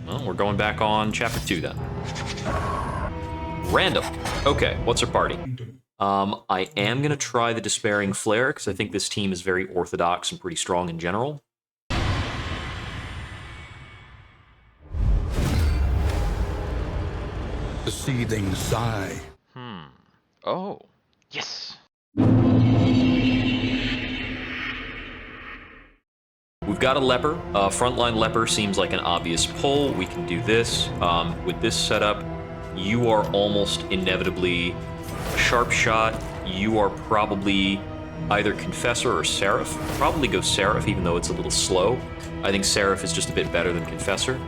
Well, we're going back on chapter 2 then. Random. Okay, what's our party? I am going to try the Despairing Flare, because I think this team is very orthodox and pretty strong in general. The seething sigh. Oh, yes. We've got a leper. Frontline leper seems like an obvious pull. We can do this. With this setup, you are almost inevitably a sharp shot. You are probably either Confessor or Seraph. Probably go Seraph, even though it's a little slow. I think Seraph is just a bit better than Confessor.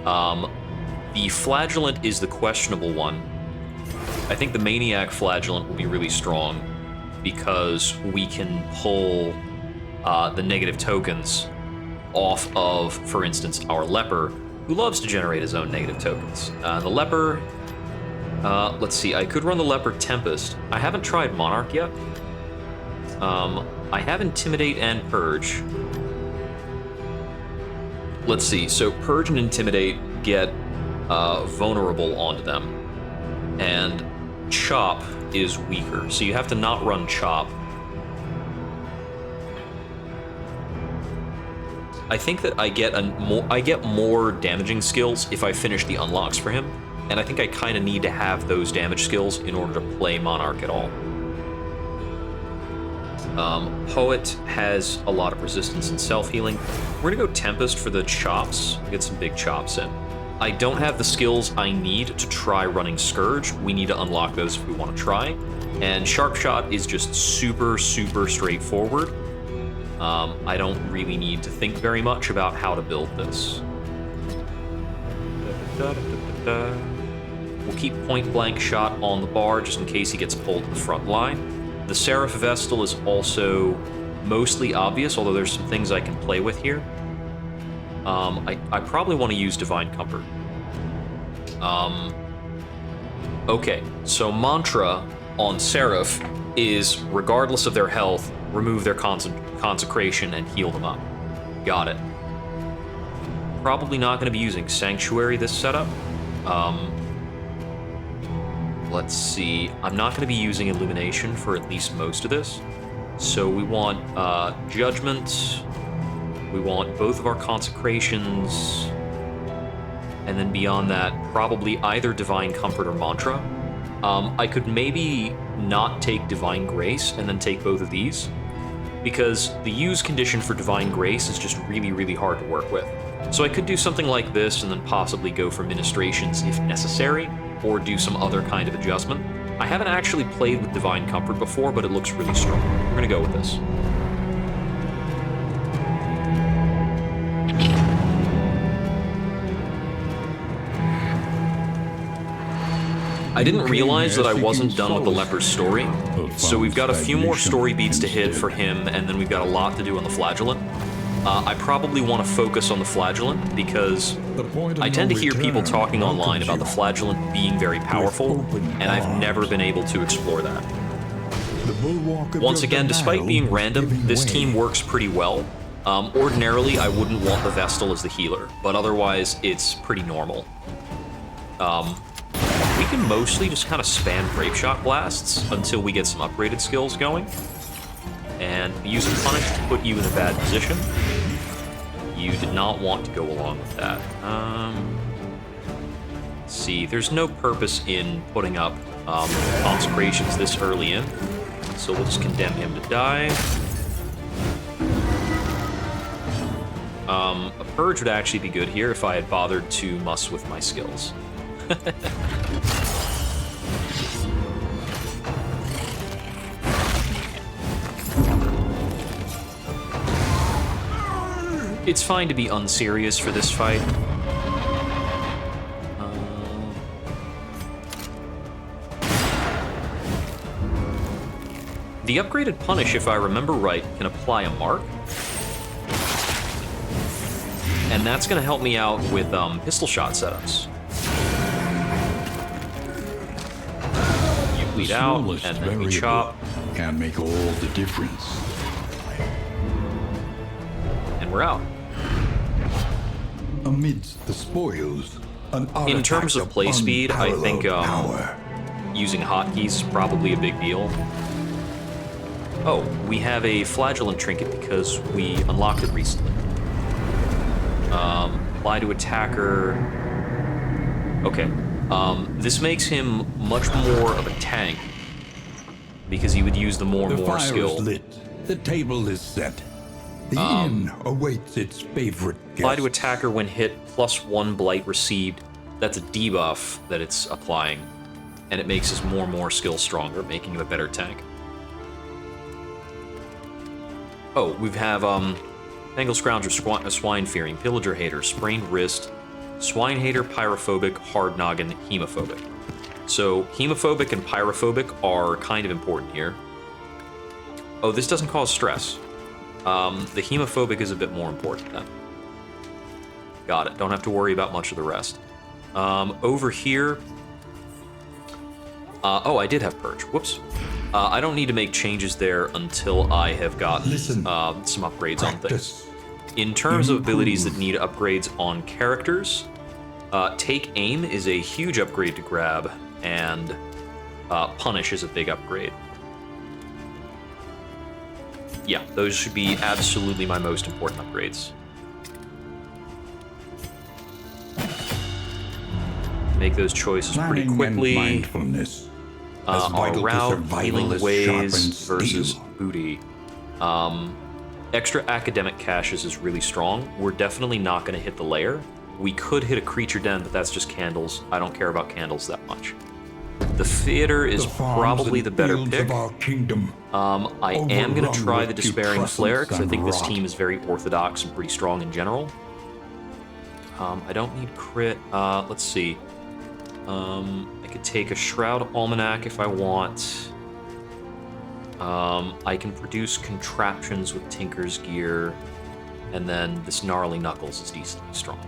The Flagellant is the questionable one. I think the Maniac Flagellant will be really strong because we can pull the negative tokens off of, for instance, our Leper, who loves to generate his own negative tokens. The Leper, let's see, I could run the Leper Tempest. I haven't tried Monarch yet. I have Intimidate and Purge. Let's see, so Purge and Intimidate get vulnerable onto them, and Chop is weaker, so you have to not run Chop. I think that I get more damaging skills if I finish the unlocks for him, and I think I kind of need to have those damage skills in order to play Monarch at all. Poet has a lot of resistance and self-healing. We're gonna go Tempest for the chops, get some big chops in. I don't have the skills I need to try running Scourge. We need to unlock those if we want to try. And Sharp Shot is just super, super straightforward. I don't really need to think very much about how to build this. We'll keep Point Blank Shot on the bar just in case he gets pulled to the front line. The Seraph Vestal is also mostly obvious, although there's some things I can play with here. I probably want to use Divine Comfort. Okay, so mantra on Seraph is, regardless of their health, remove their consecration and heal them up. Got it. Probably not going to be using Sanctuary this setup. Let's see. I'm not going to be using Illumination for at least most of this. So we want Judgment. We want both of our consecrations. And then beyond that, probably either Divine Comfort or Mantra. I could maybe not take Divine Grace and then take both of these, because the use condition for Divine Grace is just really, really hard to work with. So I could do something like this and then possibly go for Ministrations if necessary, or do some other kind of adjustment. I haven't actually played with Divine Comfort before, but it looks really strong. We're gonna go with this. I didn't realize that I wasn't done with the Leper's story, so we've got a few more story beats to hit for him, and then we've got a lot to do on the Flagellant. I probably want to focus on the Flagellant because I tend to hear people talking online about the Flagellant being very powerful, and I've never been able to explore that. Once again, despite being random, this team works pretty well. Ordinarily, I wouldn't want the Vestal as the healer, but otherwise, it's pretty normal. We can mostly just kind of spam Grape Shot Blasts until we get some upgraded skills going. And use a Punish to put you in a bad position. You did not want to go along with that. Let's see, there's no purpose in putting up consecrations this early in, so we'll just condemn him to die. A Purge would actually be good here if I had bothered to muss with my skills. It's fine to be unserious for this fight. The upgraded Punish, if I remember right, can apply a mark. And that's going to help me out with pistol shot setups. You bleed out, and then we chop. Can make all the difference. And we're out. Amidst the spoils, an In terms of play speed, I think power. using hotkeys is probably a big deal. Oh, we have a flagellant trinket because we unlocked it recently. Apply to attacker. Okay. This makes him much more of a tank because he would use the more The and more fire skill. is lit. The table is set. The inn awaits its favorite Apply guest. to attacker when hit, +1 blight received. That's a debuff that it's applying, and it makes his more and more skill stronger, making him a better tank. Oh, we have Tangle, Scrounger, Swine Fearing, Pillager Hater, Sprained Wrist, Swine Hater, Pyrophobic, Hard Noggin, Hemophobic. So Hemophobic and Pyrophobic are kind of important here. Oh, this doesn't cause stress. The Hemophobic is a bit more important then. Got it. Don't have to worry about much of the rest. Over here... oh, I did have Purge. Whoops. I don't need to make changes there until I have gotten Listen. some upgrades on things. Practice. In terms of abilities that need upgrades on characters, Take Aim is a huge upgrade to grab, and Punish is a big upgrade. Yeah, those should be absolutely my most important upgrades. Make those choices pretty Planning and quickly. mindfulness. As Our vital to route, survival healing as ways sharpened versus steel. booty. Extra academic caches is really strong. We're definitely not going to hit the lair. We could hit a creature den, but that's just candles. I don't care about candles that much. The theater is The farms probably and the better fields pick. of our kingdom. I am going overrun to try with the Despairing putrescence Flare because I and think this rot. team is very orthodox and pretty strong in general. I don't need crit. Let's see. I could take a Shroud Almanac if I want. I can produce contraptions with Tinker's Gear, and then this Gnarly Knuckles is decently strong.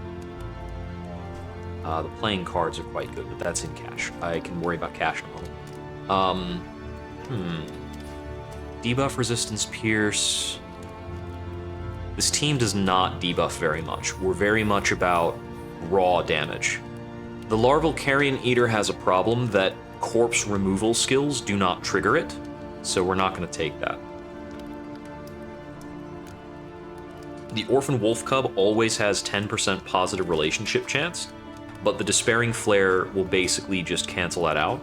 The playing cards are quite good, but that's in cash. I can worry about cash in a moment. Debuff Resistance Pierce. This team does not debuff very much. We're very much about raw damage. The Larval Carrion Eater has a problem that corpse removal skills do not trigger it, so we're not going to take that. The Orphan Wolf Cub always has 10% positive relationship chance, but the Despairing Flare will basically just cancel that out.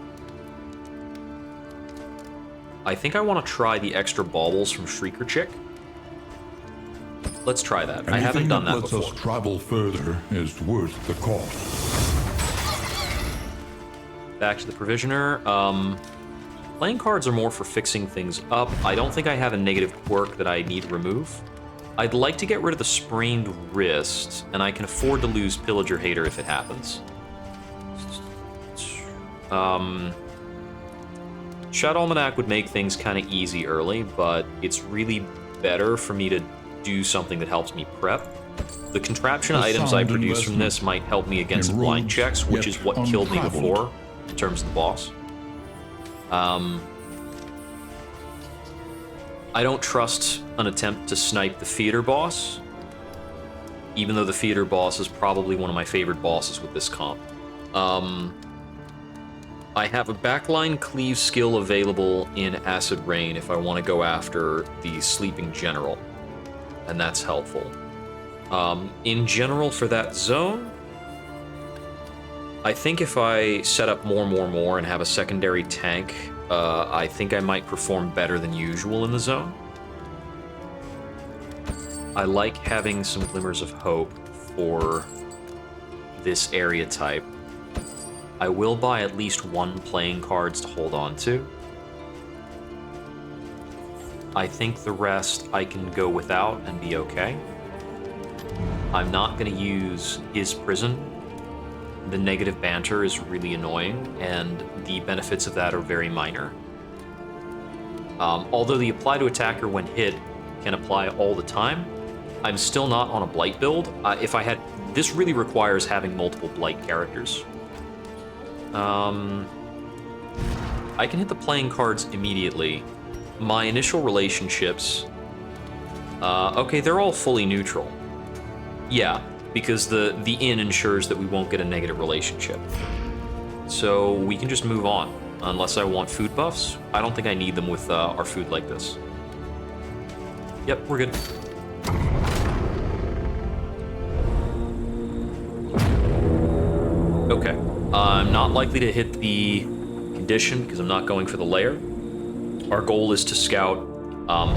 I think I want to try the extra baubles from Shrieker Chick. Let's try that. I haven't done that lets before. us travel further is worth the cost. Back to the Provisioner. Playing cards are more for fixing things up. I don't think I have a negative quirk that I need to remove. I'd like to get rid of the Sprained Wrist, and I can afford to lose Pillager Hater if it happens. Shadow Almanac would make things kind of easy early, but it's really better for me to do something that helps me prep. The contraption A items I sound produce from investment this might help me against in blind roads checks, which yet is what killed me untraveled. before, in terms of the boss. I don't trust an attempt to snipe the theater boss, even though the theater boss is probably one of my favorite bosses with this comp. I have a backline cleave skill available in Acid Rain if I want to go after the Sleeping General, and that's helpful. In general for that zone, I think if I set up more and have a secondary tank, I think I might perform better than usual in the zone. I like having some glimmers of hope for this area type. I will buy at least one playing cards to hold on to. I think the rest I can go without and be okay. I'm not going to use his prison. The negative banter is really annoying, and the benefits of that are very minor. Although the apply to attacker when hit can apply all the time, I'm still not on a blight build. If I had, this really requires having multiple blight characters. I can hit the playing cards immediately. My initial relationships, okay, they're all fully neutral. Yeah, because the inn ensures that we won't get a negative relationship. So we can just move on, unless I want food buffs. I don't think I need them with our food like this. Yep, we're good. Okay, I'm not likely to hit the condition because I'm not going for the lair. Our goal is to scout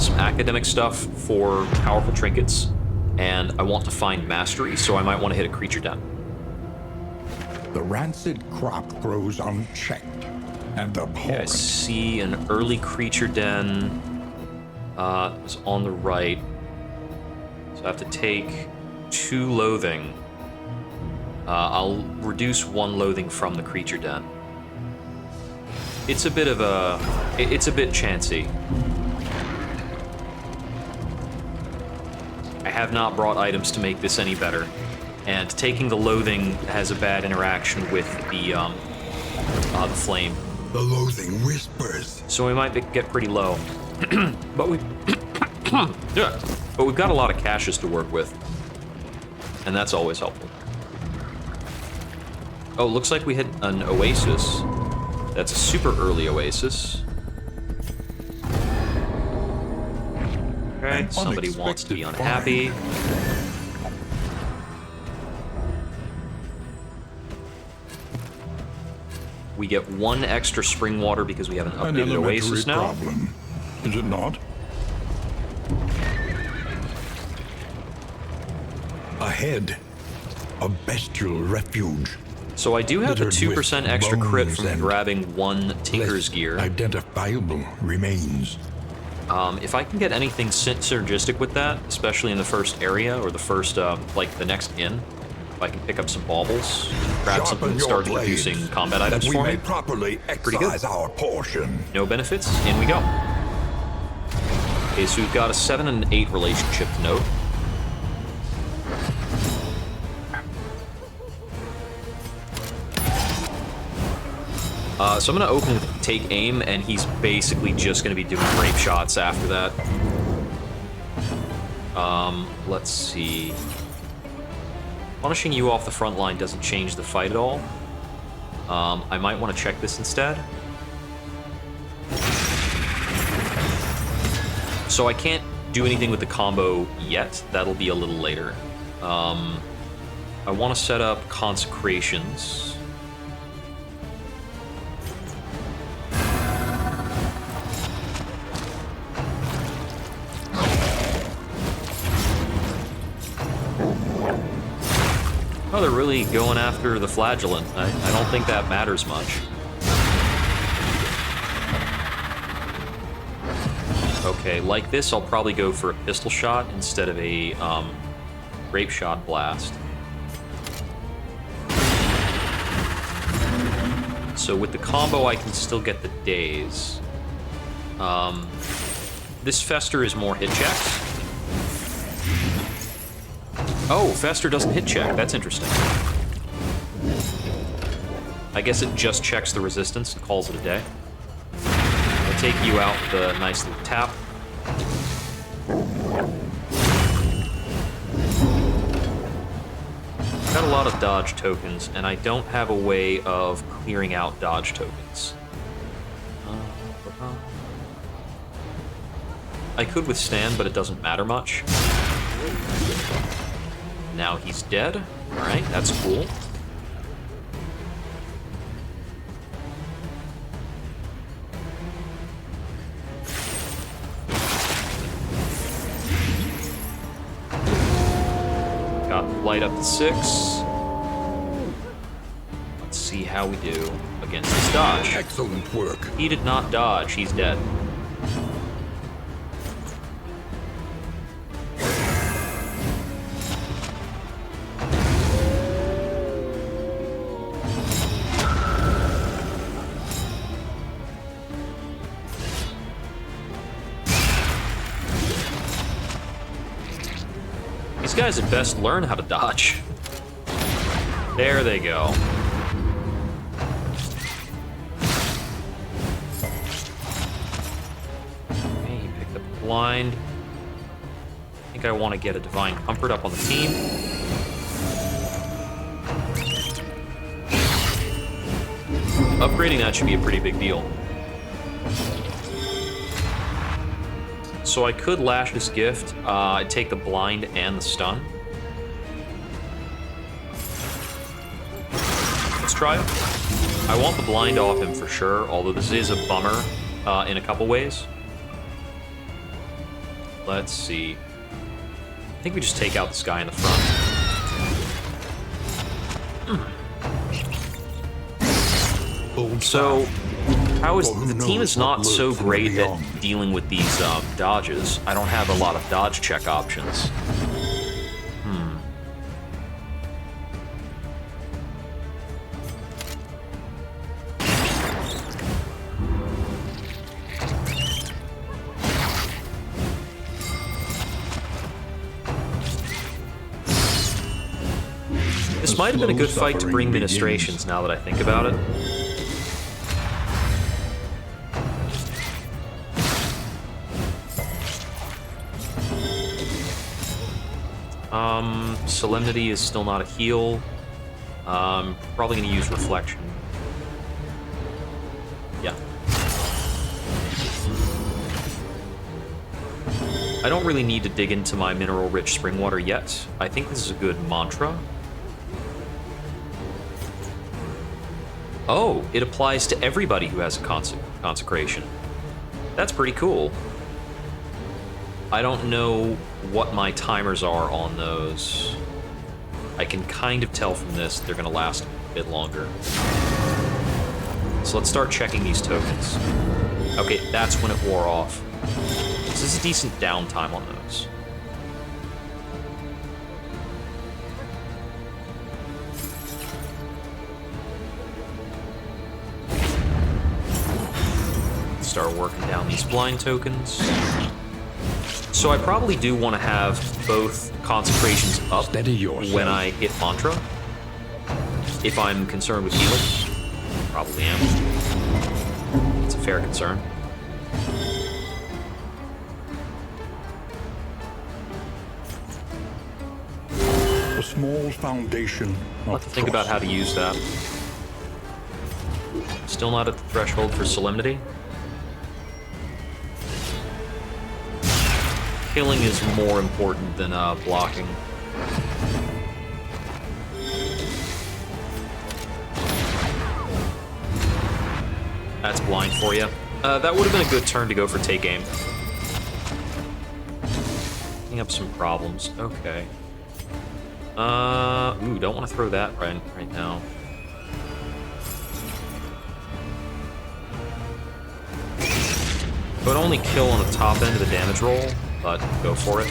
some academic stuff for powerful trinkets, and I want to find mastery, so I might want to hit a creature den. The rancid crop grows unchecked and Okay, I abhorrent. see an early creature den. Is on the right. So I have to take 2 loathing. I'll reduce 1 loathing from the creature den. It's a bit of a... It's a bit chancy. I have not brought items to make this any better. And taking the loathing has a bad interaction with the flame. The loathing whispers. So we might get pretty low. But we... yeah. But we've got a lot of caches to work with. And that's always helpful. Oh, looks like we hit an oasis. That's a super early oasis. Okay, somebody wants to be unhappy. We get 1 extra spring water because we have an updated oasis now. Problem, is it not? Ahead, a bestial refuge. So I do have a Littered with 2% extra crit bones from and grabbing 1 Tinker's Less gear. Identifiable remains. If I can get anything synergistic with that, especially in the first area or the first, like the next inn, if I can pick up some baubles, grab something that starts producing combat items that we for may me. properly Pretty good. excise our portion. No benefits, in we go. Okay, so we've got a 7 and 8 relationship to note. So I'm gonna open with take aim, and he's basically just gonna be doing rape shots after that. Let's see. Punishing you off the front line doesn't change the fight at all. I might want to check this instead. So I can't do anything with the combo yet. That'll be a little later. I want to set up consecrations. Oh, they're really going after the flagellant. I don't think that matters much. Okay, like this, I'll probably go for a pistol shot instead of a grape shot blast. So with the combo, I can still get the daze. This Fester is more hit checks. Oh, Fester doesn't hit check. That's interesting. I guess it just checks the resistance and calls it a day. I'll take you out with a nice little tap. Got a lot of dodge tokens, and I don't have a way of clearing out dodge tokens. I could withstand, but it doesn't matter much. Now he's dead. Alright, that's cool. Got the light up to 6. Let's see how we do against this dodge. Excellent work. He did not dodge, he's dead. These guys at best learn how to dodge. There they go. Okay, he picked up a blind. I think I want to get a Divine Comfort up on the team. Upgrading that should be a pretty big deal. So I could lash his gift. I'd take the blind and the stun. Let's try it. I want the blind off him for sure, although this is a bummer in a couple ways. Let's see. I think we just take out this guy in the front. So, how is the team is not so great at dealing with these dodges. I don't have a lot of dodge check options. This might have been a good fight to bring ministrations now that I think about it. Solemnity is still not a heal. Probably going to use Reflection. Yeah. I don't really need to dig into my mineral-rich spring water yet. I think this is a good mantra. Oh, it applies to everybody who has a consecration. That's pretty cool. I don't know what my timers are on those. I can kind of tell from this they're going to last a bit longer. So let's start checking these tokens. Okay, that's when it wore off. This is a decent downtime on those. Start working down these blind tokens. So I probably do want to have both consecrations up when I hit mantra. If I'm concerned with healing, probably am. It's a fair concern. A small foundation. I'll have to think about how to use that. Still not at the threshold for Solemnity. Killing is more important than blocking. That's blind for you. That would have been a good turn to go for take aim. Picking up some problems. Okay. Ooh, don't want to throw that right now. It would only kill on the top end of the damage roll, but go for it.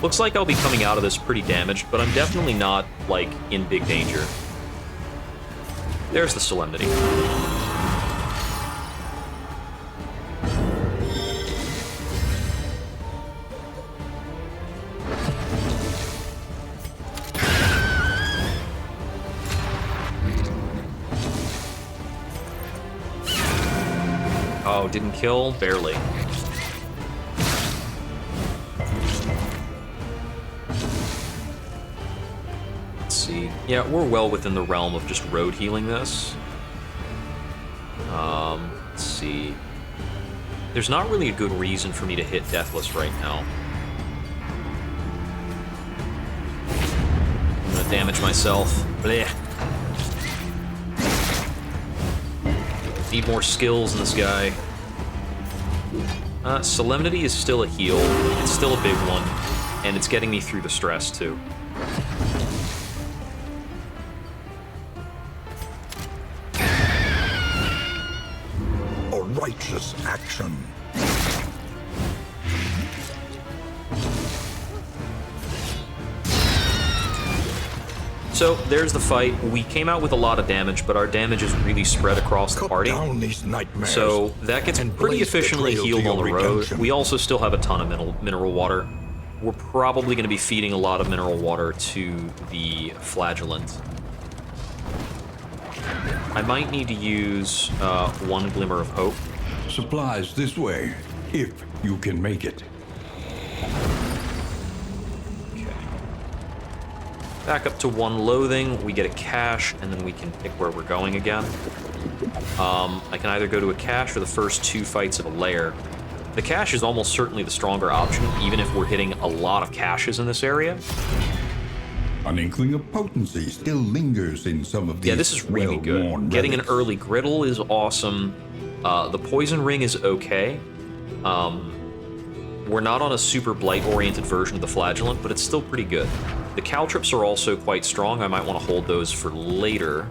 Looks like I'll be coming out of this pretty damaged, but I'm definitely not, like, in big danger. There's the Solemnity. Oh, didn't kill? Barely. Let's see. Yeah, we're well within the realm of just road healing this. Let's see. There's not really a good reason for me to hit Deathless right now. I'm gonna damage myself. Blech. Need more skills in this guy. Solemnity is still a heal. It's still a big one. And it's getting me through the stress, too. A righteous action. So, there's the fight. We came out with a lot of damage, but our damage is really spread across the party. Down these nightmares. So, that gets pretty efficiently healed on the road. We also still have a ton of mineral water. We're probably going to be feeding a lot of mineral water to the flagellant. I might need to use one glimmer of hope. Supplies this way, if you can make it. Back up to 1 loathing, we get a cache, and then we can pick where we're going again. I can either go to a cache or the first 2 fights of a lair. The cache is almost certainly the stronger option, even if we're hitting a lot of caches in this area. An inkling of potency still lingers in some of these. Yeah, this is really good. well-worn Getting an relics. early griddle is awesome. The poison ring is okay. We're not on a super blight-oriented version of the flagellant, but it's still pretty good. The caltrops are also quite strong. I might want to hold those for later.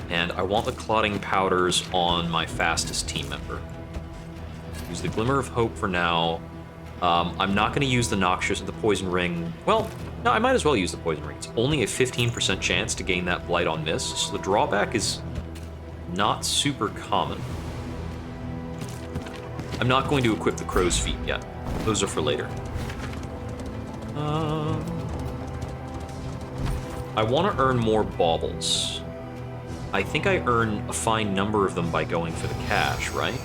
And I want the clotting powders on my fastest team member. Use the Glimmer of Hope for now. I'm not going to use the Noxious or the Poison Ring. Well, no, I might as well use the Poison Ring. It's only a 15% chance to gain that Blight on miss, so the drawback is not super common. I'm not going to equip the Crow's Feet yet. Those are for later. I want to earn more baubles. I think I earn a fine number of them by going for the cache, right?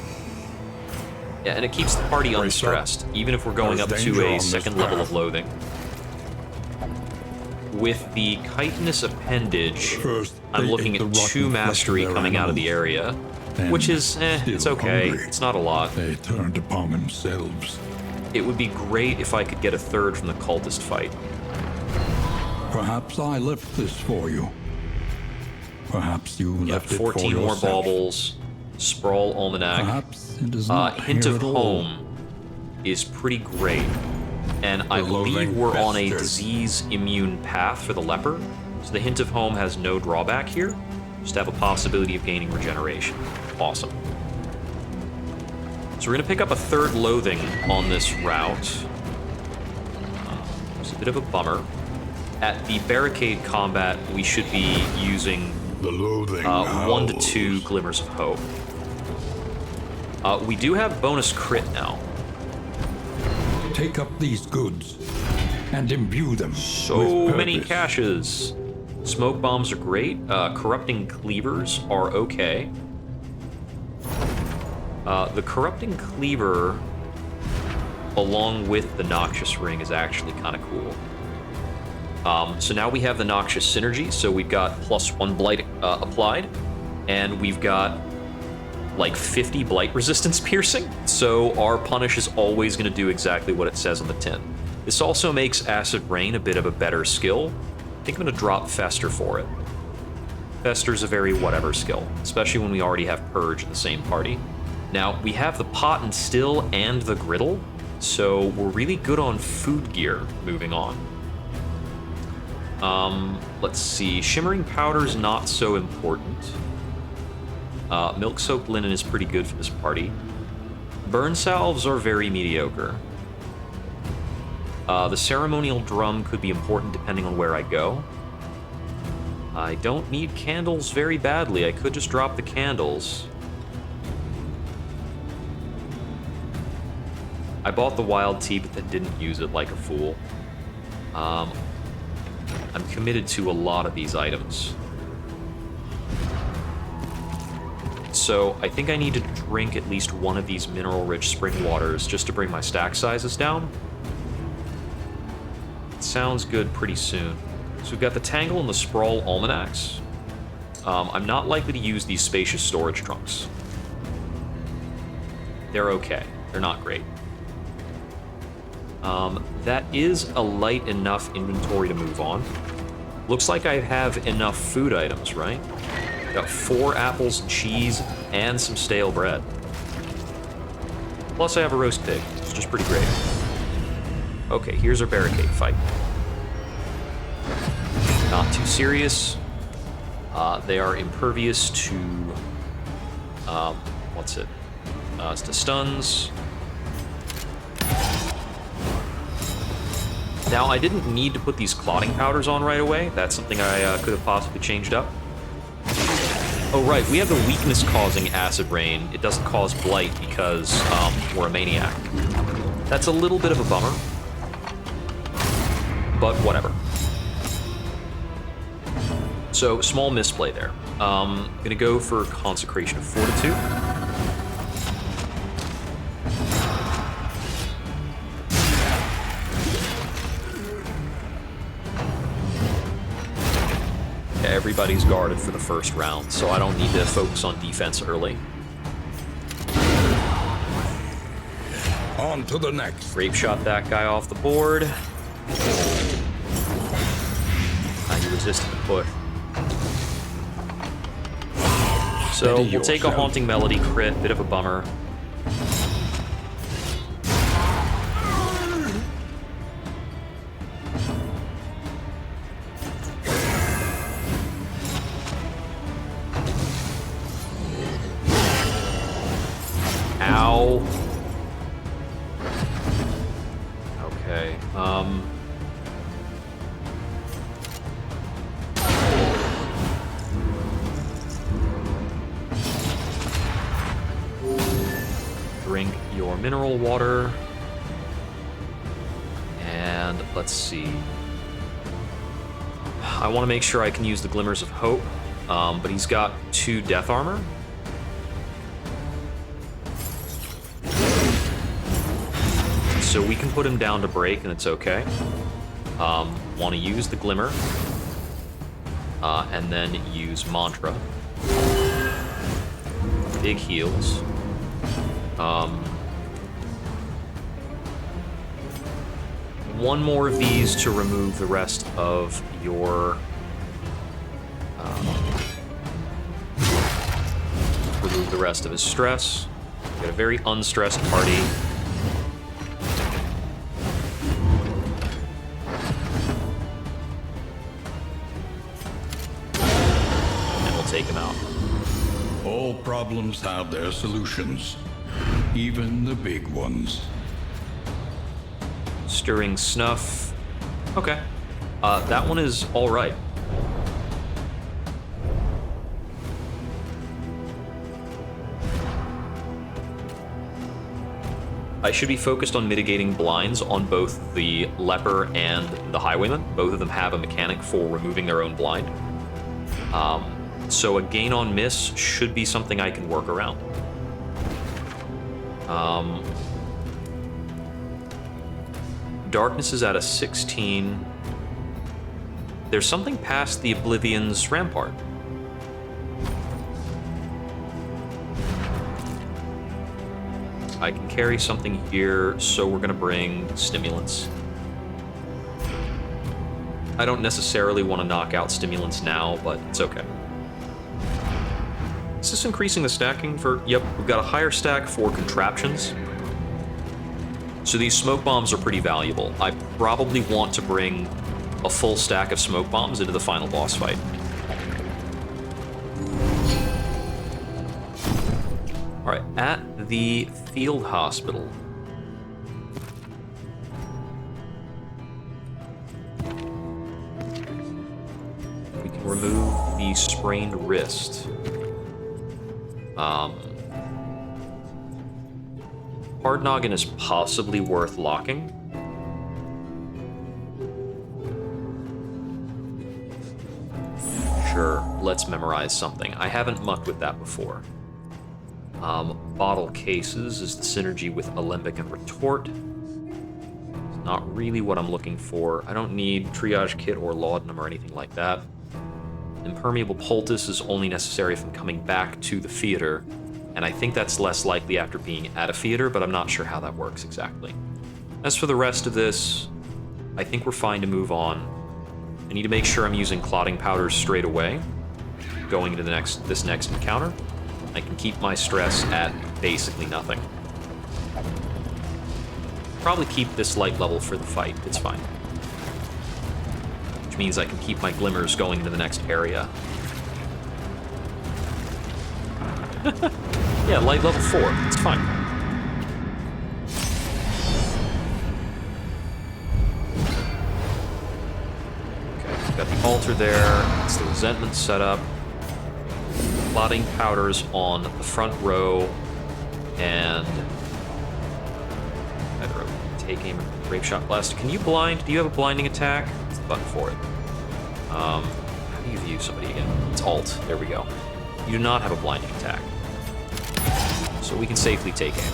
Yeah, and it keeps the party unstressed, even if we're going up to a second level of loathing. With the chitinous appendage, First, I'm they looking ate at the 2 rotten flesh mastery of their coming out of the animals. area, Then, which is, it's still okay. hungry, It's not a lot. they turned upon themselves. It would be great if I could get a 3rd from the cultist fight. Perhaps I left this for you. Perhaps you Yeah, left it 14 for more yourself. baubles, Sprawl Almanac. Perhaps it is not Hint here of at all. Home is pretty great. And I The believe loathing we're on a festers. disease-immune path for the leper. So the Hint of Home has no drawback here. Just have a possibility of gaining regeneration. Awesome. So we're going to pick up a 3rd loathing on this route. It's a bit of a bummer. At the barricade combat, we should be using The loathing 1 to howls. 2 Glimmers of Hope. We do have bonus crit now. Take up these goods and imbue them So with many purpose. caches. Smoke bombs are great. Corrupting cleavers are okay. The corrupting cleaver, along with the noxious ring, is actually kind of cool. So now we have the noxious synergy. So we've got +1 blight applied, and we've got like 50 blight resistance piercing. So our punish is always going to do exactly what it says on the tin. This also makes acid rain a bit of a better skill. I think I'm going to drop Fester for it. Fester's a very whatever skill, especially when we already have Purge in the same party. Now, we have the Pot and Still and the Griddle, so we're really good on food gear moving on. Let's see. Shimmering Powder's not so important. Milk-soaked linen is pretty good for this party. Burn salves are very mediocre. The ceremonial drum could be important depending on where I go. I don't need candles very badly. I could just drop the candles. I bought the wild tea, but then didn't use it like a fool. I'm committed to a lot of these items. So I think I need to drink at least one of these mineral-rich spring waters just to bring my stack sizes down. It sounds good pretty soon. So we've got the Tangle and the Sprawl Almanacs. I'm not likely to use these spacious storage trunks. They're okay. They're not great. That is a light enough inventory to move on. Looks like I have enough food items, right? Got 4 apples and cheese and some stale bread. Plus I have a roast pig, which is just pretty great. Okay, here's our barricade fight. Not too serious. They are impervious to, what's it? It's to stuns. Now, I didn't need to put these clotting powders on right away. That's something I could have possibly changed up. Oh, right, we have the weakness-causing acid rain. It doesn't cause blight because we're a maniac. That's a little bit of a bummer. But whatever. So, small misplay there. Gonna go for Consecration of Fortitude. everybody's guarded for the first round, so I don't need to focus on defense early. On to the next. Grape shot that guy off the board. He resisted the push. So Steady we'll take a yourself. Haunting Melody crit, bit of a bummer. Ow. Okay, drink your mineral water. And let's see. I want to make sure I can use the Glimmers of Hope, but he's got 2 death armor. So we can put him down to break, and it's okay. Want to use the Glimmer, and then use Mantra. Big heals. One more of these to remove the rest of your... remove the rest of his stress. Got a very unstressed party. Take him out. All problems have their solutions, even the big ones. Stirring Snuff. Okay. That one is all right. I should be focused on mitigating blinds on both the Leper and the Highwayman. Both of them have a mechanic for removing their own blind. So a gain on miss should be something I can work around. Darkness is at a 16. There's something past the Oblivion's Rampart. I can carry something here, so we're gonna bring Stimulants. I don't necessarily want to knock out Stimulants now, but it's okay. Is this increasing the stacking for... Yep, we've got a higher stack for contraptions. So these smoke bombs are pretty valuable. I probably want to bring a full stack of smoke bombs into the final boss fight. Alright, at the field hospital. We can remove the sprained wrist. Hard Noggin is possibly worth locking. Sure, let's memorize something. I haven't mucked with that before. Bottle cases is the synergy with Alembic and Retort. It's not really what I'm looking for. I don't need Triage Kit or Laudanum or anything like that. Impermeable Poultice is only necessary if I'm coming back to the theater, and I think that's less likely after being at a theater, but I'm not sure how that works exactly. As for the rest of this, I think we're fine to move on. I need to make sure I'm using Clotting Powders straight away, going into this next encounter. I can keep my stress at basically nothing. Probably keep this light level for the fight, it's fine. Which means I can keep my glimmers going into the next area. Yeah, light level 4, it's fine. Okay, got the altar there, it's the resentment setup. Clotting powders on the front row, and take aim at Grape Shot Blast. Can you blind? Do you have a blinding attack? That's the button for it. How do you view somebody again? It's Alt. There we go. You do not have a blinding attack, so we can safely take aim.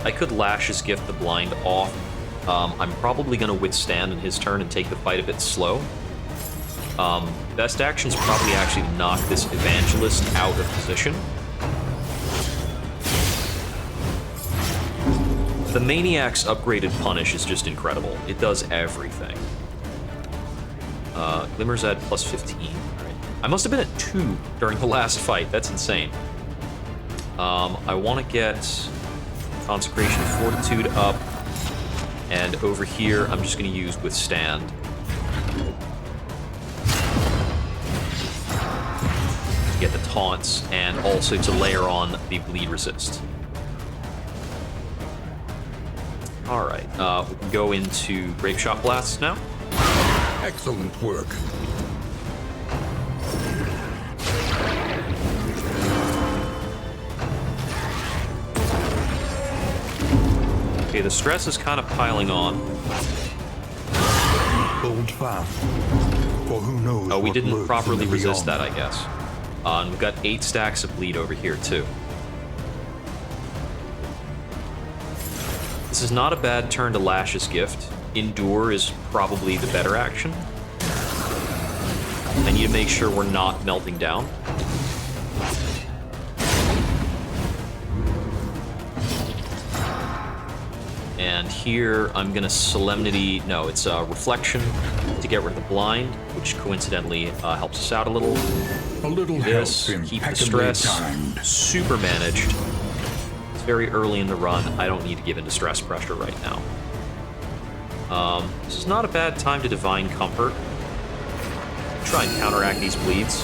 I could Lash's Gift the blind off. I'm probably going to withstand in his turn and take the fight a bit slow. Best action's probably actually to knock this Evangelist out of position. The Maniac's upgraded Punish is just incredible. It does everything. Glimmer's at plus 15. Alright. I must have been at 2 during the last fight. That's insane. I want to get Consecration Fortitude up. And over here, I'm just going to use Withstand. To get the taunts, and also to layer on the Bleed Resist. Alright, we can go into Grape Shot Blasts now. Excellent work. Okay, the stress is kind of piling on. Hold fast. For who knows Oh, we what didn't lurks properly in the resist beyond. that, I guess. And we've got 8 stacks of bleed over here, too. This is not a bad turn to Lash's Gift. Endure is probably the better action. I need to make sure we're not melting down. And here, I'm gonna Solemnity... No, it's Reflection to get rid of the blind, which coincidentally helps us out a little. A little This, help keep the impeccably stress, timed. super managed. It's very early in the run. I don't need to give into stress pressure right now. This is not a bad time to Divine Comfort. Try and counteract these bleeds.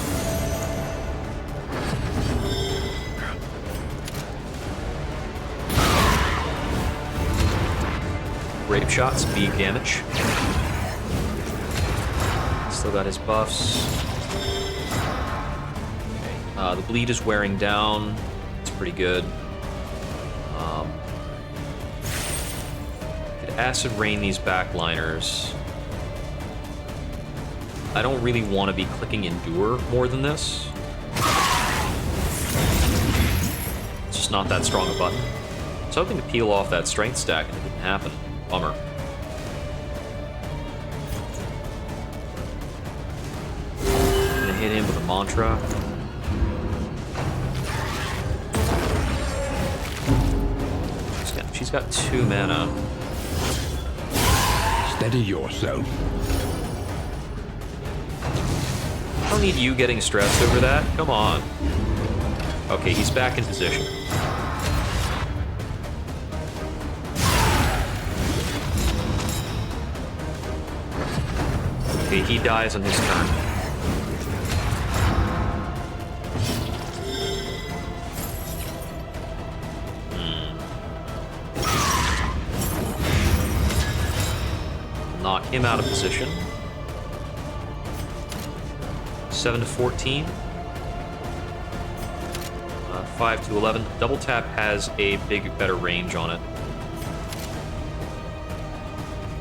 Grape Shots, big damage. Still got his buffs. Okay. The bleed is wearing down. It's pretty good. Could Acid Rain these backliners. I don't really want to be clicking Endure more than this. It's just not that strong a button. I was hoping to peel off that strength stack and it didn't happen. Bummer. Gonna hit him with a mantra. She's got 2 mana. Steady yourself. I don't need you getting stressed over that. Come on. Okay, he's back in position. Okay, he dies on his turn. Knock him out of position. 7 to 14. 5 to 11. Double tap has a better range on it.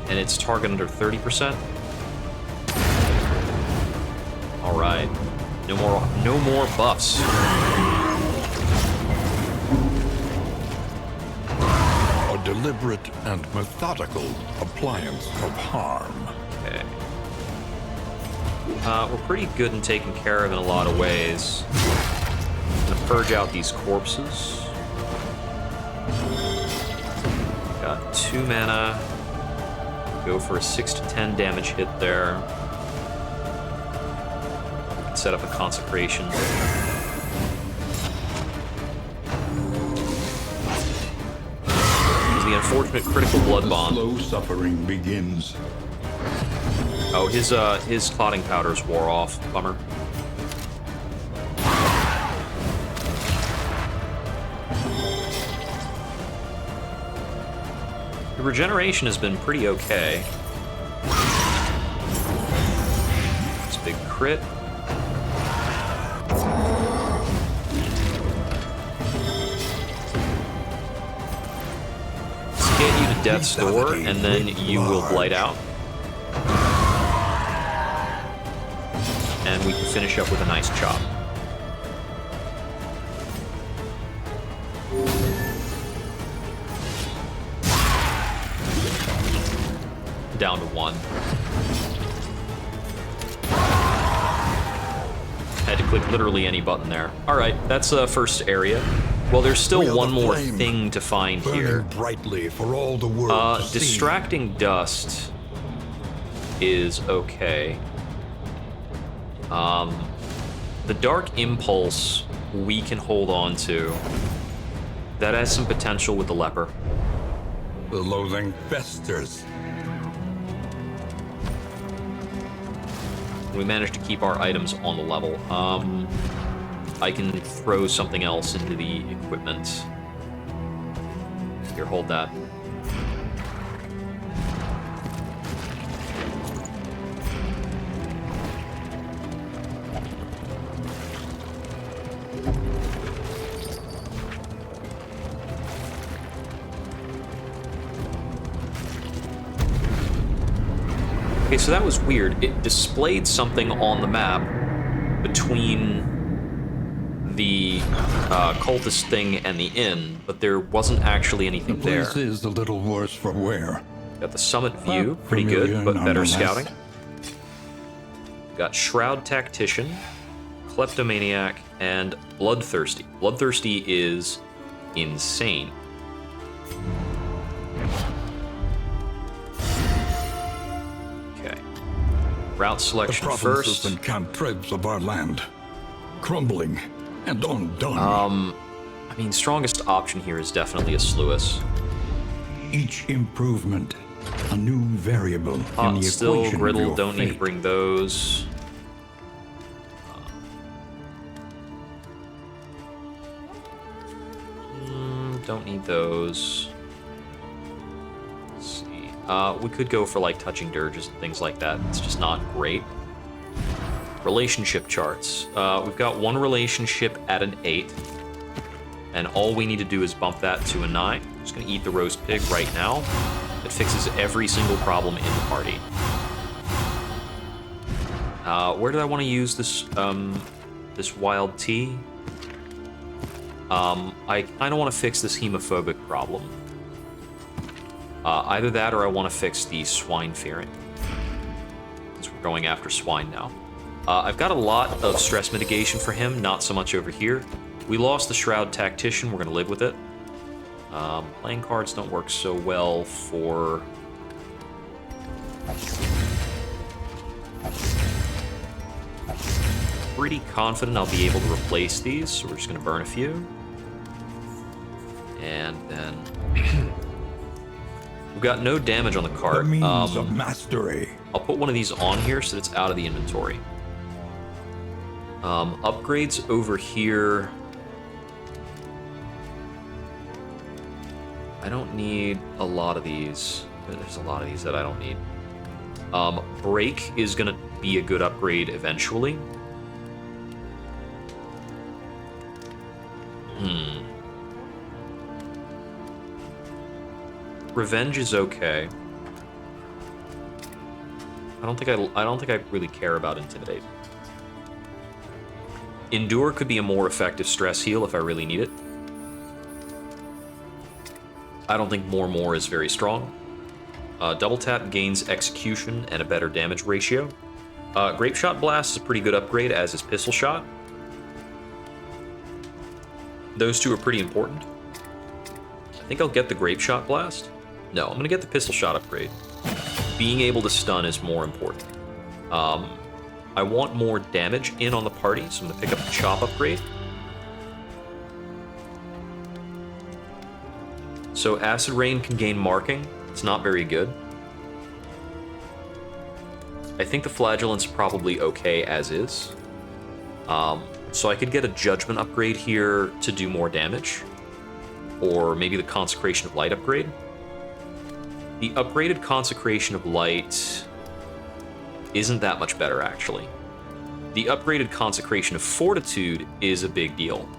And it's target under 30%. Alright. No more buffs. A deliberate and methodical appliance of harm. Okay. We're pretty good in taking care of in a lot of ways. Gonna purge out these corpses. Got 2 mana. Go for a 6 to 10 damage hit there. Set up a consecration. There's the unfortunate critical blood The bond. slow suffering begins. Oh, his clotting powders wore off. Bummer. The regeneration has been pretty okay. It's a big crit. Let's get you to Death's Door, and then you will blight out. And we can finish up with a nice chop. down to 1. Had to click literally any button there. All right, that's the first area. Well, there's still We are one the more flame, thing to find burning here. brightly for all the world to see. Distracting dust is okay. The dark impulse we can hold on to. That has some potential with the leper. The loathing festers. We managed to keep our items on the level. I can throw something else into the equipment. Here, hold that. Okay, so that was weird. It displayed something on the map between the cultist thing and the inn, but there wasn't actually anything The place there. is a little worse for wear. Got the summit view, pretty good, Familiar but better nonetheless. scouting. Got Shroud Tactician, Kleptomaniac, and Bloodthirsty. Bloodthirsty is insane. Okay. Route The selection provinces first. and cantreds of our land, crumbling and undone. I mean, strongest option here is definitely a Sluice. Each improvement, a new variable in Hot the still, equation griddle, of your don't need to fate. bring those. Don't need those. Let's see. We could go for like touching dirges and things like that. It's just not great. Relationship charts. We've got one relationship at an 8. And all we need to do is bump that to a 9. I'm just gonna eat the roast pig right now. It fixes every single problem in the party. Where did I want to use this this wild tea? I kind of want to fix this hemophobic problem. Either that or I want to fix the swine fearing. Since we're going after swine now. I've got a lot of stress mitigation for him, not so much over here. We lost the Shroud Tactician, we're going to live with it. Playing cards don't work so well for... Pretty confident I'll be able to replace these, so we're just going to burn a few. And then... We've got no damage on the The cart. means of mastery. I'll put one of these on here so that it's out of the inventory. Upgrades over here. I don't need a lot of these. There's a lot of these that I don't need. Break is going to be a good upgrade eventually. Revenge is okay. I don't think I really care about Intimidate. Endure could be a more effective stress heal if I really need it. I don't think more is very strong. Double tap gains execution and a better damage ratio. Grape Shot Blast is a pretty good upgrade, as is Pistol Shot. Those two are pretty important. I think I'll get the Grape Shot Blast. No, I'm gonna get the Pistol Shot upgrade. Being able to stun is more important. I want more damage in on the party, so I'm gonna pick up the Chop upgrade. So Acid Rain can gain marking. It's not very good. I think the Flagellant's probably okay as is. So I could get a Judgment upgrade here to do more damage. Or maybe the Consecration of Light upgrade. The upgraded Consecration of Light isn't that much better, actually. The upgraded Consecration of Fortitude is a big deal.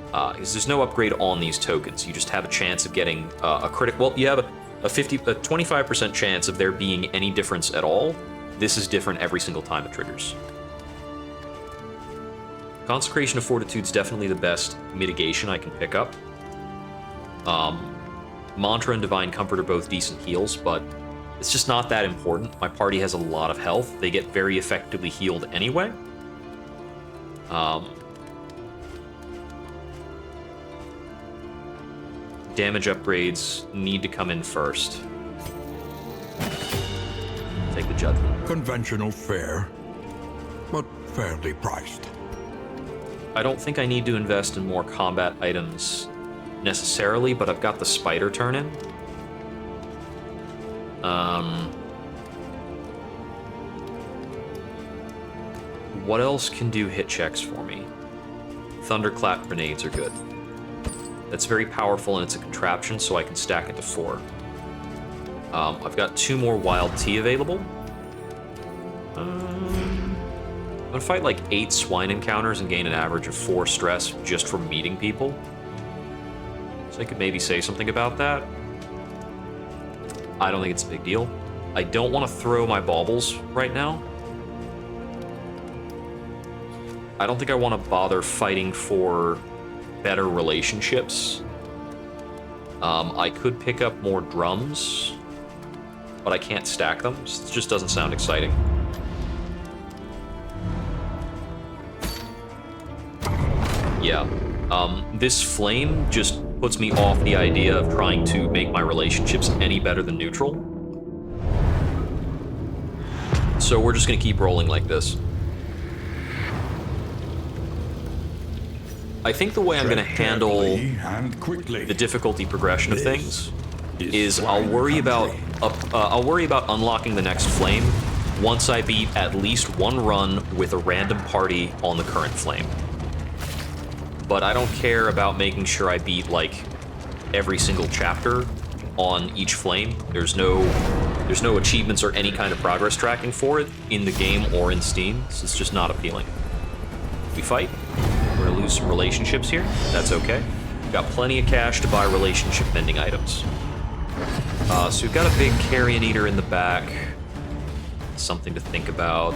Because there's no upgrade on these tokens. You just have a chance of getting a critic. Well, you have a 25% chance of there being any difference at all. This is different every single time it triggers. Consecration of Fortitude is definitely the best mitigation I can pick up. Mantra and Divine Comfort are both decent heals, but It's just not that important. My party has a lot of health. They get very effectively healed anyway. Damage upgrades need to come in first. Take the judgment. Conventional fare, but fairly priced. I don't think I need to invest in more combat items necessarily, but I've got the spider turn in. What else can do hit checks for me? Thunderclap grenades are good. That's very powerful and it's a contraption, so I can stack it to 4. I've got 2 more wild tea available. I'm gonna fight like 8 swine encounters and gain an average of 4 stress just from meeting people. So I could maybe say something about that. I don't think it's a big deal. I don't want to throw my baubles right now. I don't think I want to bother fighting for better relationships. I could pick up more drums, but I can't stack them. It just doesn't sound exciting. Yeah. This flame just puts me off the idea of trying to make my relationships any better than neutral. So we're just gonna keep rolling like this. I think the way I'm gonna handle the difficulty progression of things is I'll worry about unlocking the next flame once I beat at least 1 run with a random party on the current flame. But I don't care about making sure I beat like every single chapter on each flame. There's no achievements or any kind of progress tracking for it in the game or in Steam, so it's just not appealing. We fight. We're gonna lose some relationships here. That's okay. Got plenty of cash to buy relationship mending items. So we've got a big carrion eater in the back. Something to think about.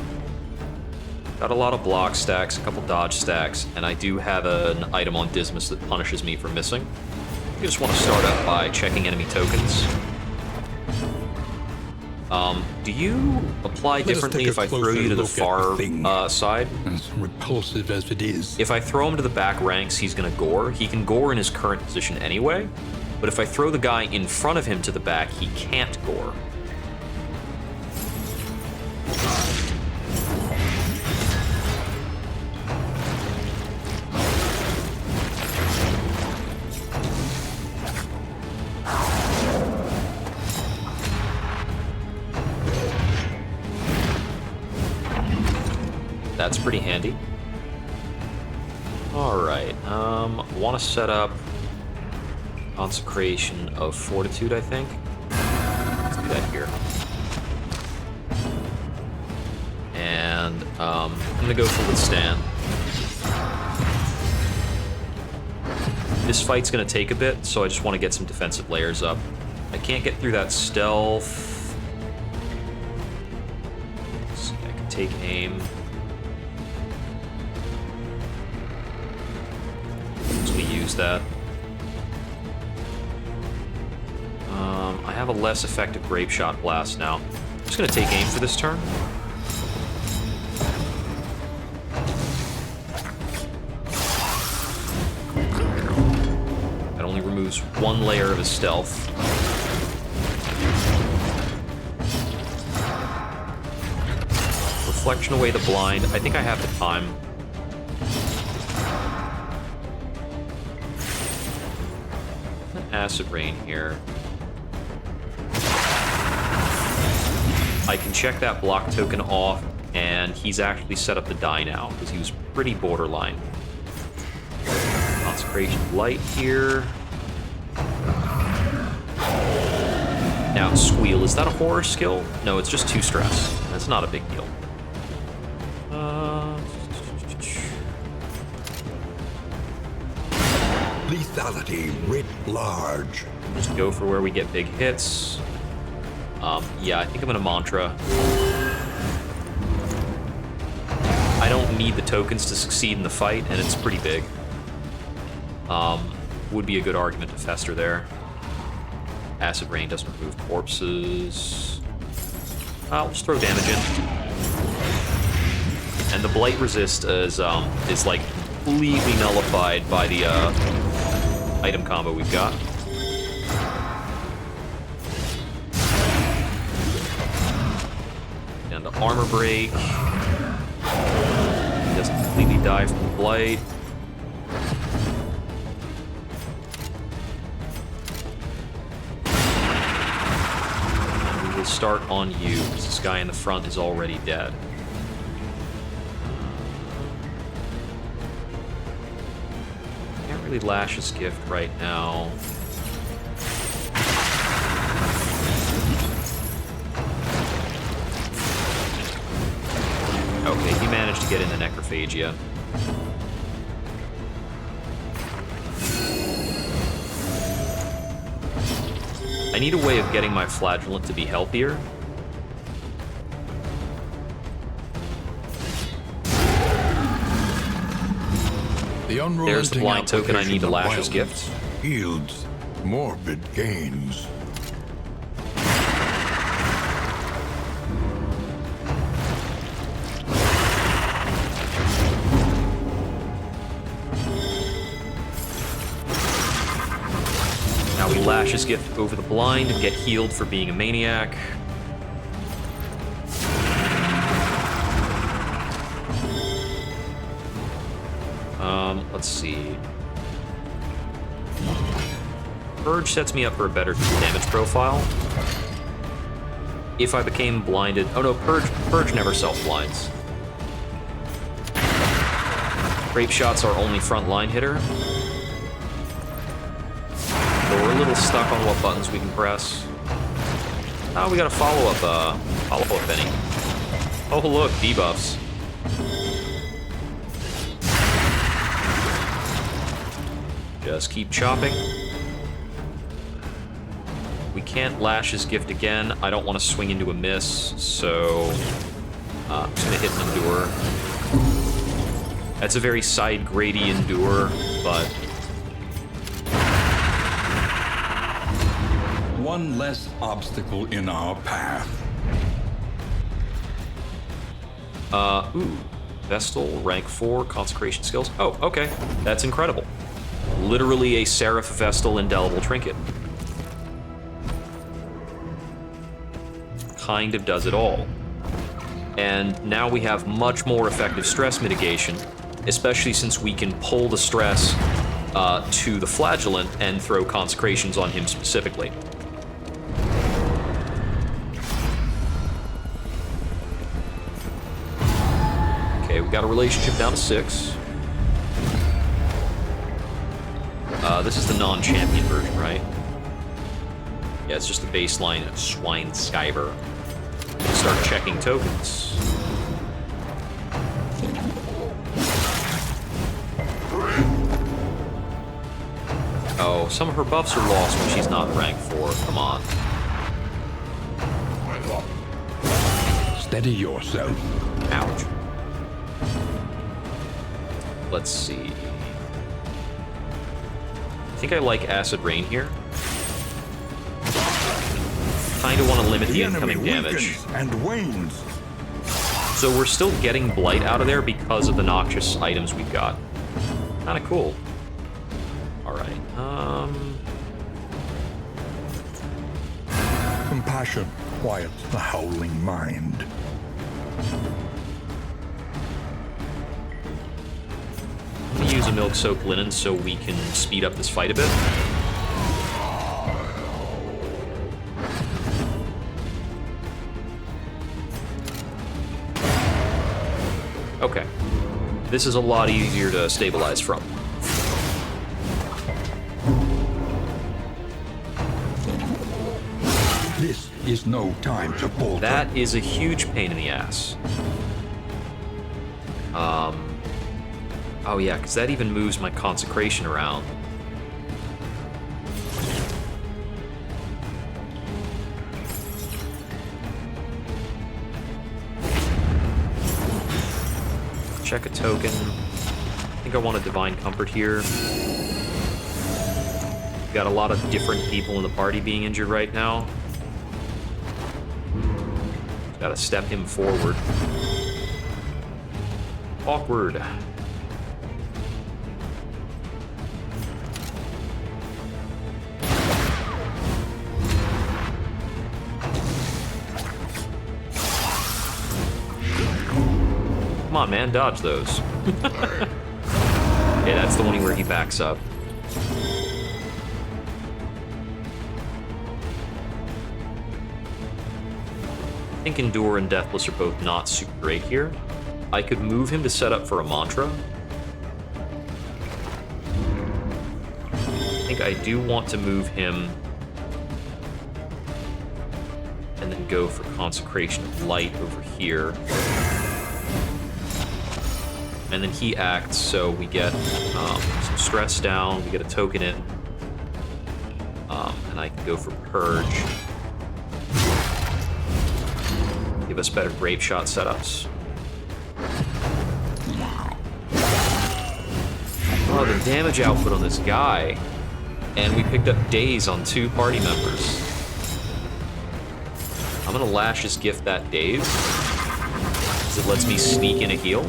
Got a lot of block stacks, a couple dodge stacks, and I do have an item on Dismas that punishes me for missing. I just want to start out by checking enemy tokens. Do you apply differently if I throw you to the far side? As repulsive as it is. If I throw him to the back ranks, he's gonna gore. He can gore in his current position anyway, but if I throw the guy in front of him to the back, he can't gore. That's pretty handy. Alright, want to set up Consecration of Fortitude, I think. Let's do that here. And I'm going to go for Withstand. This fight's going to take a bit, so I just want to get some defensive layers up. I can't get through that stealth. So I can take aim. That. I have a less effective grape shot blast now. I'm just going to take aim for this turn. That only removes 1 layer of his stealth. Reflection away the blind. I think I have the time. Acid rain here. I can check that block token off, and he's actually set up to die now, because he was pretty borderline. Consecration of Light here. Now, Squeal, is that a horror skill? No, it's just 2 stress. That's not a big deal. Lethality writ large. Just go for where we get big hits. Yeah, I think I'm gonna mantra. I don't need the tokens to succeed in the fight, and it's pretty big. Would be a good argument to fester there. Acid Rain doesn't remove corpses. We'll just throw damage in. And the blight resist is like completely nullified by the item combo we've got. Down to armor break. He doesn't completely die from the blight. And we will start on you, because this guy in the front is already dead. Can't really lash his gift right now. Okay, he managed to get into Necrophagia. I need a way of getting my Flagellant to be healthier. There's the blind token I need to lash his gift. Yields morbid gains. Now we lash his gift over the blind and get healed for being a maniac. Let's see. Purge sets me up for a better damage profile. If I became blinded... Oh no, Purge never self-blinds. Grape shots are only front-line hitter. So we're a little stuck on what buttons we can press. Oh, we got a follow-up Benny. Oh look, debuffs. Just keep chopping. We can't lash his gift again. I don't want to swing into a miss, so I'm just gonna hit an endure. That's a very side-grady endure, but One less obstacle in our path. ooh, Vestal, rank 4, consecration skills. Oh, okay, that's incredible. Literally a Seraph Vestal indelible trinket. Kind of does it all. And now we have much more effective stress mitigation, especially since we can pull the stress to the Flagellant and throw consecrations on him specifically. Okay, we got a relationship down to 6. This is the non-champion version, right? Yeah, it's just the baseline of Swine Skyber. Start checking tokens. Oh, some of her buffs are lost when she's not rank 4. Come on. Steady yourself. Ouch. Let's see. I think I like Acid Rain here. Kinda want to limit the incoming damage. And wanes. So we're still getting Blight out of there because of the noxious items we've got. Kinda cool. Alright, Compassion quiets the howling mind. I'm gonna use a Milk Soaked Linen so we can speed up this fight a bit. Okay. This is a lot easier to stabilize from. This is no time to falter. That is a huge pain in the ass. Oh yeah, because that even moves my consecration around. Check a token. I think I want a Divine Comfort here. We've got a lot of different people in the party being injured right now. Gotta step him forward. Awkward. Come on, man, dodge those. Okay, that's the one where he backs up. I think Endure and Deathless are both not super great here. I could move him to set up for a mantra. I think I do want to move him and then go for Consecration of Light over here. And then he acts, so we get some stress down, we get a token in, and I can go for Purge. Give us better Grape Shot setups. Oh, the damage output on this guy. And we picked up Daze on 2 party members. I'm gonna Lash's Gift that Daze, because it lets me sneak in a heal.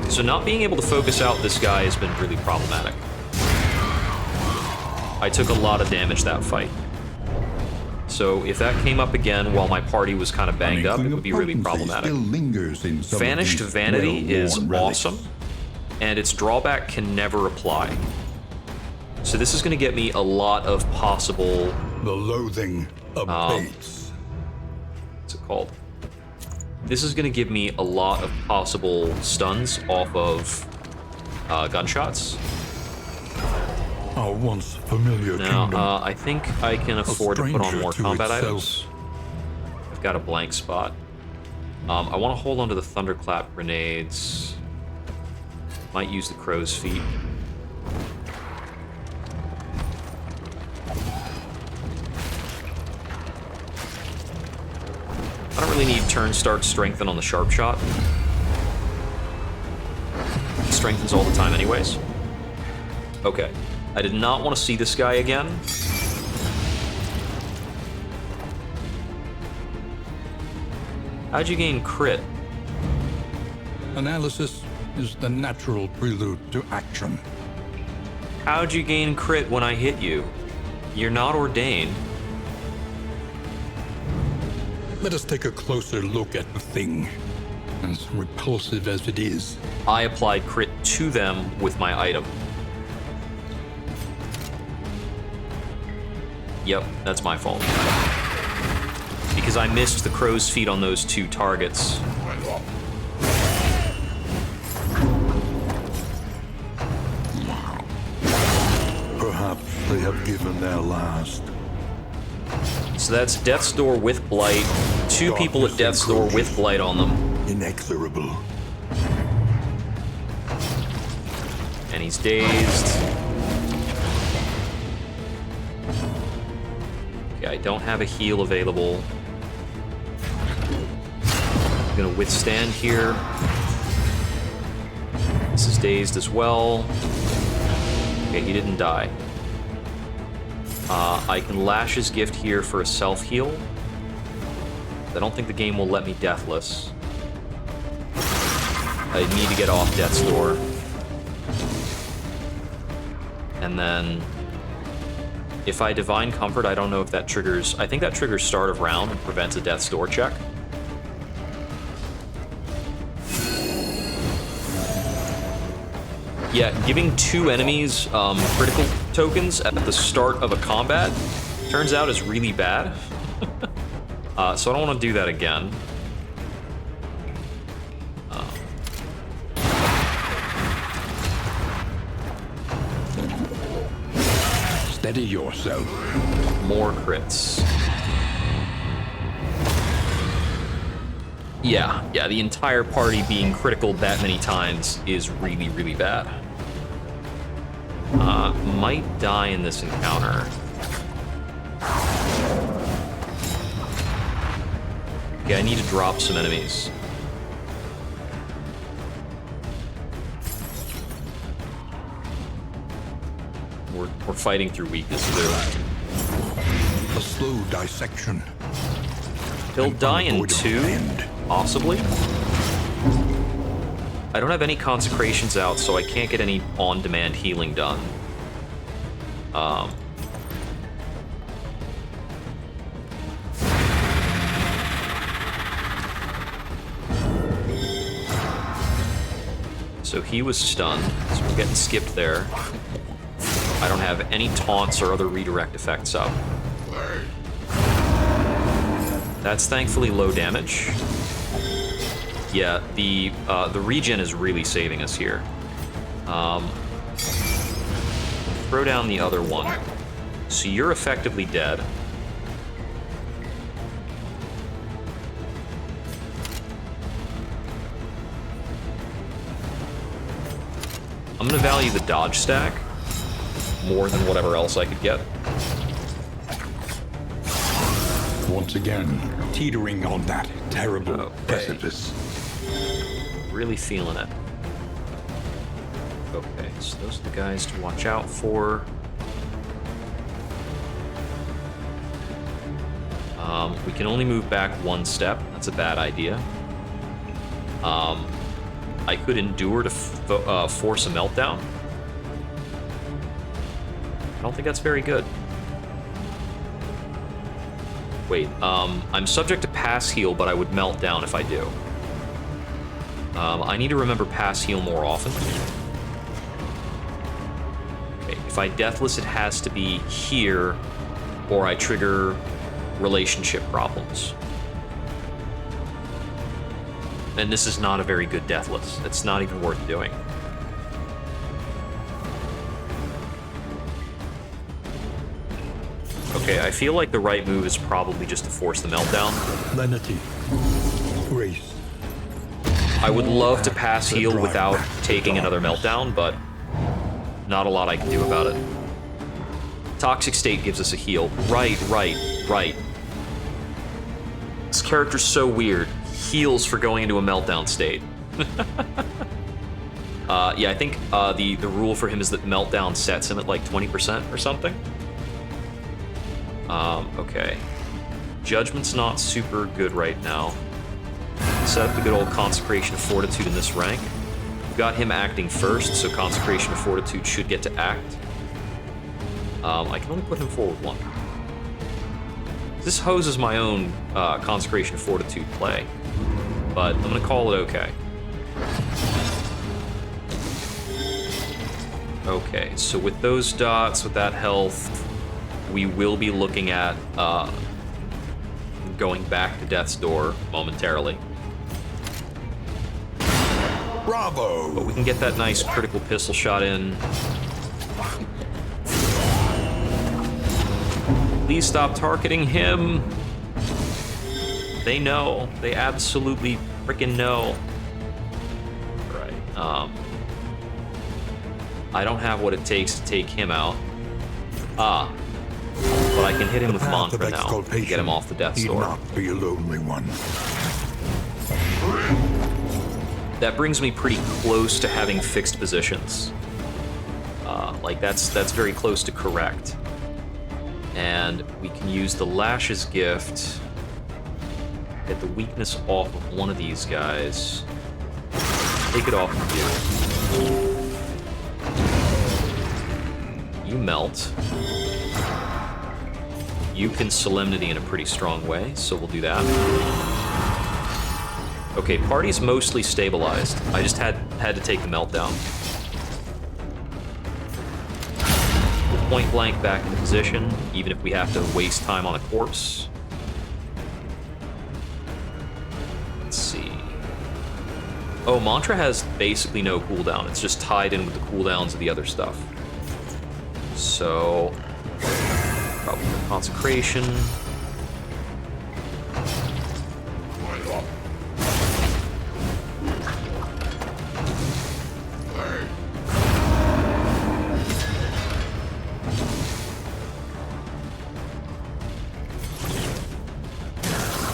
So not being able to focus out this guy has been really problematic. I took a lot of damage that fight. So if that came up again while my party was kind of banged up, it would be really problematic. Vanished Vanity is awesome, and its drawback can never apply. So this is going to get me a lot of possible... The loathing abates. What's it called? This is going to give me a lot of possible stuns off of gunshots. Our once familiar kingdom. Now, I think I can afford to put on more combat items. I've got a blank spot. I want to hold on to the Thunderclap grenades. Might use the Crow's Feet. I don't really need turn start strengthen on the sharp shot. It strengthens all the time anyways. Okay. I did not want to see this guy again. How'd you gain crit? Analysis is the natural prelude to action. How'd you gain crit when I hit you? You're not ordained. Let us take a closer look at the thing, as repulsive as it is. I applied crit to them with my item. Yep, that's my fault. Because I missed the Crow's Feet on those 2 targets. Perhaps they have given their last. So that's Death's Door with Blight. 2 people at Death's Door with Blight on them. Inexorable. And he's dazed. Okay, I don't have a heal available. I'm gonna withstand here. This is dazed as well. Okay, he didn't die. I can Lash's Gift here for a self-heal. I don't think the game will let me Deathless. I need to get off Death's Door. And then... if I Divine Comfort, I don't know if that triggers... I think that triggers start of round and prevents a Death's Door check. Yeah, giving 2 enemies critical tokens at the start of a combat turns out is really bad. So I don't want to do that again. Steady yourself. More crits. Yeah, the entire party being critical that many times is really, really bad. Might die in this encounter. Okay, I need to drop some enemies. We're fighting through weakness too. A slow dissection. He'll die in Unavoidable 2, end. possibly. I don't have any consecrations out, so I can't get any on-demand healing done. So he was stunned, so we're getting skipped there. I don't have any taunts or other redirect effects up. That's thankfully low damage. Yeah, the regen is really saving us here. Throw down the other one. So you're effectively dead. I'm gonna value the dodge stack more than whatever else I could get. Once again, teetering on that terrible Okay. precipice. Really feeling it. Okay, so those are the guys to watch out for. We can only move back 1 step. That's a bad idea. I could endure to force a meltdown. I don't think that's very good. Wait, I'm subject to pass heal, but I would melt down if I do. I need to remember pass heal more often. Okay, if I deathless, it has to be here, or I trigger relationship problems. And this is not a very good deathless. It's not even worth doing. Okay, I feel like the right move is probably just to force the meltdown. Lenity. Grace. I would love to pass heal without taking another meltdown, but not a lot I can do about it. Toxic State gives us a heal. Right. This character's so weird. Heals for going into a meltdown state. Yeah, I think the rule for him is that meltdown sets him at like 20% or something. Okay. Judgment's not super good right now. Set up the good old Consecration of Fortitude in this rank. We've got him acting first, so Consecration of Fortitude should get to act. I can only put him forward 1. This hoses my own Consecration of Fortitude play, but I'm gonna call it okay. Okay, so with those dots, with that health, we will be looking at going back to Death's Door momentarily. Bravo! But we can get that nice critical pistol shot in. Please stop targeting him. They know. They absolutely freaking know. Right. I don't have what it takes to take him out. But I can hit him with Mantra now to get him off the Death's Door. Not be a lonely one. That brings me pretty close to having fixed positions. Like that's very close to correct. And we can use the Lash's Gift, get the weakness off of one of these guys, take it off of you. You melt. You can Solemnity in a pretty strong way, so we'll do that. Okay, party's mostly stabilized. I just had to take the meltdown. We'll point blank back into position, even if we have to waste time on a corpse. Let's see. Oh, Mantra has basically no cooldown. It's just tied in with the cooldowns of the other stuff. So, probably Consecration.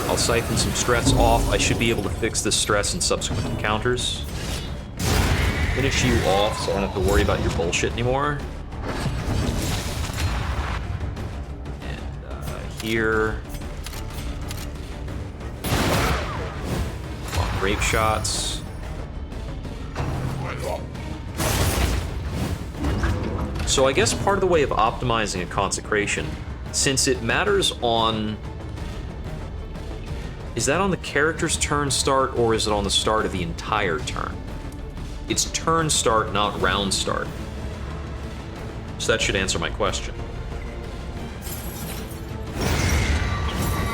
I'll siphon some stress off. I should be able to fix this stress in subsequent encounters. Finish you off so I don't have to worry about your bullshit anymore. here. Grape shots. So I guess part of the way of optimizing a consecration, since it matters on... Is that on the character's turn start, or is it on the start of the entire turn? It's turn start, not round start. So that should answer my question.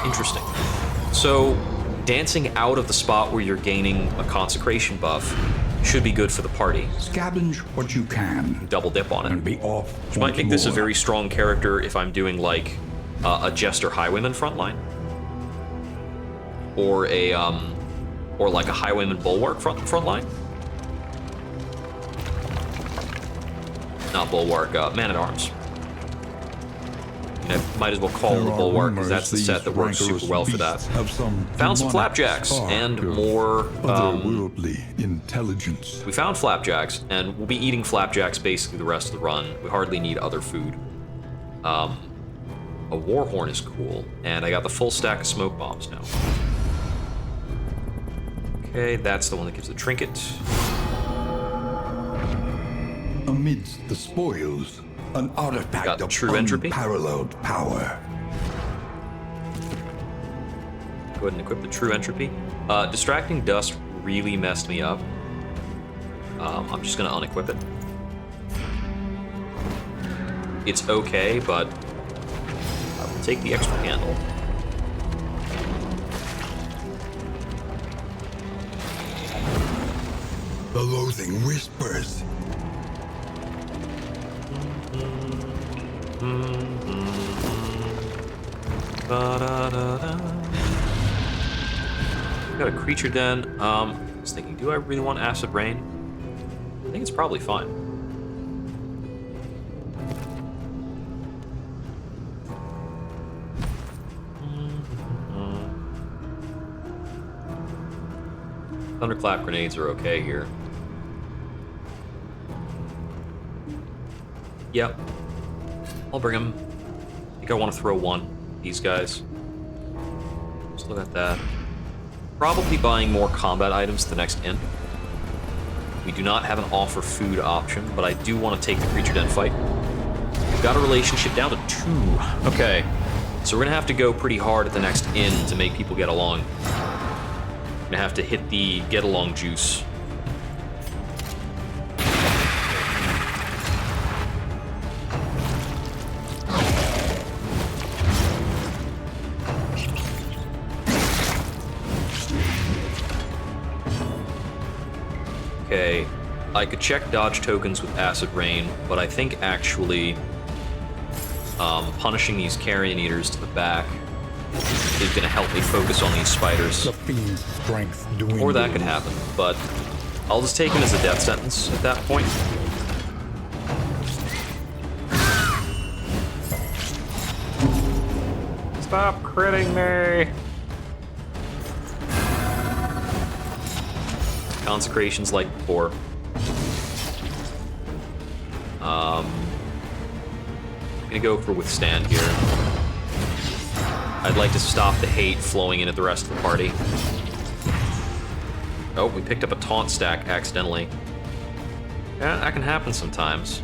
Interesting. So, dancing out of the spot where you're gaining a consecration buff should be good for the party. Scavenge what you can. Double dip on it. And be off. Which might make this a very strong character if I'm doing like a Jester Highwayman frontline. Or a or like a Highwayman Bulwark frontline. Not Bulwark, Man-at-Arms. I might as well call it the Bulwark, because that's the set that works super well for that. Found some flapjacks and more otherworldly intelligence. We found flapjacks, and we'll be eating flapjacks basically the rest of the run. We hardly need other food. A Warhorn is cool, and I got the full stack of smoke bombs now. Okay, that's the one that gives the trinket. Amidst the spoils, an artifact of true entropy. Unparalleled power. Go ahead and equip the true entropy. Distracting dust really messed me up. I'm just gonna unequip it. It's okay, but I will take the extra handle. The loathing whispers. Got a creature den. I was thinking, do I really want acid rain? I think it's probably fine. Thunderclap grenades are okay here. Yep. I'll bring them. I think I want to throw one. These guys. Still got that. Probably buying more combat items the next inn. We do not have an offer food option, but I do want to take the creature den fight. We've got a relationship down to 2. Okay. So we're going to have to go pretty hard at the next inn to make people get along. We're going to have to hit the get along juice. Okay, I could check dodge tokens with Acid Rain, but I think actually punishing these Carrion Eaters to the back is going to help me focus on these spiders. The fiend's strength Or that could happen, but I'll just take him as a death sentence at that point. Stop critting me! Consecrations like before. I'm gonna go for Withstand here. I'd like to stop the hate flowing in at the rest of the party. Oh, we picked up a taunt stack accidentally. Yeah, that can happen sometimes.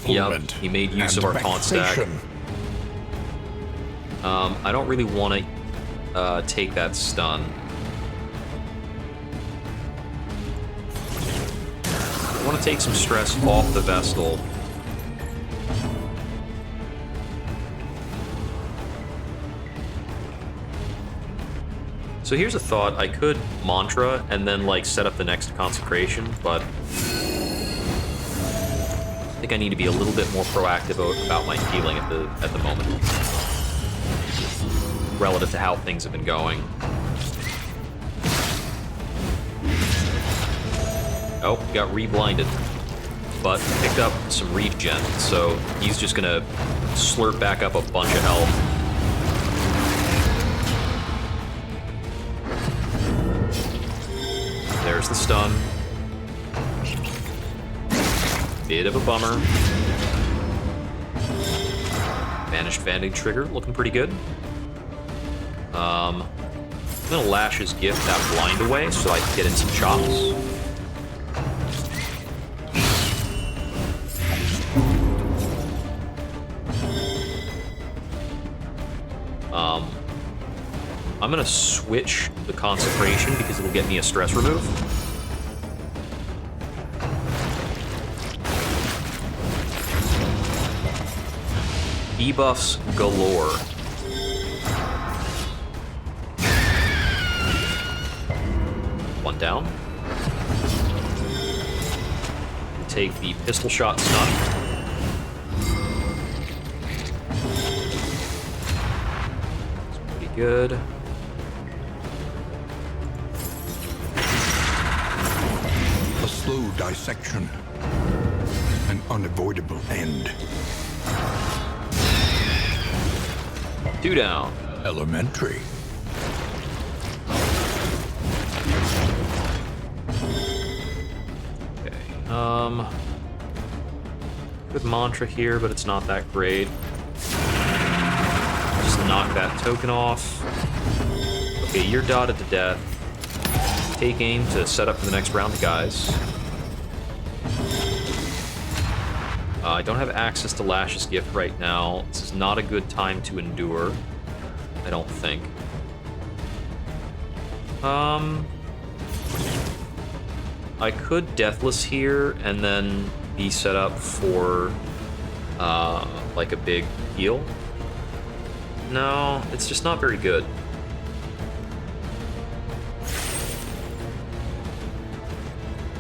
Yep, he made use of our taunt stack. I don't really want to take that stun. I want to take some stress off the Vestal. So here's a thought. I could mantra and then like set up the next consecration, but I think I need to be a little bit more proactive about my healing at the moment, relative to how things have been going. Oh, got re-blinded, but picked up some regen, so he's just gonna slurp back up a bunch of health. There's the stun. Bit of a bummer. Vanished Vantage Trigger, looking pretty good. I'm gonna Lash's Gift that blind away so I can get in some chops. I'm gonna switch the Consecration because it'll get me a stress remove. Debuffs galore. One down. Take the pistol shot stun. It's pretty good. A slow dissection. An unavoidable end. 2 down. Elementary. Okay. Good mantra here, but it's not that great. Just knock that token off. Okay, you're dotted to death. Take aim to set up for the next round, guys. I don't have access to Lash's Gift right now. This is not a good time to endure. I don't think. I could Deathless here and then be set up for like a big heal. No, it's just not very good.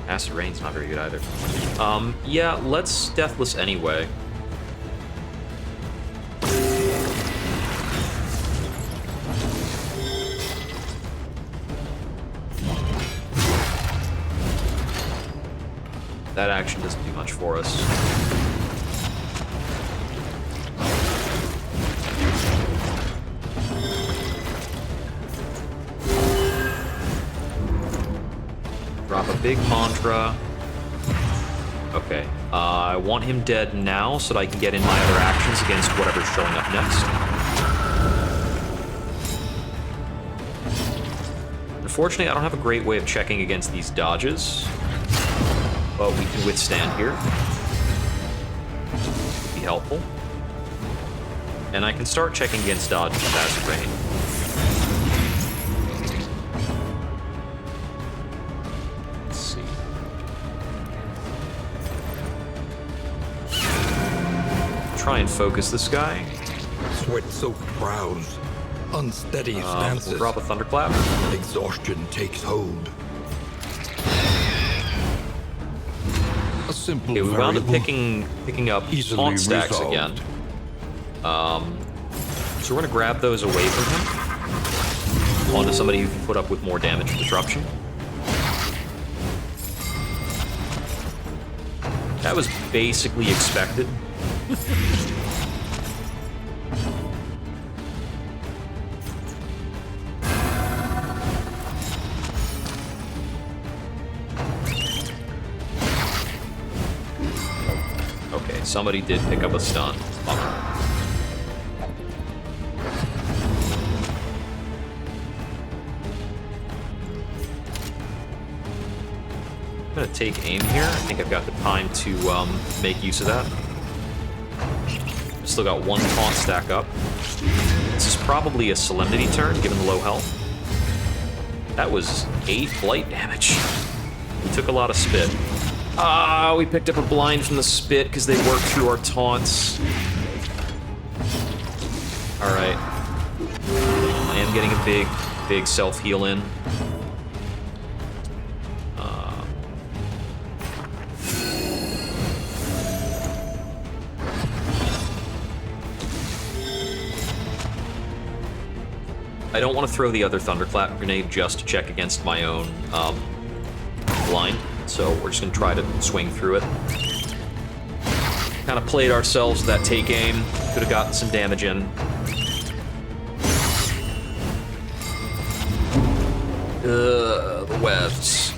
Acid Rain's not very good either. Yeah, let's Deathless anyway. That action doesn't do much for us. Drop a big mantra. Okay. I want him dead now so that I can get in my other actions against whatever's showing up next. Unfortunately, I don't have a great way of checking against these dodges, but we can withstand here. Be helpful. And I can start checking against dodges with Acid Rain. Try and focus this guy. Sweat-soaked brows. Unsteady stances. We'll drop a Thunderclap. Exhaustion takes hold. A simple Okay, we wound up variable, picking up easily taunt stacks resolved. again. So we're gonna grab those away from him. Onto somebody who can put up with more damage and disruption. That was basically expected. Okay, somebody did pick up a stun. Bummer. I'm gonna take aim here. I think I've got the time to make use of that. Still got one taunt stack up. This is probably a Solemnity turn, given the low health. That was 8 blight damage. We took a lot of spit. Ah, we picked up a blind from the spit because they worked through our taunts. Alright. I am getting a big self-heal in. I don't want to throw the other Thunderclap grenade just to check against my own blind, so we're just going to try to swing through it. Kind of played ourselves that take aim. Could have gotten some damage in. The webs.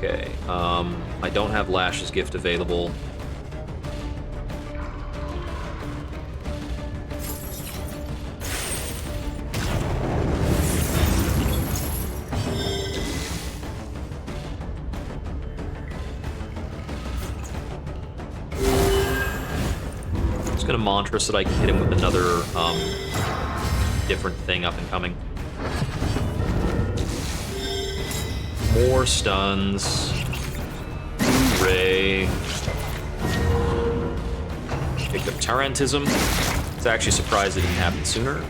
Okay, I don't have Lash's gift available. Just gonna mantra so that I can hit him with another different thing up and coming. More stuns. Hooray. Picked up Tarantism. It's actually surprised it didn't happen sooner,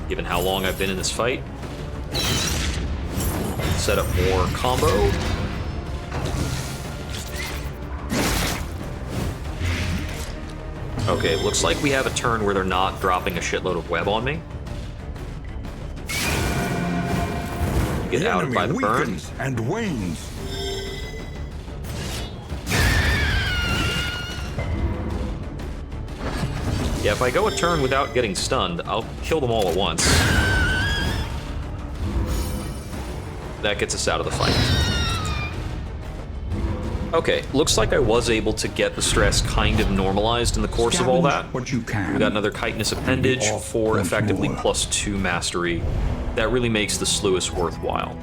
given how long I've been in this fight. Set up more combo. Okay, looks like we have a turn where they're not dropping a shitload of web on me. Get outed by the burn. And wanes. Yeah, if I go a turn without getting stunned, I'll kill them all at once. That gets us out of the fight. Okay, looks like I was able to get the stress kind of normalized in the course of all that. What you can. We got another chitinous appendage for effectively +2 mastery. That really makes the Sluice worthwhile.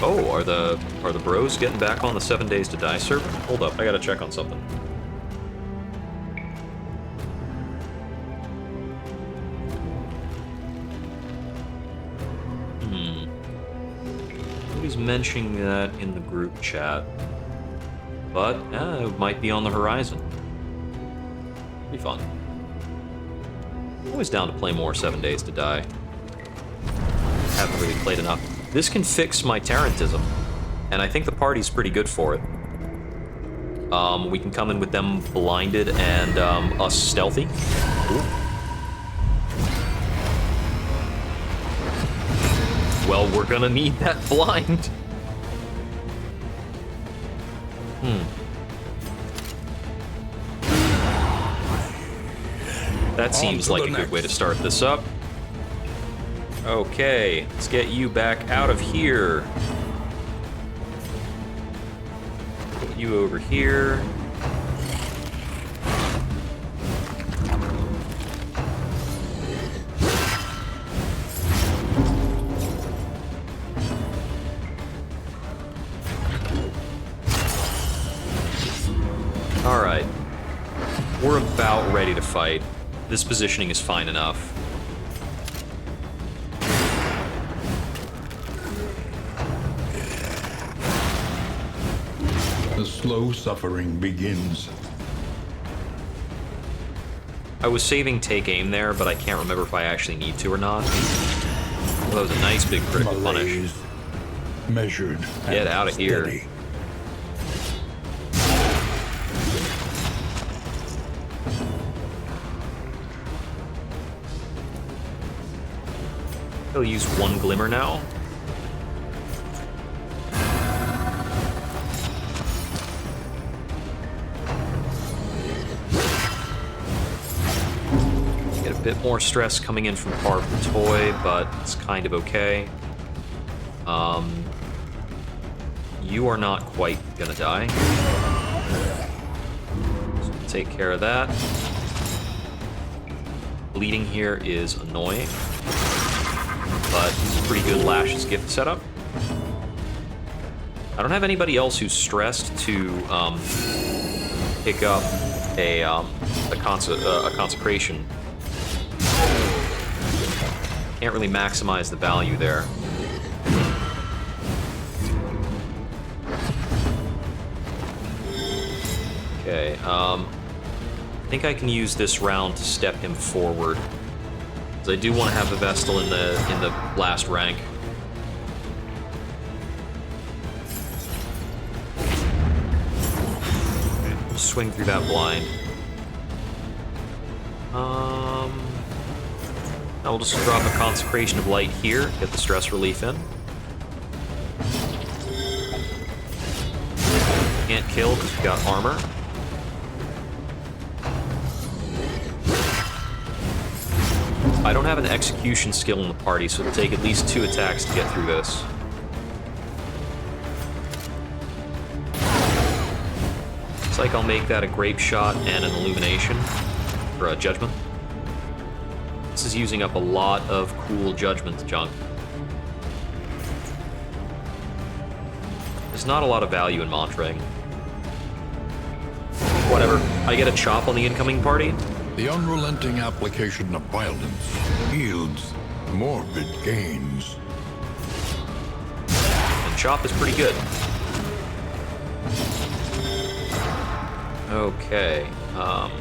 Oh, are the bros getting back on the 7 Days to Die server? Hold up, I gotta check on something. Nobody's mentioning that in the group chat. But, it might be on the horizon. Be fun. Always down to play more 7 Days to Die. Haven't really played enough. This can fix my Tarantism, and I think the party's pretty good for it. We can come in with them blinded and us stealthy. Ooh. Well, we're gonna need that blind. That seems like a good way to start this up. Okay, let's get you back out of here. Put you over here. All right, we're about ready to fight. This positioning is fine enough. The slow suffering begins. I was saving take aim there, but I can't remember if I actually need to or not. Well, that was a nice big critical punish. Malaise, measured. Get and out of here. steady. He'll use one glimmer now. Get a bit more stress coming in from Carve the Toy, but it's kind of okay. You are not quite gonna die. So take care of that. Bleeding here is annoying, but it's a pretty good Lash's gift setup. I don't have anybody else who's stressed to pick up a consecration. Can't really maximize the value there. Okay, I think I can use this round to step him forward. I do want to have the Vestal in the last rank. Okay, swing through that blind. Now we'll just drop a Consecration of Light here, get the stress relief in. Can't kill because we've got armor. I don't have an execution skill in the party, so it'll take at least 2 attacks to get through this. Looks like I'll make that a grape shot and an illumination, or a judgment. This is using up a lot of cool judgment junk. There's not a lot of value in Montrang. Whatever. I get a chop on the incoming party. The unrelenting application of violence yields morbid gains. And chop is pretty good. Okay. I'm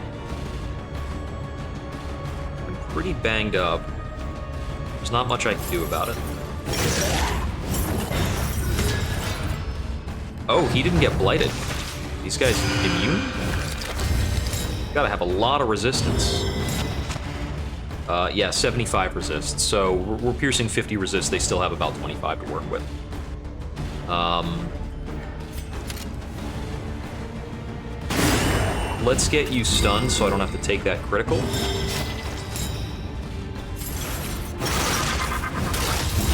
pretty banged up. There's not much I can do about it. Oh, he didn't get blighted. These guys immune? Gotta have a lot of resistance. Yeah, 75 resist. So we're piercing 50 resist. They still have about 25 to work with. Let's get you stunned so I don't have to take that critical.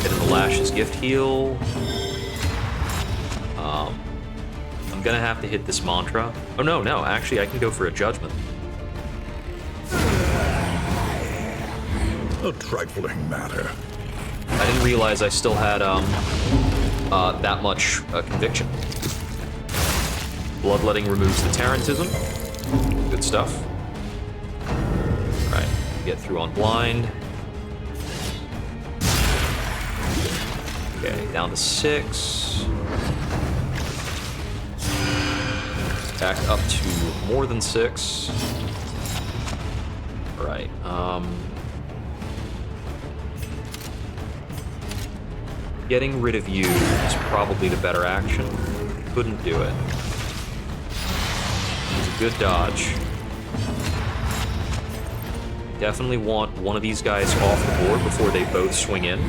Get in the Lash's gift heal. I'm gonna have to hit this mantra. Oh no, actually I can go for a judgment. A trifling matter. I didn't realize I still had that much conviction. Bloodletting removes the Tarantism. Good stuff. Alright, get through on blind. Okay, down to 6. Back up to more than 6. Alright, getting rid of you is probably the better action. Couldn't do it. It's a good dodge. Definitely want one of these guys off the board before they both swing in.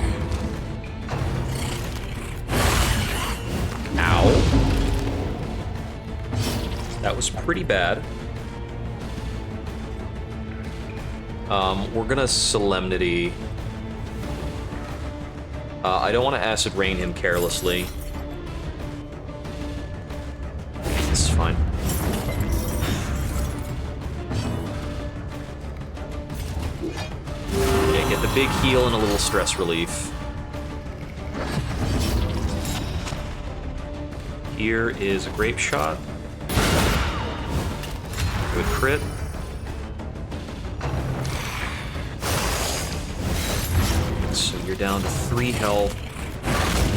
Ow. That was pretty bad. We're gonna Solemnity. I don't want to Acid Rain him carelessly. This is fine. Yeah, get the big heal and a little stress relief. Here is a grape shot. Good crit. So you're down to 3 health.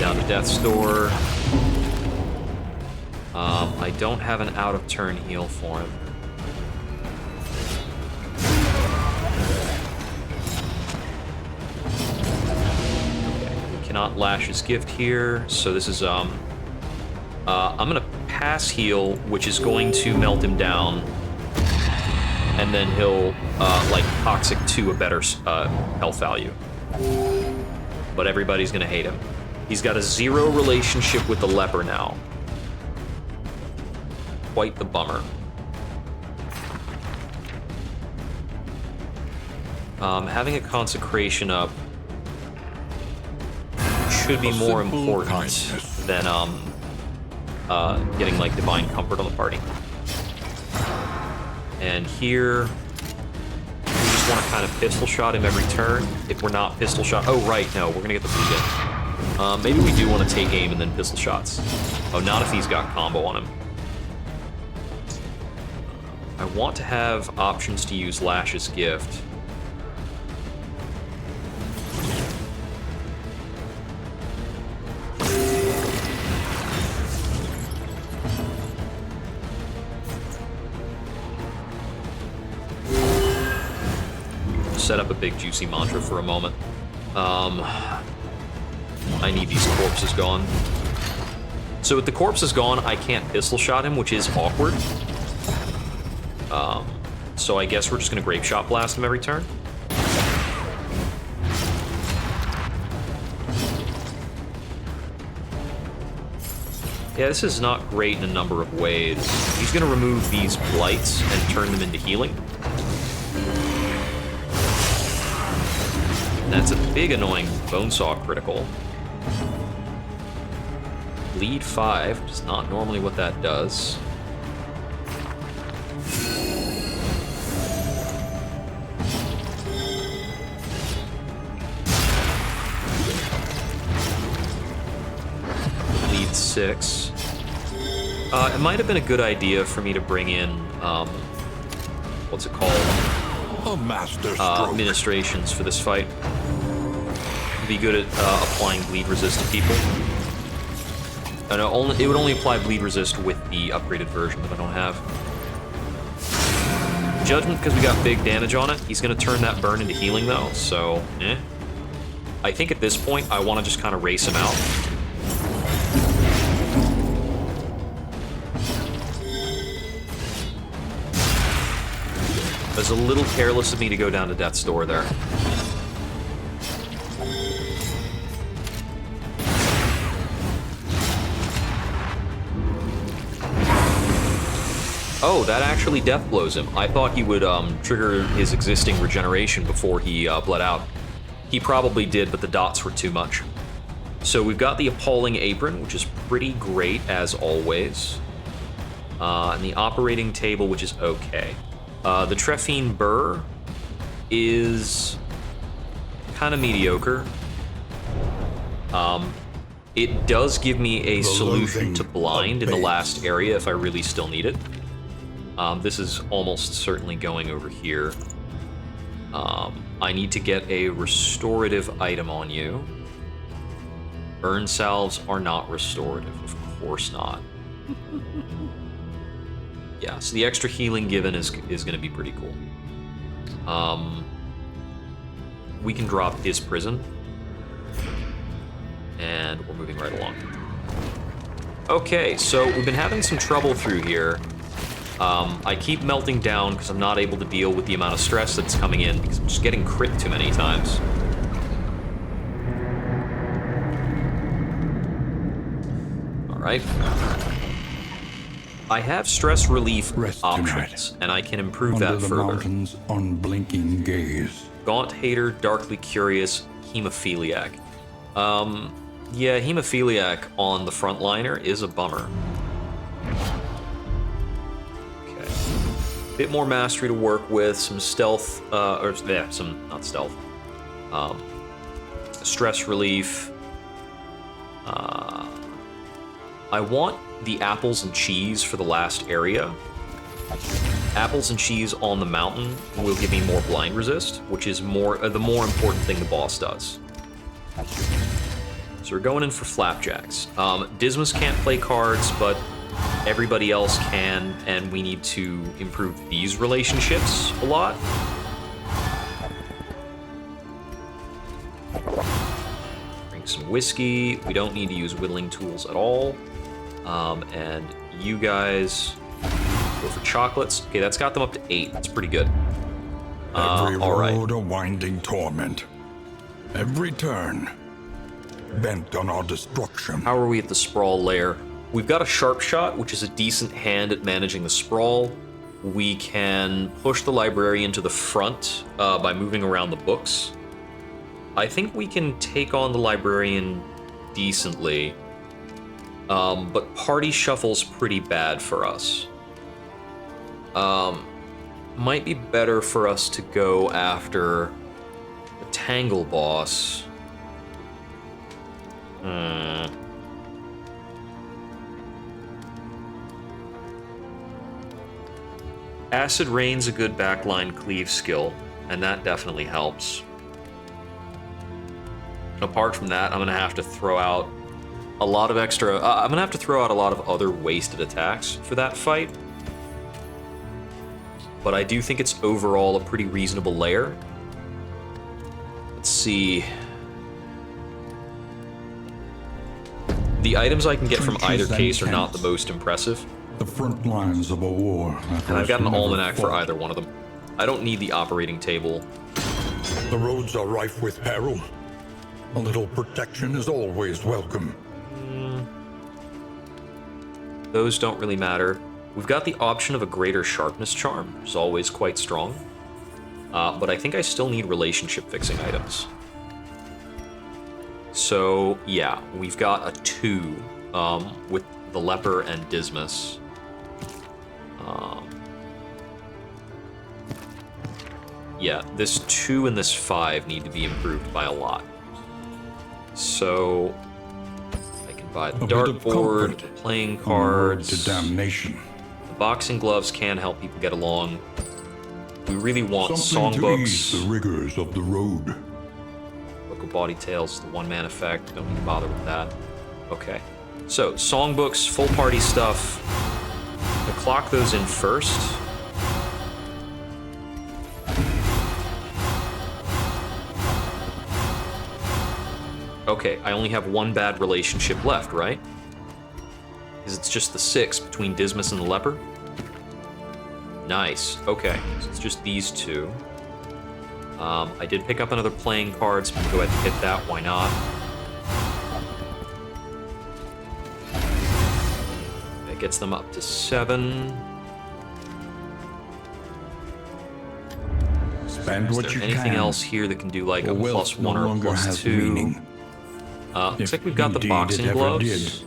Down to Death's Door. I don't have an out-of-turn heal for him. Okay, we cannot Lash his gift here, so this is, I'm gonna pass heal, which is going to melt him down. And then he'll, like, Toxic to a better health value. But everybody's gonna hate him. He's got a 0 relationship with the leper now. Quite the bummer. Having a consecration up should be more important than getting like divine comfort on the party. And here we just want to kind of pistol shot him every turn. If we're not pistol shot, oh right, no, we're gonna get the bleed in. Maybe we do want to take aim and then pistol shots. Oh, not if he's got combo on him. I want to have options to use Lash's gift. Set up a big juicy mantra for a moment. I need these corpses gone. So with the corpses gone, I can't pistol shot him, which is awkward. So I guess we're just gonna Grape Shot Blast him every turn. Yeah, this is not great in a number of ways. He's gonna remove these blights and turn them into healing. That's a big annoying Bonesaw critical. Bleed 5, which is not normally what that does. Bleed 6. It might have been a good idea for me to bring in, what's it called? A master stroke. Administrations for this fight. Be good at applying bleed resist to people. No, it would only apply bleed resist with the upgraded version that I don't have. Judgment, because we got big damage on it. He's going to turn that burn into healing, though, so, eh. I think at this point, I want to just kind of race him out. It was a little careless of me to go down to Death's Door there. Oh, that actually death blows him. I thought he would trigger his existing regeneration before he bled out. He probably did, but the dots were too much. So we've got the Appalling Apron, which is pretty great as always. And the Operating Table, which is okay. The Trephine Burr is kind of mediocre. It does give me a solution to blind in the last area if I really still need it. This is almost certainly going over here. I need to get a restorative item on you. Burn salves are not restorative, of course not. Yeah, so the extra healing given is going to be pretty cool. We can drop his prison. And we're moving right along. Okay, so we've been having some trouble through here. I keep melting down because I'm not able to deal with the amount of stress that's coming in because I'm just getting crit too many times. Alright. I have stress relief options, and I can improve that further. Under the mountain's unblinking gaze. Gaunt Hater, Darkly Curious, Hemophiliac. Yeah, Hemophiliac on the frontliner is a bummer. Okay. Bit more mastery to work with, some stealth, not stealth. Stress relief. I want the apples and cheese for the last area. Apples and cheese on the mountain will give me more blind resist, which is the more important thing the boss does. So we're going in for flapjacks. Dismas can't play cards, but everybody else can, and we need to improve these relationships a lot. Drink some whiskey. We don't need to use whittling tools at all. And you guys go for chocolates. Okay, that's got them up to 8. That's pretty good. Every all right. road a winding torment. Every turn bent on our destruction. How are we at the sprawl layer? We've got a sharp shot, which is a decent hand at managing the sprawl. We can push the librarian to the front by moving around the books. I think we can take on the librarian decently. But party shuffle's pretty bad for us. Might be better for us to go after the Tangle boss. Acid Rain's a good backline cleave skill, and that definitely helps. Apart from that, I'm gonna have to throw out a lot of extra. I'm gonna have to throw out a lot of other wasted attacks for that fight. But I do think it's overall a pretty reasonable layer. Let's see. The items I can get from either case are not the most impressive. The front lines of a war. And I've got an almanac for either one of them. I don't need the operating table. The roads are rife with peril. A little protection is always welcome. Those don't really matter. We've got the option of a greater sharpness charm, which is always quite strong. But I think I still need relationship fixing items. So, yeah, we've got a 2 with the Leper and Dismas. Yeah, this 2 and this 5 need to be improved by a lot. So, I can buy the dartboard, the playing cards. To damnation. The boxing gloves can help people get along. We really want Something to ease songbooks. the rigors of the road. Book of Bawdy Tales, the one-man effect. Don't need to bother with that. Okay. So, songbooks, full party stuff. I'll clock those in first. Okay, I only have one bad relationship left, right? Because it's just the 6 between Dismas and the Leper. Nice. Okay, so it's just these 2. I did pick up another playing card, so we can go ahead and hit that. Why not? That gets them up to 7. Spend Is what there you anything can. else here that can do like a Or wealth +1 no or a longer has +2? meaning. Looks If like we've got the indeed boxing it ever gloves. did.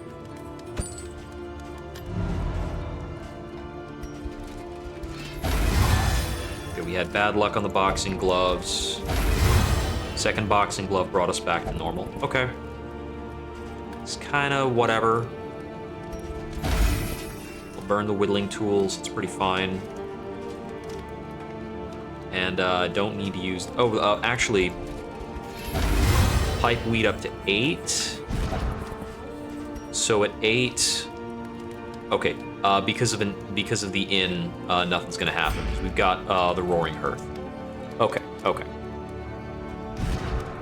Okay, we had bad luck on the boxing gloves. Second boxing glove brought us back to normal. Okay. It's kind of whatever. We'll burn the whittling tools. It's pretty fine. And don't need to use... Oh, actually... Pipe weed up to 8. So at 8... Okay, because of the inn, nothing's gonna happen. We've got the Roaring Hearth. Okay, okay.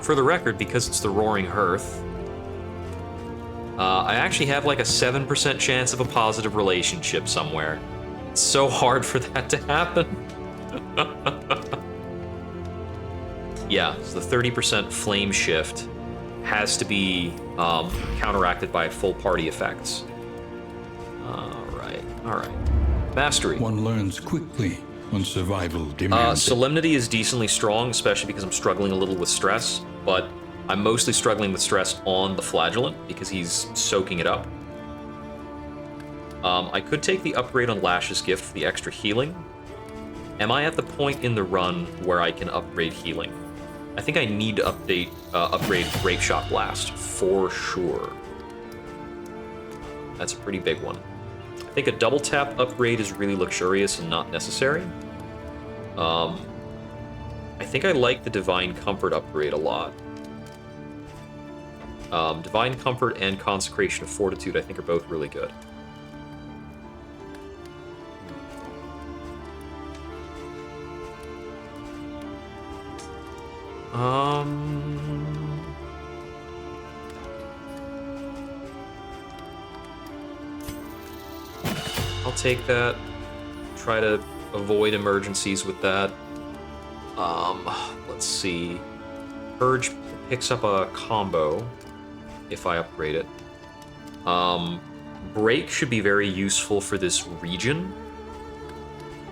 For the record, because it's the Roaring Hearth, I actually have like a 7% chance of a positive relationship somewhere. It's so hard for that to happen. Yeah, so the 30% flame shift has to be counteracted by full party effects. Alright. Mastery. One learns quickly when survival demands it. Solemnity is decently strong, especially because I'm struggling a little with stress, but I'm mostly struggling with stress on the flagellant because he's soaking it up. I could take the upgrade on Lash's Gift for the extra healing. Am I at the point in the run where I can upgrade healing? I think I need to upgrade Grape Shot Blast for sure. That's a pretty big one. I think a double tap upgrade is really luxurious and not necessary. I think I like the Divine Comfort upgrade a lot. Divine Comfort and Consecration of Fortitude I think are both really good. I'll take that. Try to avoid emergencies with that. Let's see. Purge picks up a combo if I upgrade it. Break should be very useful for this region,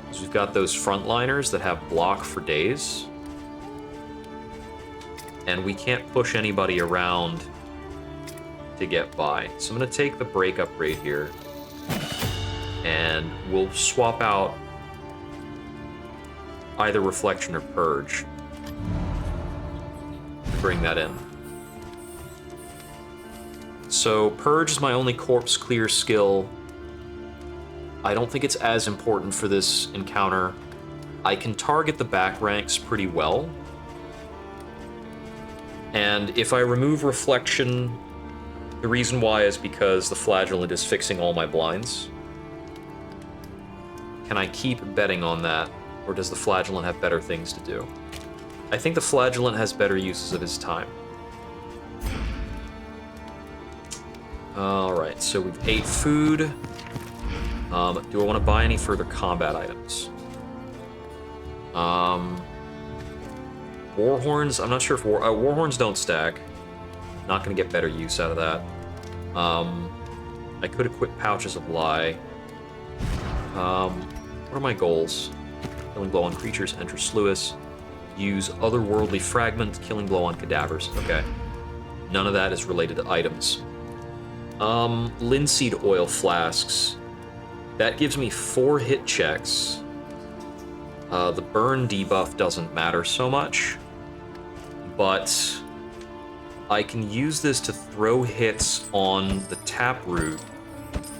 because we've got those frontliners that have block for days. And we can't push anybody around to get by. So I'm going to take the break upgrade here. And we'll swap out either Reflection or Purge to bring that in. So Purge is my only corpse clear skill. I don't think it's as important for this encounter. I can target the back ranks pretty well. And if I remove Reflection, the reason why is because the Flagellant is fixing all my blinds. Can I keep betting on that, or does the Flagellant have better things to do? I think the Flagellant has better uses of his time. Alright, so we've ate food. Do I want to buy any further combat items? Warhorns, I'm not sure if Warhorns don't stack. Not going to get better use out of that. I could equip Pouches of Lie. What are my goals? Killing blow on creatures, enter Sluice. Use otherworldly fragment, killing blow on cadavers. Okay. None of that is related to items. Linseed oil flasks. That gives me 4 hit checks. The burn debuff doesn't matter so much, but I can use this to throw hits on the taproot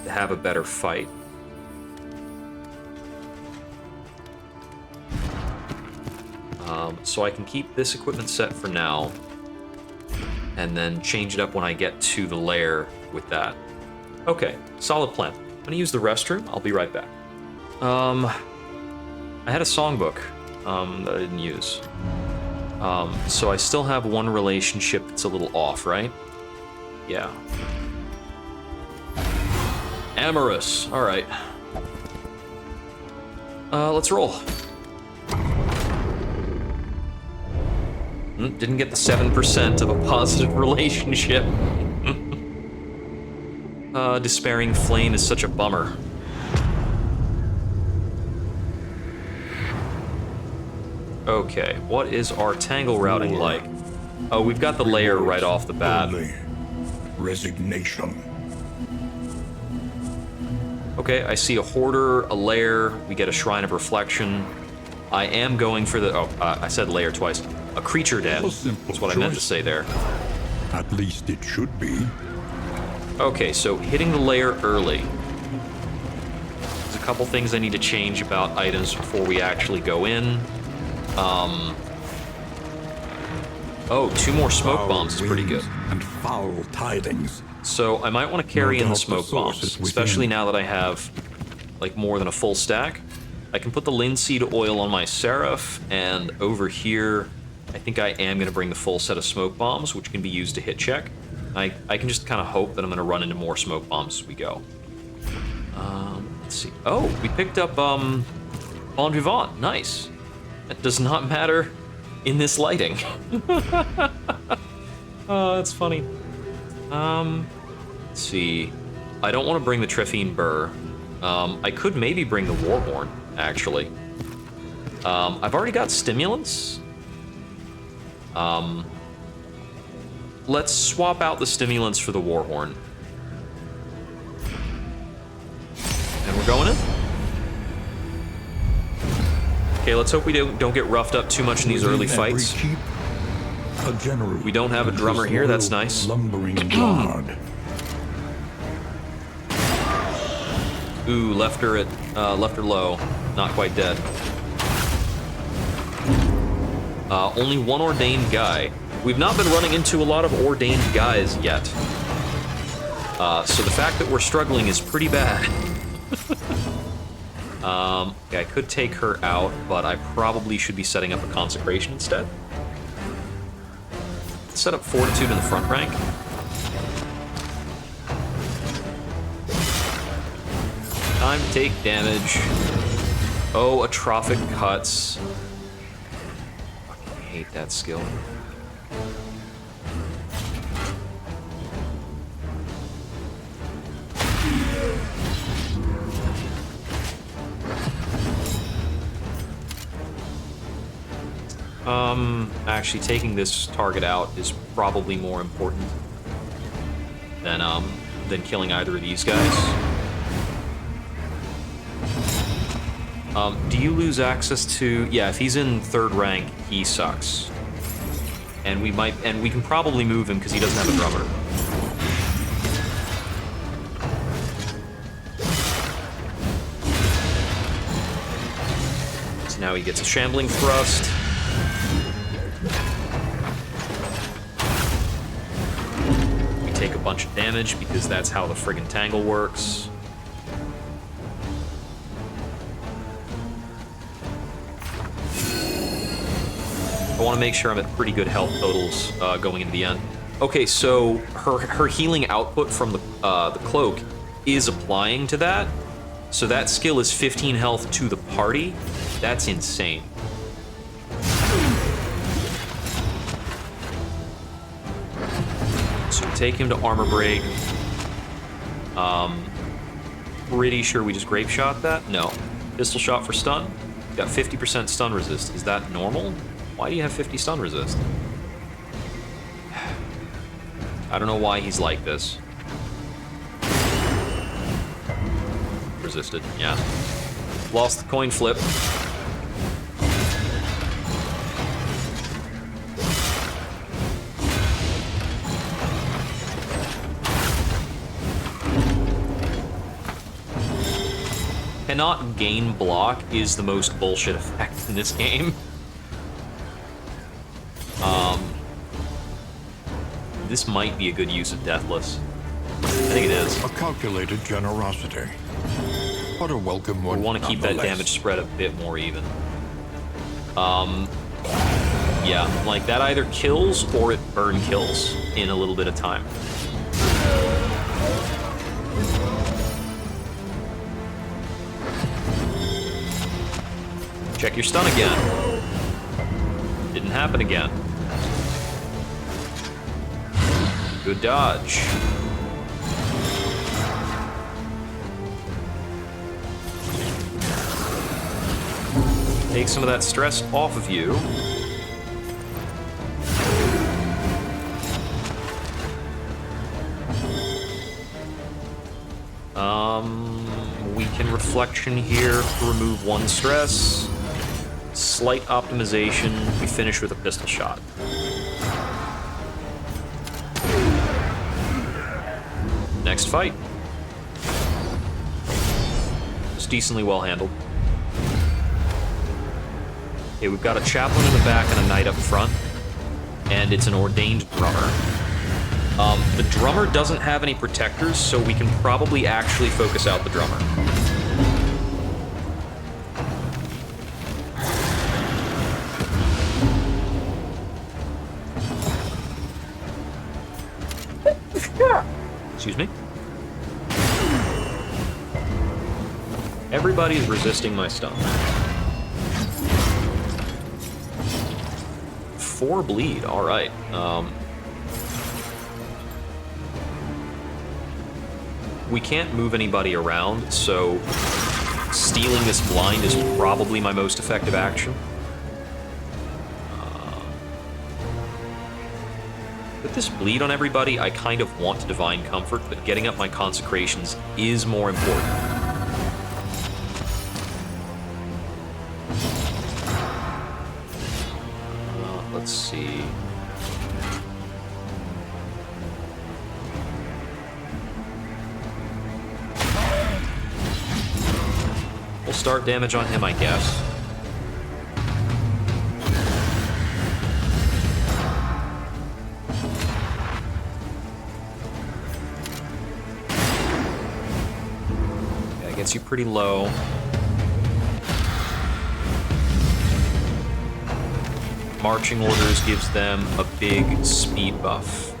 to have a better fight. So I can keep this equipment set for now, and then change it up when I get to the lair with that. Okay, solid plan. I'm gonna use the restroom. I'll be right back. I had a songbook that I didn't use. So I still have one relationship that's a little off, right? Yeah. Amorous. All right. Let's roll. Didn't get the 7% of a positive relationship. Despairing Flame is such a bummer. Okay, what is our Tangle routing like? Oh, we've got the layer right off the bat. Only resignation. Okay, I see a Hoarder, a lair, we get a Shrine of Reflection. I am going for the... Oh, I said lair twice. A creature den. That's what I meant to say there. At least it should be. Okay, so hitting the layer early. There's a couple things I need to change about items before we actually go in. Oh, 2 more smoke bombs is pretty good. And foul tidings. So I might want to carry in the smoke bombs, source is especially within. now that I have like more than a full stack. I can put the linseed oil on my Seraph, and over here, I think I am going to bring the full set of smoke bombs, which can be used to hit check. I can just kind of hope that I'm going to run into more smoke bombs as we go. Let's see. Oh, we picked up Bon Vivant. Nice. That does not matter in this lighting. Oh, that's funny. Let's see. I don't want to bring the Trephine Burr. I could maybe bring the Warhorn, actually. I've already got stimulants. Let's swap out the stimulants for the Warhorn. And we're going in. Okay, let's hope we don't get roughed up too much in these early fights. We don't have a drummer here, that's nice. Lumbering guard. Ooh, left her low. Not quite dead. Only 1 ordained guy. We've not been running into a lot of ordained guys yet. So the fact that we're struggling is pretty bad. Okay, I could take her out, but I probably should be setting up a consecration instead. Let's set up Fortitude in the front rank. Time to take damage. Oh, Atrophic Cuts. Fucking hate that skill. Actually taking this target out is probably more important than killing either of these guys. Do you lose access to... Yeah, if he's in 3rd rank, he sucks. And we can probably move him because he doesn't have a drummer. So now he gets a Shambling Thrust. We take a bunch of damage because that's how the friggin' Tangle works. I want to make sure I'm at pretty good health totals going into the end. Okay, so her healing output from the cloak is applying to that. So that skill is 15 health to the party. That's insane. So take him to armor break. Pretty sure we just grape shot that. No, pistol shot for stun. Got 50% stun resist. Is that normal? Why do you have 50 stun resist? I don't know why he's like this. Resisted, yeah. Lost the coin flip. Cannot gain block is the most bullshit effect in this game. This might be a good use of Deathless. I think it is. A calculated generosity, but a welcome one. We want to keep that nonetheless. damage spread a bit more even. Yeah, like that either kills or it burn kills in a little bit of time. Check your stun again. Didn't happen again. Good dodge. Take some of that stress off of you. We can reflection here to remove one stress. Slight optimization. We finish with a pistol shot. Next fight. It's decently well handled. Okay, we've got a chaplain in the back and a knight up front, and it's an ordained drummer. The drummer doesn't have any protectors, so we can probably actually focus out the drummer. Excuse me. Everybody is resisting my stun. 4 bleed, alright. We can't move anybody around, so stealing this blind is probably my most effective action. With this bleed on everybody, I kind of want to Divine Comfort, but getting up my consecrations is more important. Let's see. We'll start damage on him, I guess. Yeah, it gets you pretty low. Marching Orders gives them a big speed buff.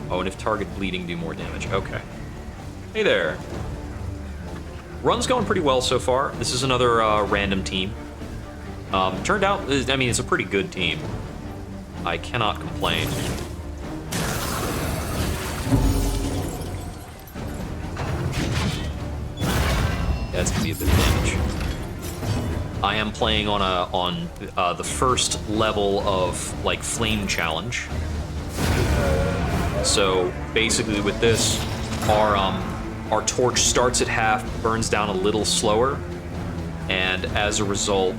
Oh, and if target bleeding, do more damage. Okay. Hey there. Run's going pretty well so far. This is another random team. Turned out, I mean, it's a pretty good team. I cannot complain. That's gonna be a bit of damage. I am playing on the first level of like flame challenge. So basically, with this, our torch starts at half, burns down a little slower, and as a result,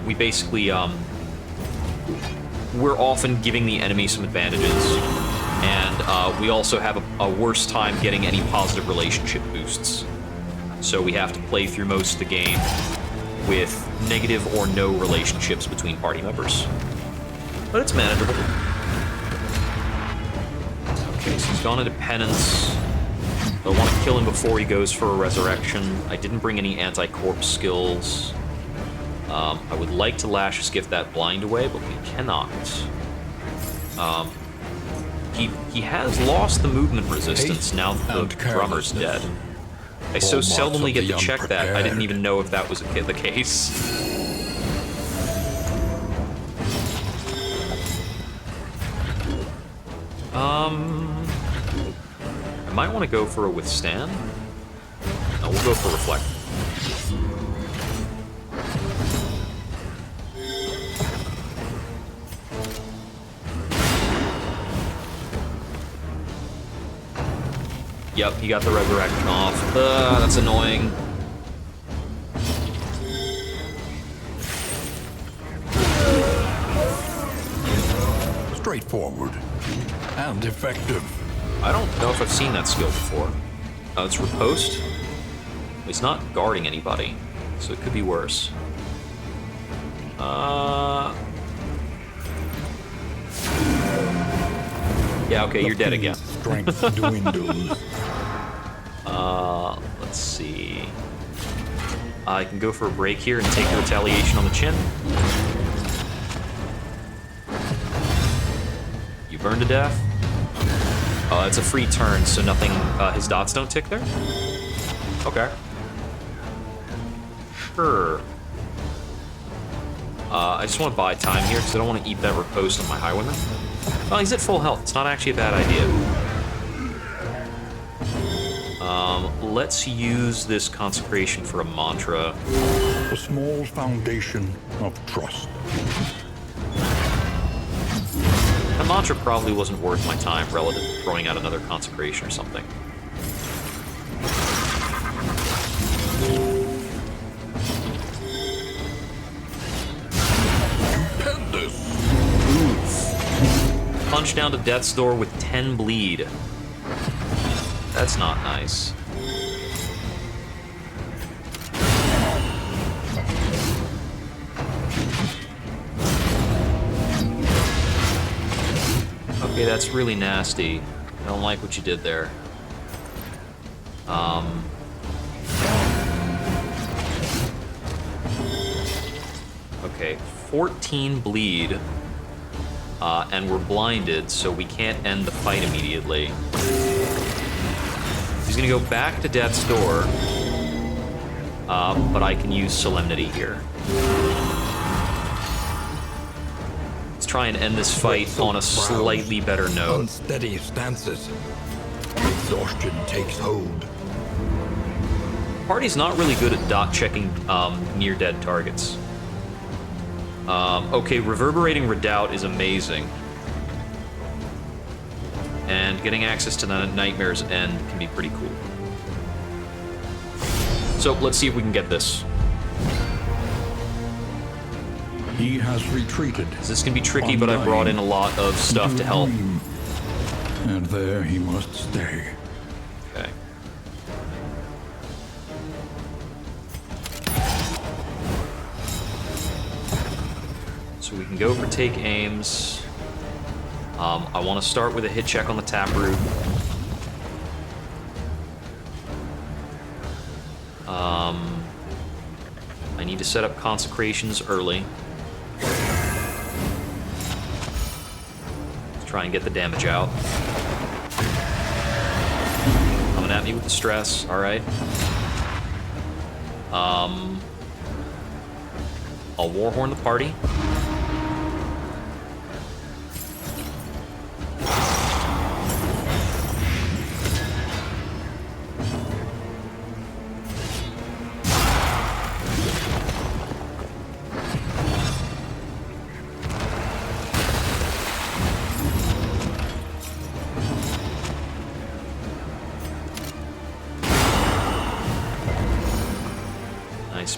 we basically we're often giving the enemy some advantages, and we also have a worse time getting any positive relationship boosts. So we have to play through most of the game with negative or no relationships between party members. But it's manageable. Okay, so he's gone into penance. I want to kill him before he goes for a resurrection. I didn't bring any anti-corpse skills. I would like to Lashes Gift that blind away, but we cannot. He has lost the movement resistance now that the drummer's dead. I so seldomly get to check that, I didn't even know if that was the case. I might want to go for a Withstand. No, we'll go for Reflect. Yep, he got the resurrection off. That's annoying. Straightforward and effective. I don't know if I've seen that skill before. It's riposte. He's not guarding anybody, so it could be worse. Yeah, okay, you're dead again. Strength dwindles. Let's see. I can go for a break here and take the retaliation on the chin. You burn to death. It's a free turn, so nothing, his dots don't tick there? Okay. Sure. I just want to buy time here, because I don't want to eat that riposte on my Highwayman. Oh, he's at full health. It's not actually a bad idea. Let's use this consecration for a mantra. A small foundation of trust. A mantra probably wasn't worth my time relative to throwing out another consecration or something. Oof. Punch down to death's door with 10 bleed. That's not nice. Okay, that's really nasty. I don't like what you did there. Okay, 14 bleed. And we're blinded, so we can't end the fight immediately. He's gonna go back to death's door. But I can use Solemnity here. Try and end this fight on a slightly better note. Unsteady stances. Exhaustion takes hold. Party's not really good at dot checking near dead targets. Okay, Reverberating Redoubt is amazing. And getting access to the Nightmare's End can be pretty cool. So let's see if we can get this. He has retreated. This can be tricky, but I brought in a lot of stuff to help. And there he must stay. Okay. So we can go for take aims. I want to start with a hit check on the taproot. I need to set up consecrations early. Try and get the damage out. Coming at me with the stress. All right. I'll Warhorn the party.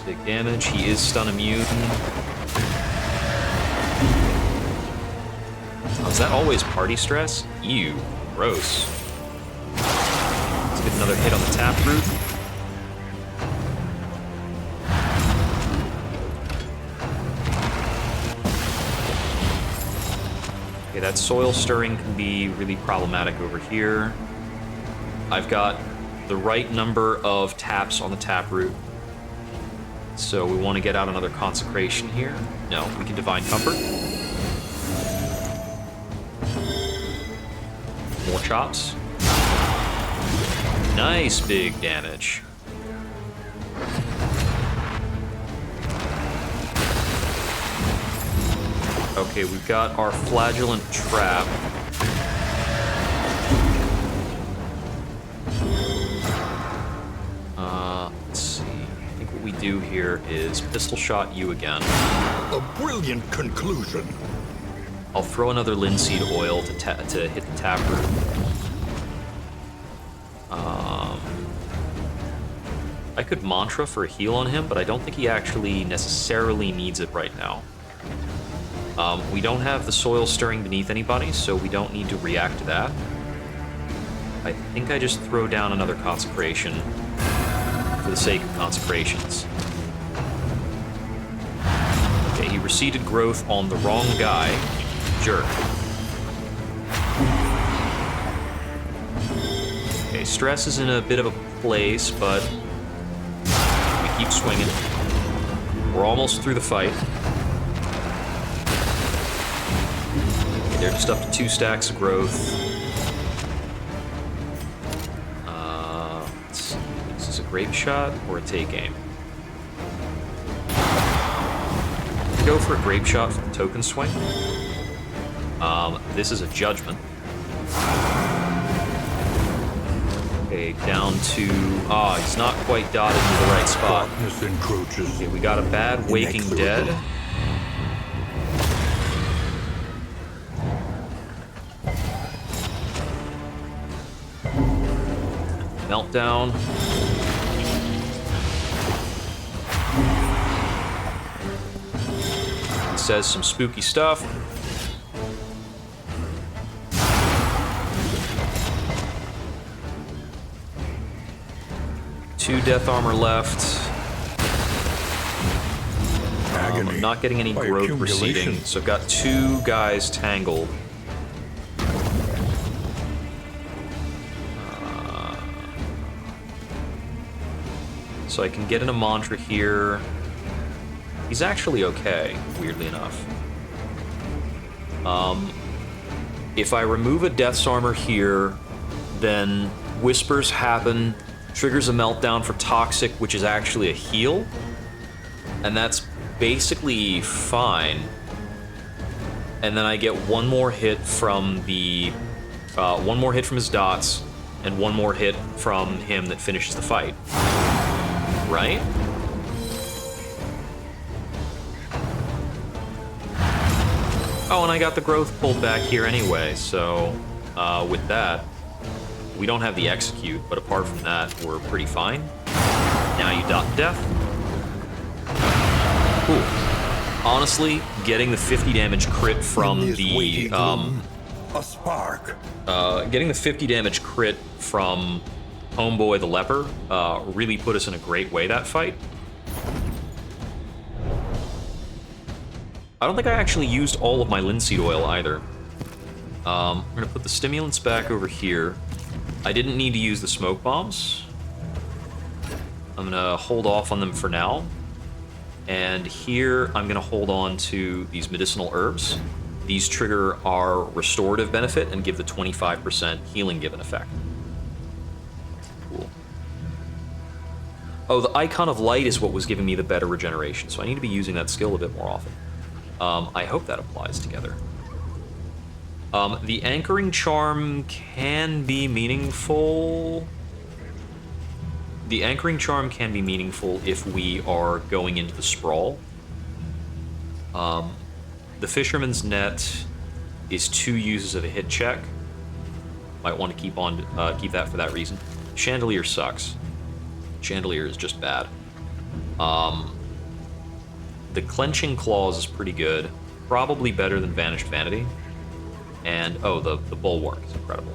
Big damage. He is stun immune. Oh, is that always party stress? Ew. Gross. Let's get another hit on the taproot. Okay, that soil stirring can be really problematic over here. I've got the right number of taps on the taproot. So we want to get out another consecration here. No, we can Divine Comfort. More chops. Nice big damage. Okay, we've got our Flagellant Trap. Let's see. I think what we do here is pistol shot you again. A brilliant conclusion. I'll throw another linseed oil to hit the taproot. I could mantra for a heal on him, but I don't think he actually necessarily needs it right now. We don't have the soil stirring beneath anybody, so we don't need to react to that. I think I just throw down another consecration for the sake of consecrations. Okay, he receded growth on the wrong guy. Jerk. Okay, stress is in a bit of a place, but we keep swinging. We're almost through the fight. They're just up to 2 stacks of growth. This is a grape shot or a take aim. Go for a grape shot for the token swing. This is a judgment. Okay, down to... he's not quite dotted into the right spot. Darkness encroaches. Okay, we got a bad Waking Dead. Meltdown. It says some spooky stuff. Two death armor left. I'm not getting any growth receding, so I've got 2 guys tangled. So I can get in a mantra here. He's actually okay, weirdly enough. If I remove a Death's Armor here, then Whispers happen, triggers a meltdown for Toxic, which is actually a heal. And that's basically fine. And then I get one more hit from the... one more hit from his dots, and one more hit from him that finishes the fight. Right? Oh, and I got the growth pulled back here anyway, so with that, we don't have the execute, but apart from that, we're pretty fine. Now you dot death. Cool. Honestly, getting the 50 damage crit from the a spark. getting the 50 damage crit from Homeboy the Leper really put us in a great way that fight. I don't think I actually used all of my linseed oil either. I'm gonna put the stimulants back over here. I didn't need to use the smoke bombs. I'm gonna hold off on them for now. And here, I'm gonna hold on to these medicinal herbs. These trigger our restorative benefit and give the 25% healing given effect. Cool. Oh, the Icon of Light is what was giving me the better regeneration, so I need to be using that skill a bit more often. I hope that applies together. The Anchoring Charm can be meaningful. The Anchoring Charm can be meaningful if we are going into the Sprawl. The Fisherman's Net is 2 uses of a hit check. Might want to keep that for that reason. Chandelier sucks. Chandelier is just bad. The Clenching Claws is pretty good. Probably better than Vanished Vanity. And, oh, the Bulwark is incredible.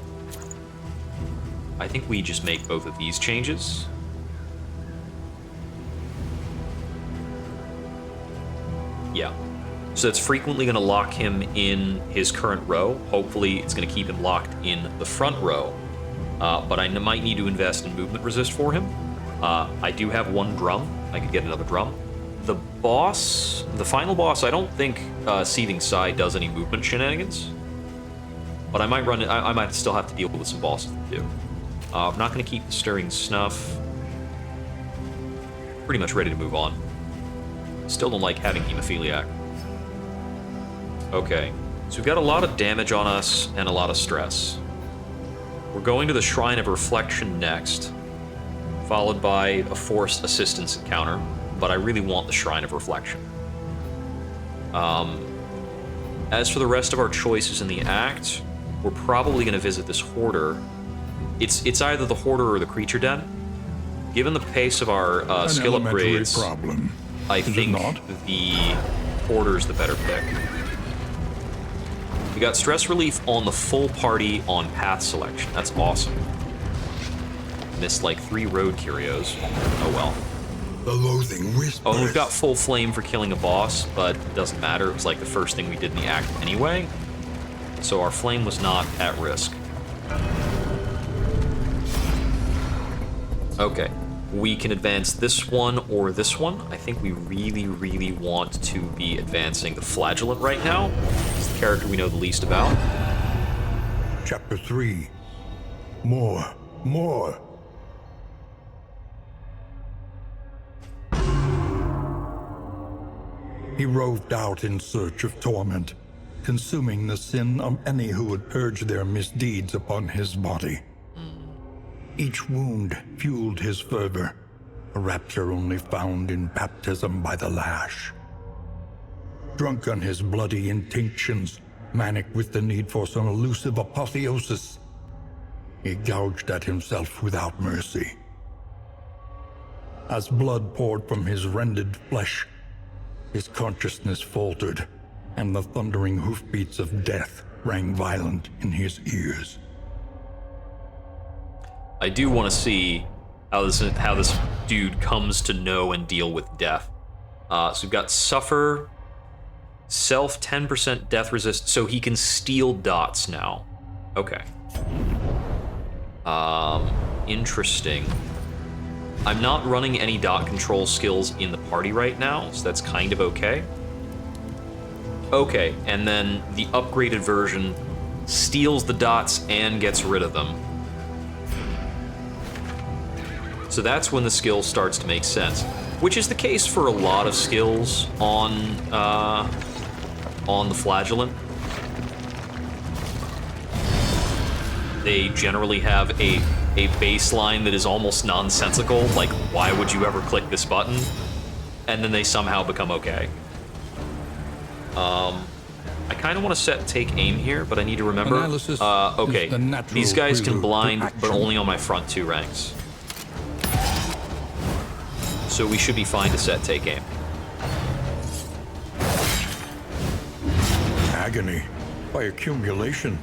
I think we just make both of these changes. Yeah. So it's frequently going to lock him in his current row. Hopefully it's going to keep him locked in the front row. But I might need to invest in movement resist for him. I do have 1 drum. I could get another drum. The boss, the final boss, I don't think Seething Sigh does any movement shenanigans. But I might run it. I might still have to deal with some bosses that do. I'm not going to keep the Stirring Snuff. Pretty much ready to move on. Still don't like having Hemophiliac. Okay, so we've got a lot of damage on us and a lot of stress. We're going to the Shrine of Reflection next, followed by a Forced Assistance encounter, but I really want the Shrine of Reflection. As for the rest of our choices in the act, we're probably going to visit this Hoarder. It's either the Hoarder or the Creature Den. given the pace of our An skill elementary upgrades, problem. I Is it think not? the Porter's the better pick. We got stress relief on the full party on path selection. That's awesome. Missed like 3 road curios. Oh well. The loathing whispers. Oh, and we've got full flame for killing a boss, but it doesn't matter. It was like the first thing we did in the act anyway. So our flame was not at risk. Okay. We can advance this one or this one. I think we really, really want to be advancing the Flagellant right now. It's the character we know the least about. Chapter 3. More. He roved out in search of torment, consuming the sin of any who would purge their misdeeds upon his body. Each wound fueled his fervor, a rapture only found in baptism by the lash. Drunk on his bloody intinctions, manic with the need for some elusive apotheosis, he gouged at himself without mercy. As blood poured from his rended flesh, his consciousness faltered, and the thundering hoofbeats of death rang violent in his ears. I do want to see how this dude comes to know and deal with death. So we've got Suffer, Self 10% death resist, so he can steal dots now. Okay. Interesting. I'm not running any dot control skills in the party right now, so that's kind of okay. Okay, and then the upgraded version steals the dots and gets rid of them. So that's when the skill starts to make sense, which is the case for a lot of skills on the Flagellant. They generally have a baseline that is almost nonsensical, like why would you ever click this button? And then they somehow become okay. I kind of want to set take aim here, but I need to remember. Analysis okay, is the natural these guys can prelude to blind, but action. only on my front 2 ranks. So we should be fine to set take aim. Agony by accumulation.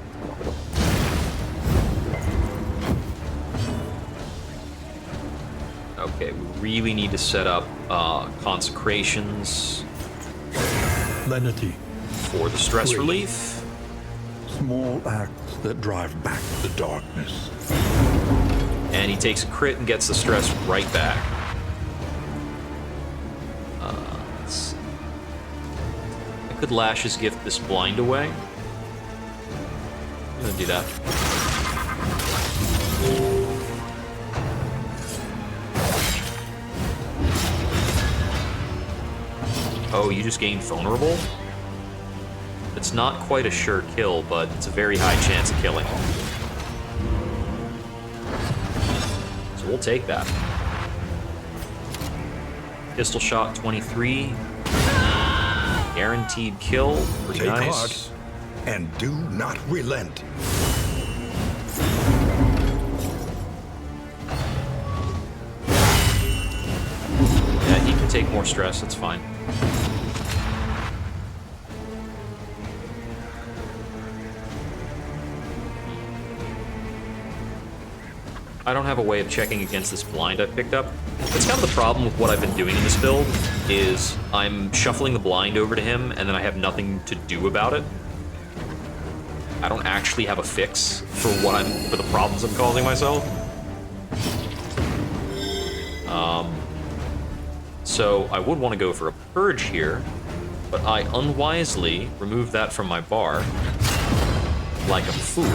Okay, we really need to set up consecrations Lenity. for the stress Wait. relief. Small acts that drive back the darkness. And he takes a crit and gets the stress right back. Let's see. I could lash his gift this blind away. I'm gonna do that. Oh, you just gained vulnerable? It's not quite a sure kill, but it's a very high chance of killing. So we'll take that. Pistol shot 23. Guaranteed kill. Pretty Take nice. heart and do not relent. Yeah, he can take more stress, that's fine. I don't have a way of checking against this blind I picked up. That's kind of the problem with what I've been doing in this build, is I'm shuffling the blind over to him, and then I have nothing to do about it. I don't actually have a fix for the problems I'm causing myself. So I would want to go for a purge here, but I unwisely removed that from my bar, like a fool.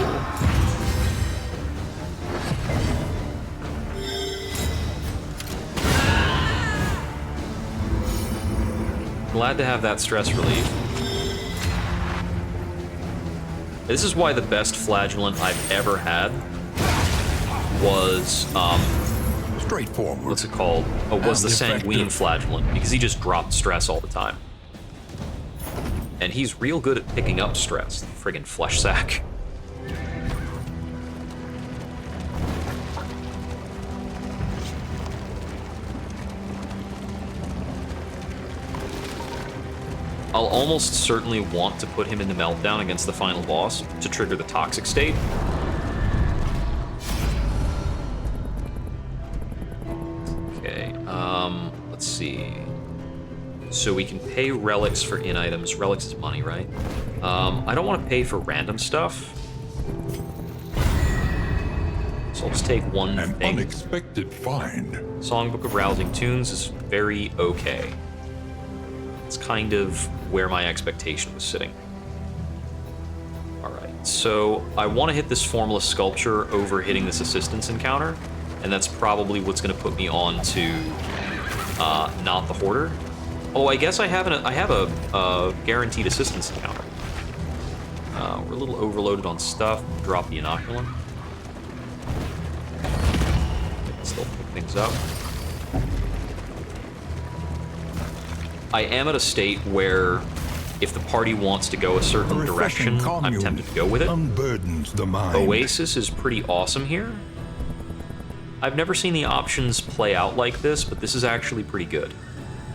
Glad to have that stress relief. This is why the best Flagellant I've ever had was, Straightforward. what's it called? Oh, was the Sanguine Flagellant, because he just dropped stress all the time. And he's real good at picking up stress, the friggin' flesh sack. I'll almost certainly want to put him into Meltdown against the final boss to trigger the toxic state. Okay, let's see. So we can pay relics for in-items. Relics is money, right? I don't want to pay for random stuff. So I'll just take one An thing. unexpected find. Songbook of Rousing Tunes is very okay. It's kind of where my expectation was sitting. Alright, so I want to hit this Formless Sculpture over hitting this Assistance encounter, and that's probably what's going to put me on to not the Hoarder. Oh, I guess I have a guaranteed Assistance encounter. We're a little overloaded on stuff. Drop the Inoculum. Still pick things up. I am at a state where if the party wants to go a certain direction, I'm tempted to go with it. Unburdens the mind. Oasis is pretty awesome here. I've never seen the options play out like this, but this is actually pretty good.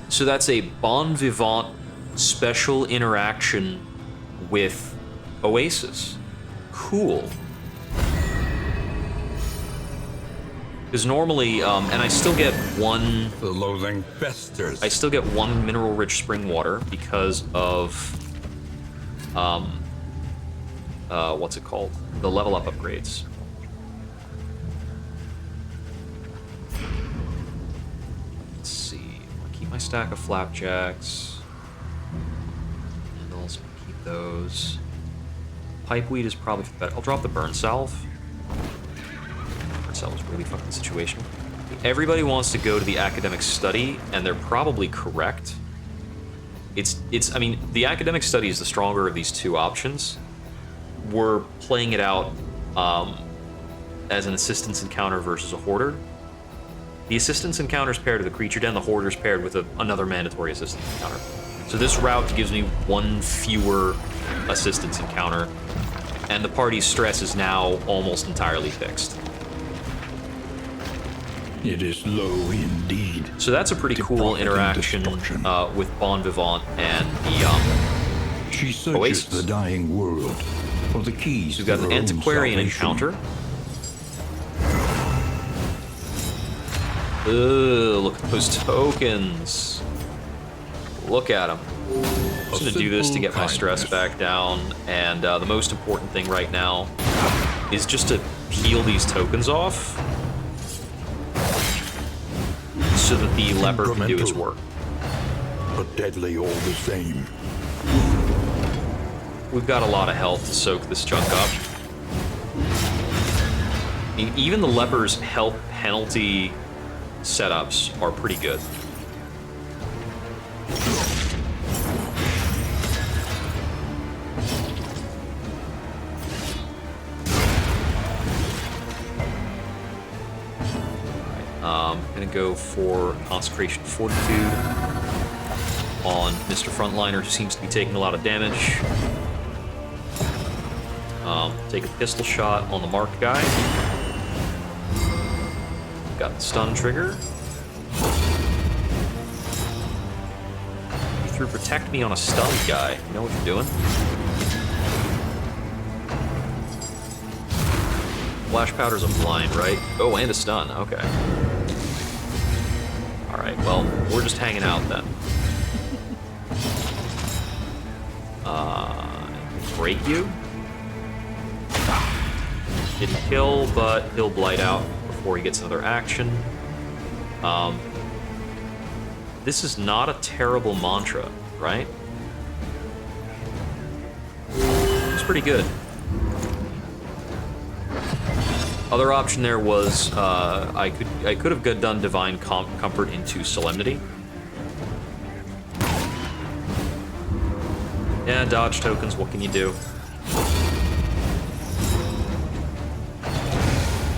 So that's a Bon Vivant special interaction with Oasis. Cool. Because normally, and I still get one... The loathing festers. I still get one mineral-rich spring water because of, what's it called? The level up upgrades. Let's see. I'll keep my stack of flapjacks. And I'll also keep those. Pipeweed is probably better. I'll drop the burn salve. That was a really fucking situation. Everybody wants to go to the academic study, and they're probably correct. I mean, the academic study is the stronger of these two options. We're playing it out as an assistance encounter versus a hoarder. The assistance encounter is paired with a creature den, the hoarder is paired with another mandatory assistance encounter. So this route gives me one fewer assistance encounter, and the party's stress is now almost entirely fixed. It is low indeed. So that's a pretty cool interaction with Bon Vivant and the She searches Oasis. the dying world for the keys. So we've got to an her own Antiquarian salvation. encounter. Ugh, look at those tokens. Look at them. I'm just gonna do this to get my stress back down, and the most important thing right now is just to peel these tokens off so that the leper can do his work. But deadly all the same. We've got a lot of health to soak this chunk up. I mean, even the leper's health penalty setups are pretty good. I'm gonna go for Consecration Fortitude on Mr. Frontliner, who seems to be taking a lot of damage. Take a pistol shot on the marked guy. Got the stun trigger. You threw Protect Me on a stunned guy. You know what you're doing? Flash Powder's a blind, right? Oh, and a stun. Okay. Alright, well, we're just hanging out then. Break you? Didn't kill, but he'll blight out before he gets another action. This is not a terrible mantra, right? It's pretty good. Other option there was I could have done Divine Comfort into Solemnity. Yeah, dodge tokens, what can you do?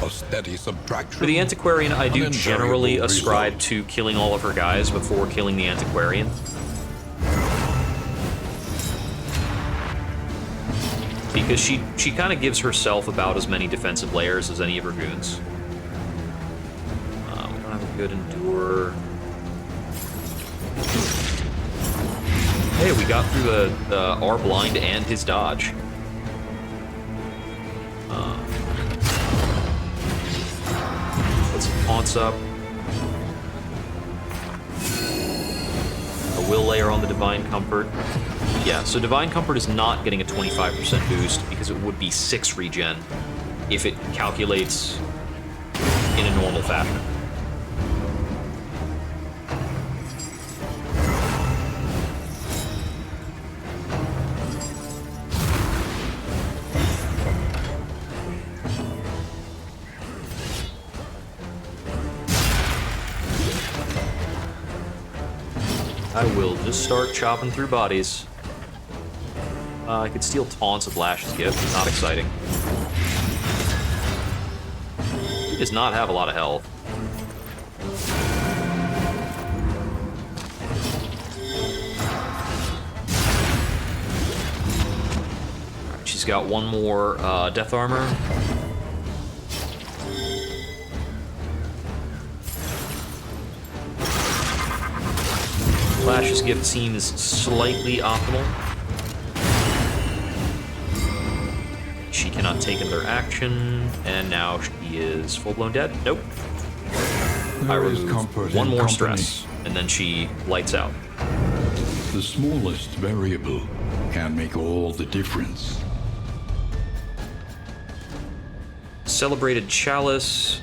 A steady subtraction. For the Antiquarian, I do An generally invariable ascribe result. to killing all of her guys before killing the Antiquarian. Because she kind of gives herself about as many defensive layers as any of her goons. We don't have a good Endure. Hey, we got through our blind and his dodge. Put some taunts up. A will layer on the Divine Comfort. Yeah, so Divine Comfort is not getting a 25% boost because it would be 6 regen if it calculates in a normal fashion. I will just start chopping through bodies. I could steal taunts with Lash's gift. Not exciting. He does not have a lot of health. Alright, she's got one more death armor. Lash's gift seems slightly optimal. She cannot take another action, and now she is full-blown dead. Nope. I remove one more stress, and then she lights out. The smallest variable can make all the difference. Celebrated Chalice.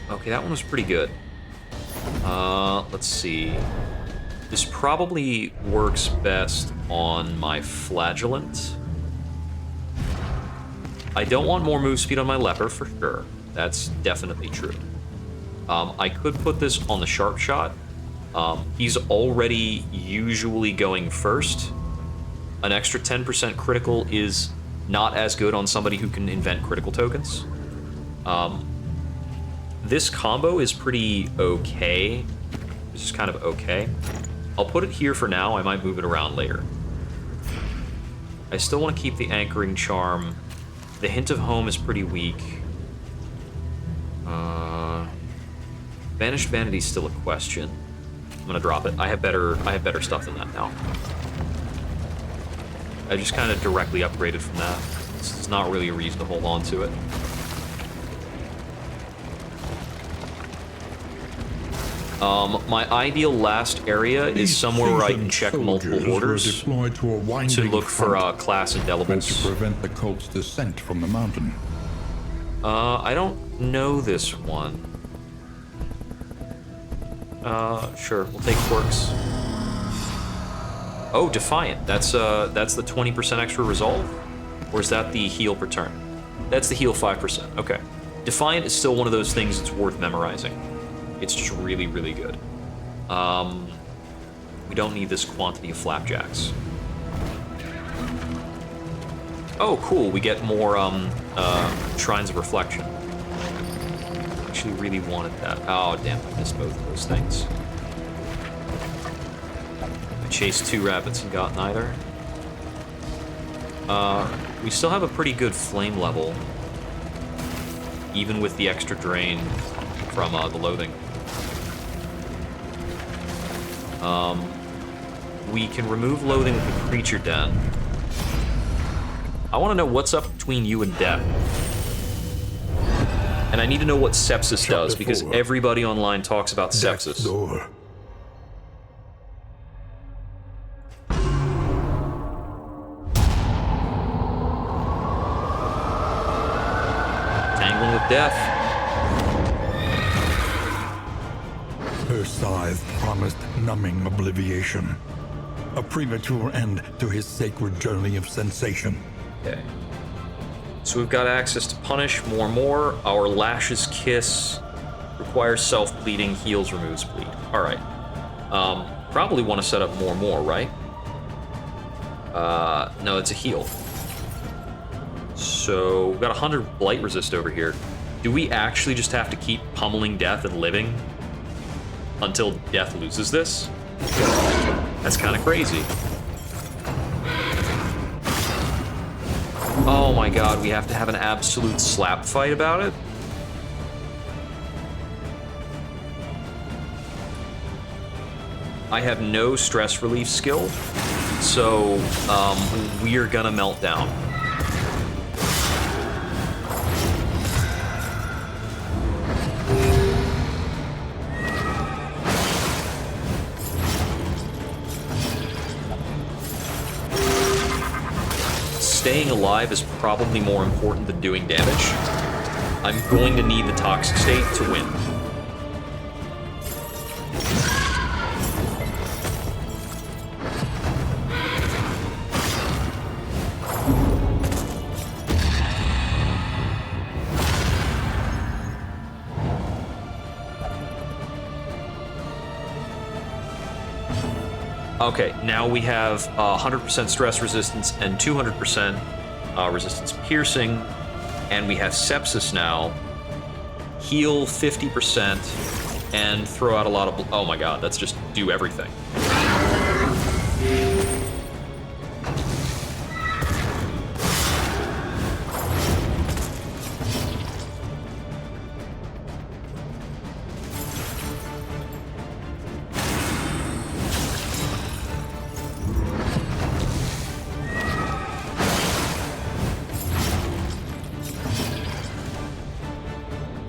Okay, that one was pretty good. Let's see. This probably works best on my Flagellant. I don't want more move speed on my Leper, for sure. That's definitely true. I could put this on the Sharp Shot. He's already usually going first. An extra 10% critical is not as good on somebody who can invent critical tokens. This combo is pretty okay. This is kind of okay. I'll put it here for now. I might move it around later. I still want to keep the Anchoring Charm. The Hint of Home is pretty weak. Banished Vanity is still a question. I'm gonna drop it. I have better stuff than that now. I just kind of directly upgraded from that. It's not really a reason to hold on to it. My ideal last area is somewhere where I can check multiple orders to look for class indelibles. To prevent the cult's descent from the mountain. I don't know this one. Sure, we'll take quirks. Oh, Defiant. That's the 20% extra resolve? Or is that the heal per turn? That's the heal 5%. Okay. Defiant is still one of those things that's worth memorizing. It's just really, really good. We don't need this quantity of flapjacks. Oh, cool. We get more Shrines of Reflection. Actually really wanted that. Oh, damn. I missed both of those things. I chased 2 rabbits and got neither. We still have a pretty good flame level, even with the extra drain from the loathing. We can remove loathing with the creature den. I want to know what's up between you and death. And I need to know what sepsis does, because everybody online talks about sepsis. Door. Tangling with death. Her scythe promised numbing obliviation. A premature end to his sacred journey of sensation. Okay. So we've got access to Punish, more. Our Lash's Kiss requires self-bleeding, heals, removes bleed. Alright. Probably want to set up more, right? No, it's a heal. So we've got 100 Blight Resist over here. Do we actually just have to keep pummeling death and living until death loses this? That's kind of crazy. Oh my god, we have to have an absolute slap fight about it? I have no stress relief skill. So, we're gonna melt down. Staying alive is probably more important than doing damage. I'm going to need the toxic state to win. Okay, now we have 100% stress resistance and 200% resistance piercing, and we have sepsis now. Heal 50% and throw out a lot of... Oh my god, that's just do everything.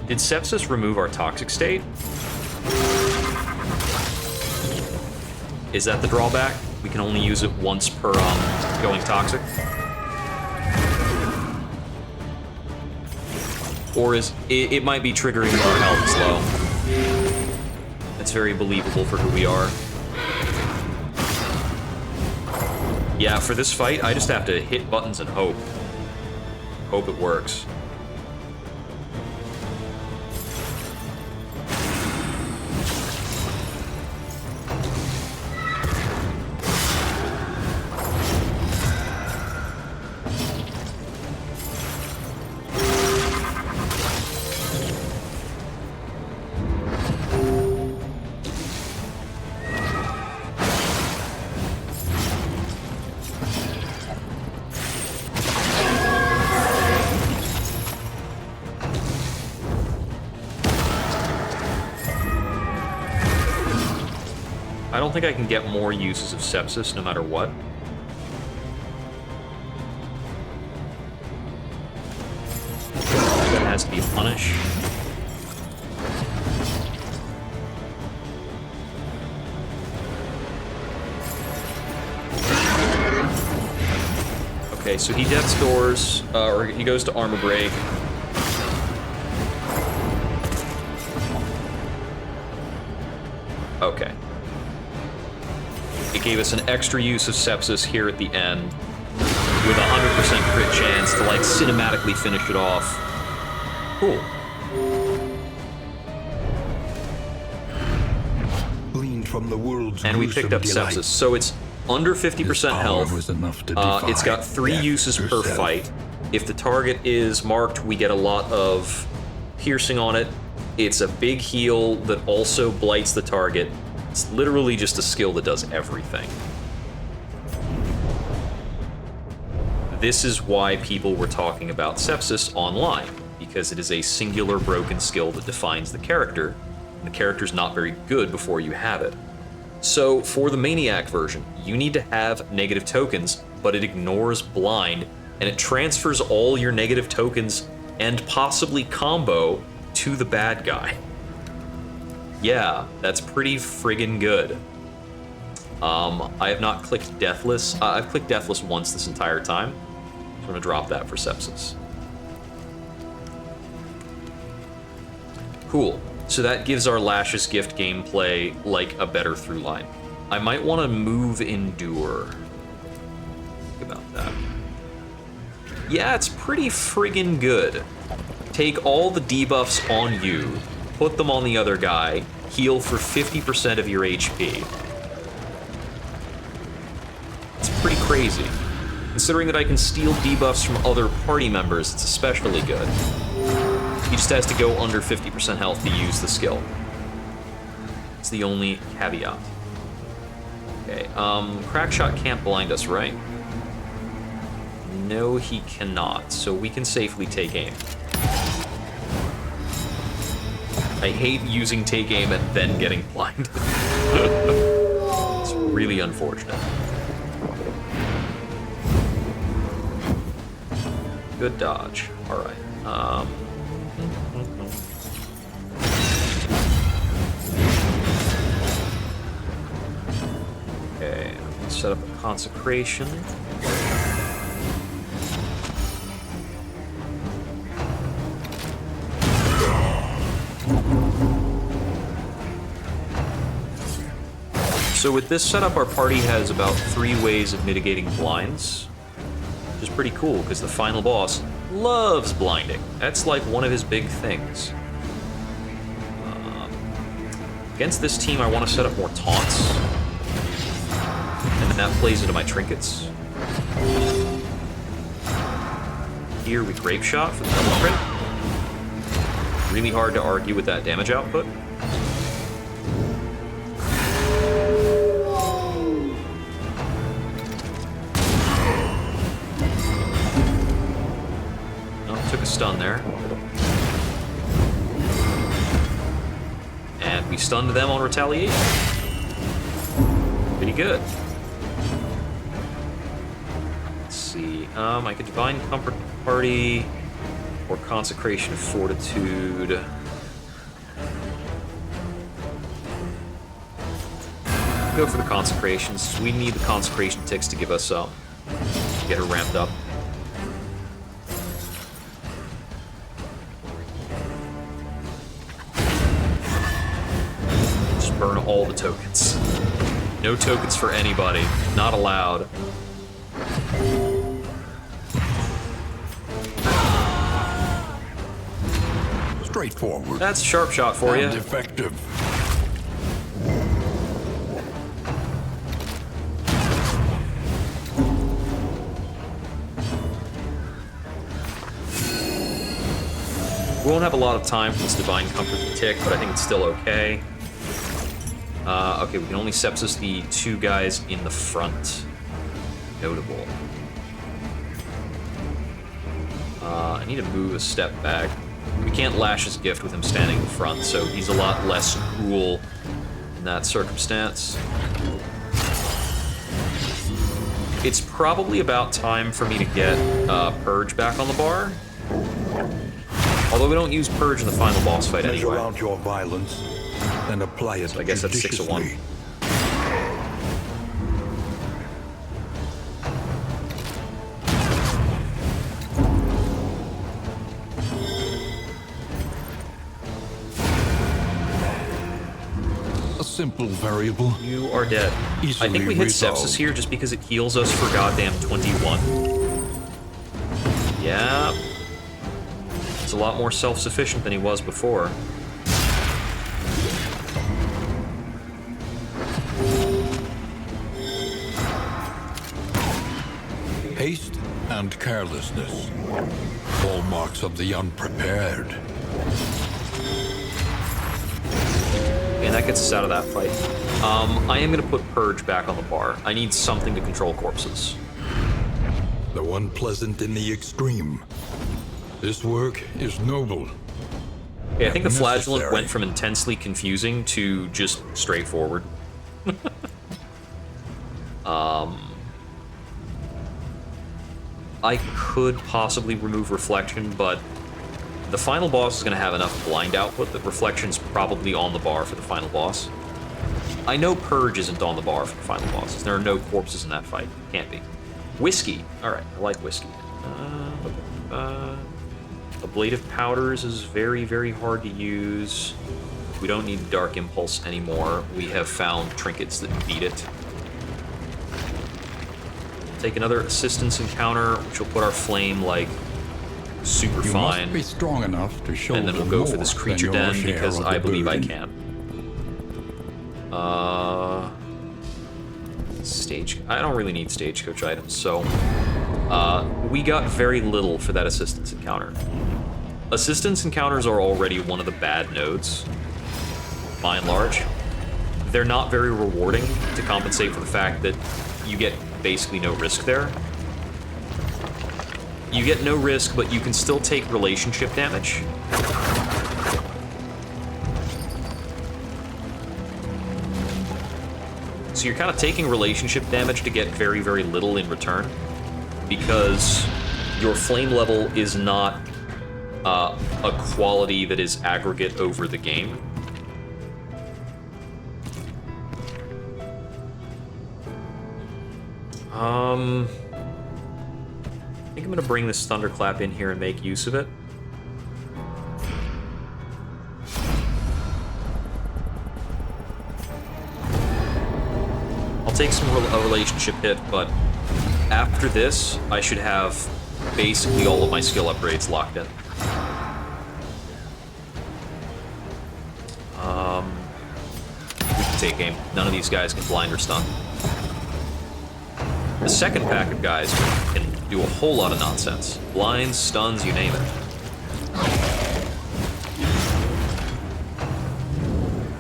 Did sepsis remove our toxic state? Is that the drawback? We can only use it once per going toxic? Or is it might be triggering our health is low. That's very believable for who we are. Yeah, for this fight, I just have to hit buttons and hope. Hope it works. I don't think I can get more uses of sepsis no matter what. That has to be a punish. Okay, so he death's doors, or he goes to armor break. Okay. It gave us an extra use of sepsis here at the end, with 100% crit chance to, like, cinematically finish it off. Cool. Gleaned from the world's And we picked up sepsis, so it's under 50% health. Was enough to It's got 3 uses per fight. If the target is marked, we get a lot of piercing on it. It's a big heal that also blights the target. It's literally just a skill that does everything. This is why people were talking about sepsis online, because it is a singular broken skill that defines the character, and the character's not very good before you have it. So for the Maniac version, you need to have negative tokens, but it ignores blind, and it transfers all your negative tokens and possibly combo to the bad guy. Yeah, that's pretty friggin' good. I have not clicked Deathless. I've clicked Deathless once this entire time. So I'm gonna drop that for sepsis. Cool. So that gives our Lashes Gift gameplay, like, a better through line. I might want to move Endure. Think about that. Yeah, it's pretty friggin' good. Take all the debuffs on you, put them on the other guy, heal for 50% of your HP. It's pretty crazy. Considering that I can steal debuffs from other party members, it's especially good. He just has to go under 50% health to use the skill. It's the only caveat. Okay, Crackshot can't blind us, right? No, he cannot, so we can safely take aim. I hate using take aim and then getting blinded. It's really unfortunate. good dodge. All right. Okay, let's set up a consecration. So with this setup, our party has about 3 ways of mitigating blinds, which is pretty cool because the final boss loves blinding. That's like one of his big things. Against this team, I want to set up more taunts, and then that plays into my trinkets. Here we grape shot for the double crit. Really hard to argue with that damage output. Took a stun there. And we stunned them on retaliation. Pretty good. Let's see. I could Divine Comfort Party or Consecration of Fortitude. Go for the Consecrations. We need the Consecration ticks to give us get her ramped up. Burn all the tokens. No tokens for anybody. Not allowed. Straightforward. That's sharp shot for you. And effective. We won't have a lot of time for this Divine Comfort to tick, but I think it's still okay. Okay, we can only sepsis the 2 guys in the front. Notable. I need to move a step back. We can't lash his gift with him standing in front, so he's a lot less cruel in that circumstance. It's probably about time for me to get Purge back on the bar. Although we don't use Purge in the final boss fight Measure anyway. out your violence and apply it So I guess that's 6 of 1. judiciously. A simple variable. You are dead. I think Easily we hit resolved. sepsis here just because it heals us for goddamn 21. Yeah. It's a lot more self-sufficient than he was before. Haste and carelessness. Hallmarks of the unprepared. And that gets us out of that fight. I am going to put Purge back on the bar. I need something to control corpses. Though unpleasant in the extreme. This work is noble. Okay, I think the Flagellant Necessary. went from intensely confusing to just straightforward. I could possibly remove Reflection, but the final boss is going to have enough blind output that Reflection's probably on the bar for the final boss. I know Purge isn't on the bar for the final boss. There are no corpses in that fight. Can't be. Whiskey. Alright, I like whiskey. Ablative Powders is very, very hard to use. We don't need Dark Impulse anymore. We have found trinkets that beat it. Take another assistance encounter, which will put our flame, like, super You fine. must be strong enough to show And then we'll go for this creature den because I believe I can. Stage. I don't really need stagecoach items, so we got very little for that assistance encounter. Assistance encounters are already one of the bad nodes, by and large. They're not very rewarding to compensate for the fact that you get basically no risk there. You get no risk, but you can still take relationship damage. So you're kind of taking relationship damage to get very, very little in return, because your flame level is not a quality that is aggregate over the game. I think I'm gonna bring this Thunderclap in here and make use of it. I'll take a relationship hit, but after this, I should have basically all of my skill upgrades locked in. We can take aim. None of these guys can blind or stun. The second pack of guys can do a whole lot of nonsense. Blinds, stuns, you name it. I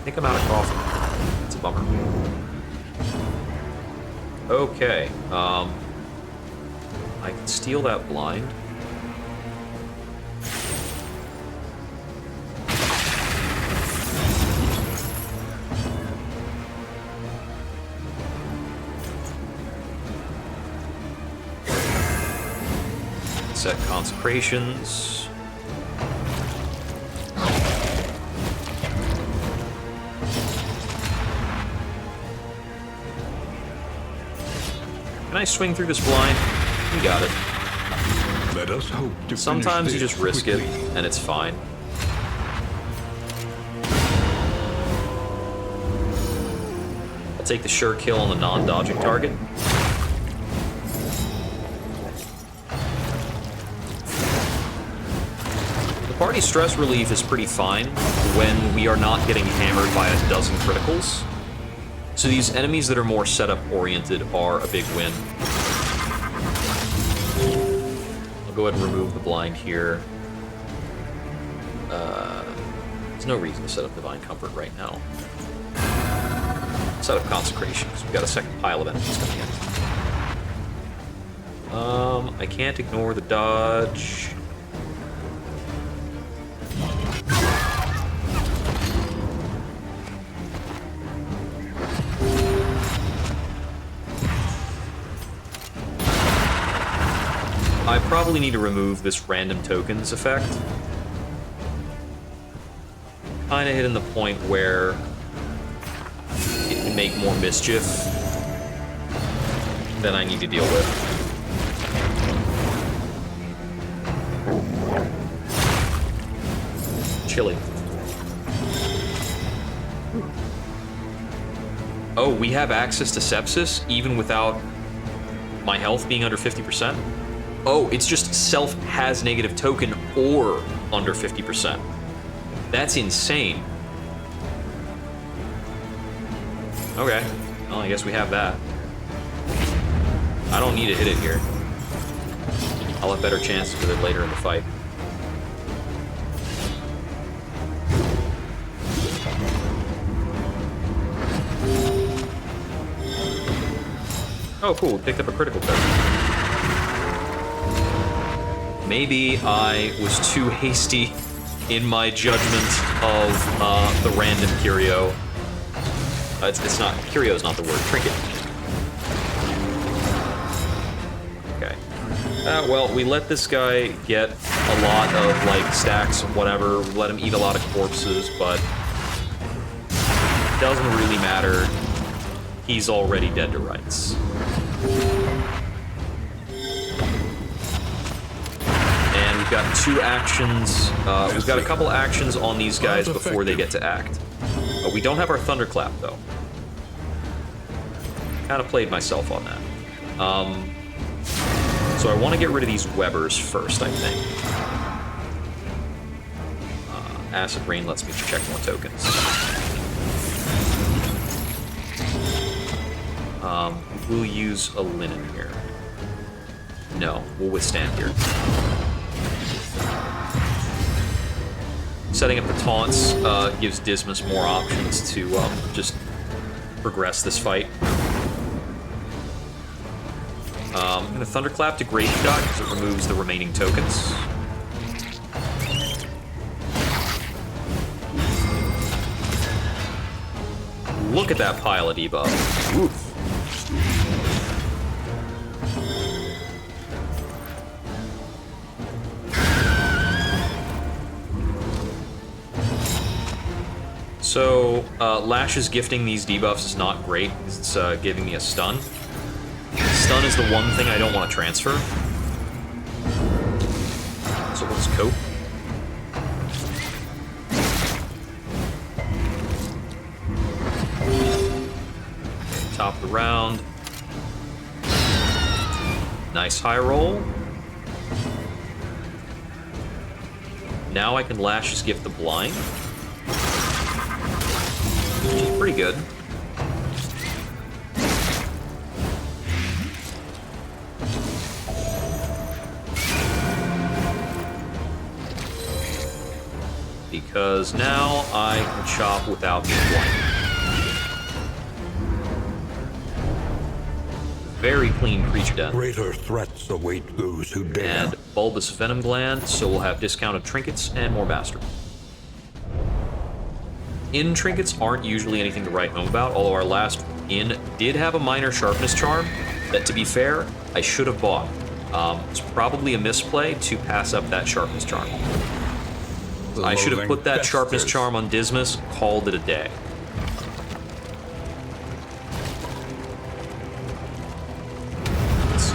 think I'm out of coffee. It's a bummer. Okay, I can steal that blind. Set consecrations. Can I swing through this blind? We got it. Let us hope to Sometimes you finish just risk this it, quickly. and it's fine. I'll take the sure kill on the non-dodging target. The party stress relief is pretty fine when we are not getting hammered by a dozen criticals. So these enemies that are more setup oriented are a big win. I'll go ahead and remove the blind here. There's no reason to set up Divine Comfort right now. Set up Consecration, because we've got a second pile of enemies coming in. I can't ignore the dodge. I probably need to remove this random tokens effect. Kinda hitting the point where it can make more mischief than I need to deal with. Chilly. Oh, we have access to sepsis even without my health being under 50%? Oh, it's just self has negative token or under 50%. That's insane. Okay, well, I guess we have that. I don't need to hit it here. I'll have better chances with it later in the fight. Oh, cool, we picked up a critical token. Maybe I was too hasty in my judgment of the random curio. It's not, curio is not the word, trinket. Okay. Well, we let this guy get a lot of, like, stacks of whatever. We let him eat a lot of corpses, but it doesn't really matter. He's already dead to rights. We've got 2 actions. We've got a couple actions on these guys before they get to act. We don't have our Thunderclap, though. Kind of played myself on that. So I want to get rid of these Webbers first, I think. Acid Rain lets me check more tokens. We'll use a Linen here. No, we'll withstand here. Setting up the taunts gives Dismas more options to just progress this fight. I'm going to Thunderclap to Great Shot because it removes the remaining tokens. Look at that pile of debuff. Oof. So, Lash's gifting these debuffs is not great. It's giving me a stun. Stun is the one thing I don't want to transfer. So let's cope. Top of the round. Nice high roll. Now I can Lash's gift the blind. Which is pretty good. Because now I can chop without being blind. Very clean creature death. Greater threats await those who dare. And bulbous venom gland, so we'll have discounted trinkets and more bastard. Inn trinkets aren't usually anything to write home about, although our last inn did have a minor sharpness charm that, to be fair, I should have bought. It's probably a misplay to pass up that sharpness charm. I should have put that sharpness charm on Dismas, called it a day.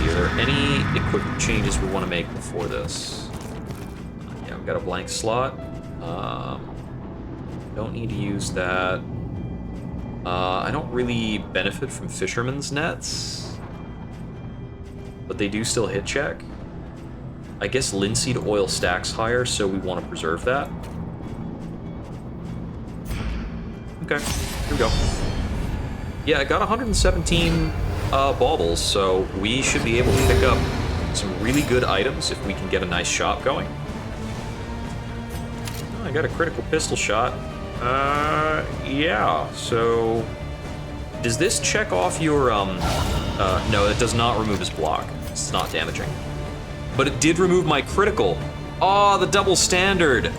Are there any equipment changes we want to make before this? Yeah, we've got a blank slot. Don't need to use that. I don't really benefit from fisherman's nets, but they do still hit check. I guess linseed oil stacks higher, so we want to preserve that. Okay, here we go. Yeah, I got 117 baubles, so we should be able to pick up some really good items if we can get a nice shot going. Oh, I got a critical pistol shot. Yeah, so... Does this check off your, no, it does not remove his block. It's not damaging. But it did remove my critical. Oh, the double standard!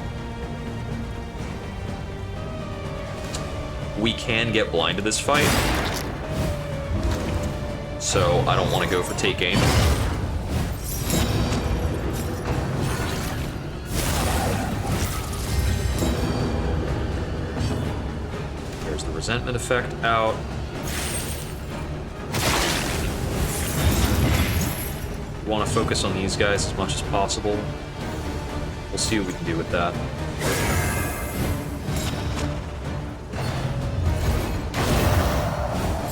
We can get blind to this fight. So I don't want to go for take aim. There's the resentment effect out. We want to focus on these guys as much as possible. We'll see what we can do with that.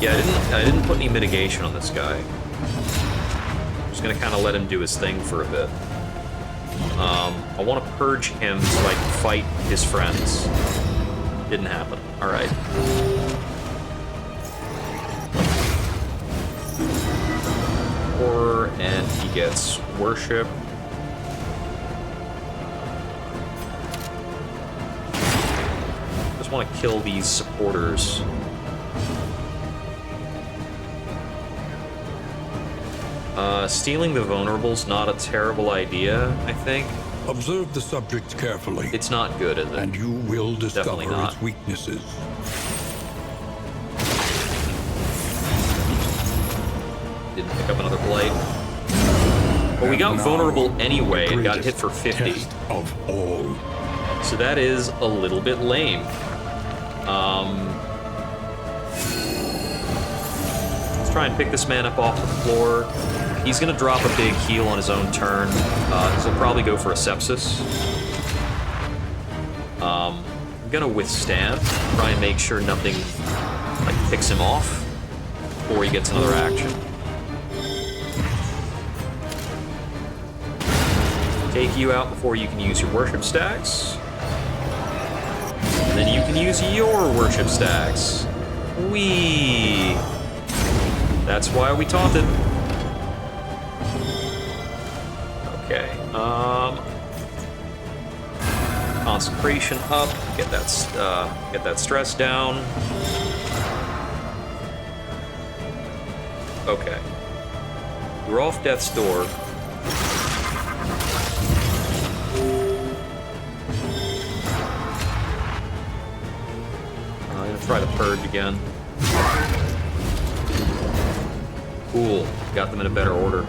Yeah, I didn't put any mitigation on this guy. I'm just gonna kind of let him do his thing for a bit. I want to purge him so I can fight his friends. Didn't happen. All right. Horror, and he gets worship. Just want to kill these supporters. Stealing the vulnerable's not a terrible idea, I think. Observe the subject carefully. It's not good, is it? And you will discover not. its weaknesses. Didn't pick up another blight. But we got And vulnerable now, anyway the and got hit greatest for 50. test of all. So that is a little bit lame. Let's try and pick this man up off the floor. He's gonna drop a big heal on his own turn. He'll probably go for a sepsis. I'm gonna withstand, try and make sure nothing like picks him off before he gets another action. Take you out before you can use your worship stacks. And then you can use your worship stacks. Whee! That's why we taunted. Okay, concentration up, get that stress down. Okay. We're off death's door. I'm gonna try to purge again. Cool, got them in a better order.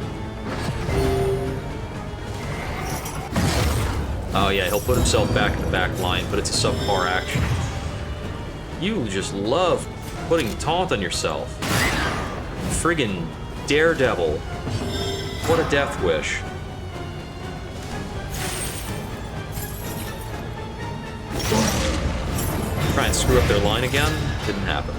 Oh yeah, he'll put himself back in the back line, but it's a subpar action. You just love putting taunt on yourself. Friggin' daredevil. What a death wish. Try and screw up their line again. Didn't happen.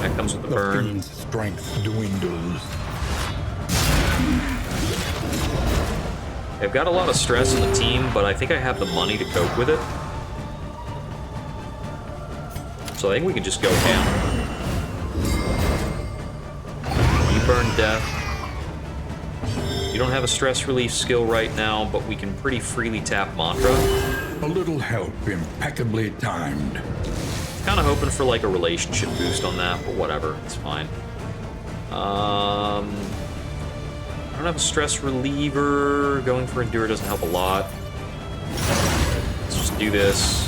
That comes with the burn. The fiend's strength dwindles. I've got a lot of stress on the team, but I think I have the money to cope with it. So I think we can just go ham. You burn death. You don't have a stress relief skill right now, but we can pretty freely tap mantra. A little help impeccably timed. Kind of hoping for like a relationship boost on that, but whatever, it's fine. I don't have a stress reliever. Going for endure doesn't help a lot. Let's just do this.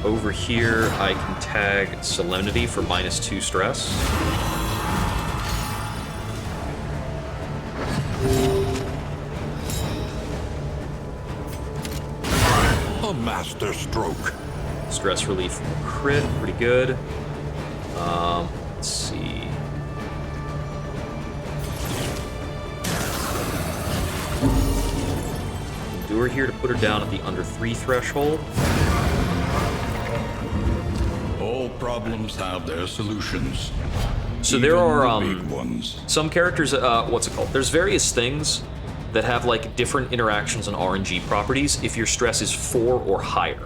Over here, I can tag Solemnity for -2 stress. A master stroke. Stress relief from the crit, pretty good. Let's see. Endure here to put her down at the under 3 threshold. All problems have their solutions. So there Even are the big ones. some characters, what's it called? There's various things that have like different interactions and RNG properties if your stress is 4 or higher.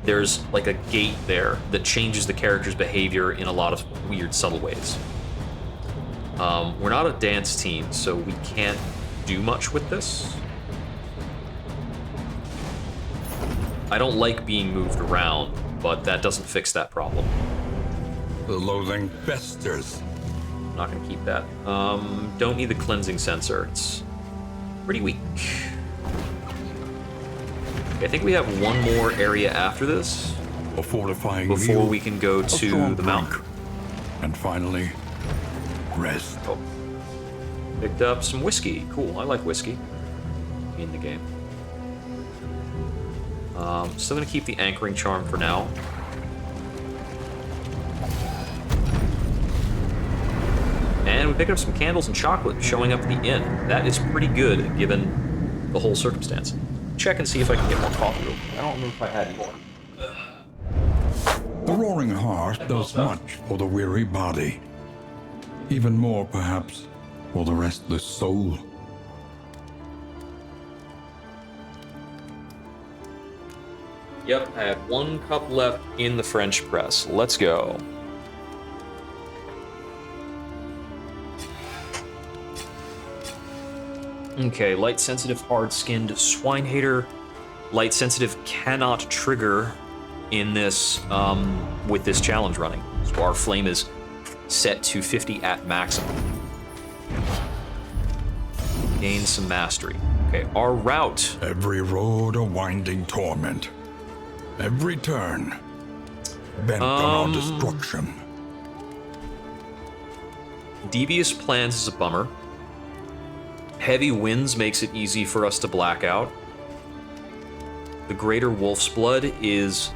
There's like a gate there that changes the character's behavior in a lot of weird, subtle ways. We're not a dance team, so we can't do much with this. I don't like being moved around, but that doesn't fix that problem. The loathing festers. I'm not gonna keep that. Don't need the cleansing sensor. It's pretty weak. Okay, I think we have one more area after this A fortifying before meal, we can go a to strong the mountain. drink, and finally, rest. Oh. Picked up some whiskey. Cool, I like whiskey in the game. Still gonna keep the anchoring charm for now. And we picked up some candles and chocolate showing up at the inn. That is pretty good given the whole circumstance. Check and see if I can get more coffee real quick. I don't remember if I had any more. The roaring heart does much for the weary body. Even more, perhaps, for the restless soul. Yep, I have 1 cup left in the French press. Let's go. Okay, light sensitive, hard skinned swine hater. Light sensitive cannot trigger in this with this challenge running. So our flame is set to 50 at maximum. Gain some mastery. Okay, our route. Every road a winding torment. Every turn bent on our destruction. Devious plans is a bummer. Heavy winds makes it easy for us to black out. The Greater Wolf's Blood is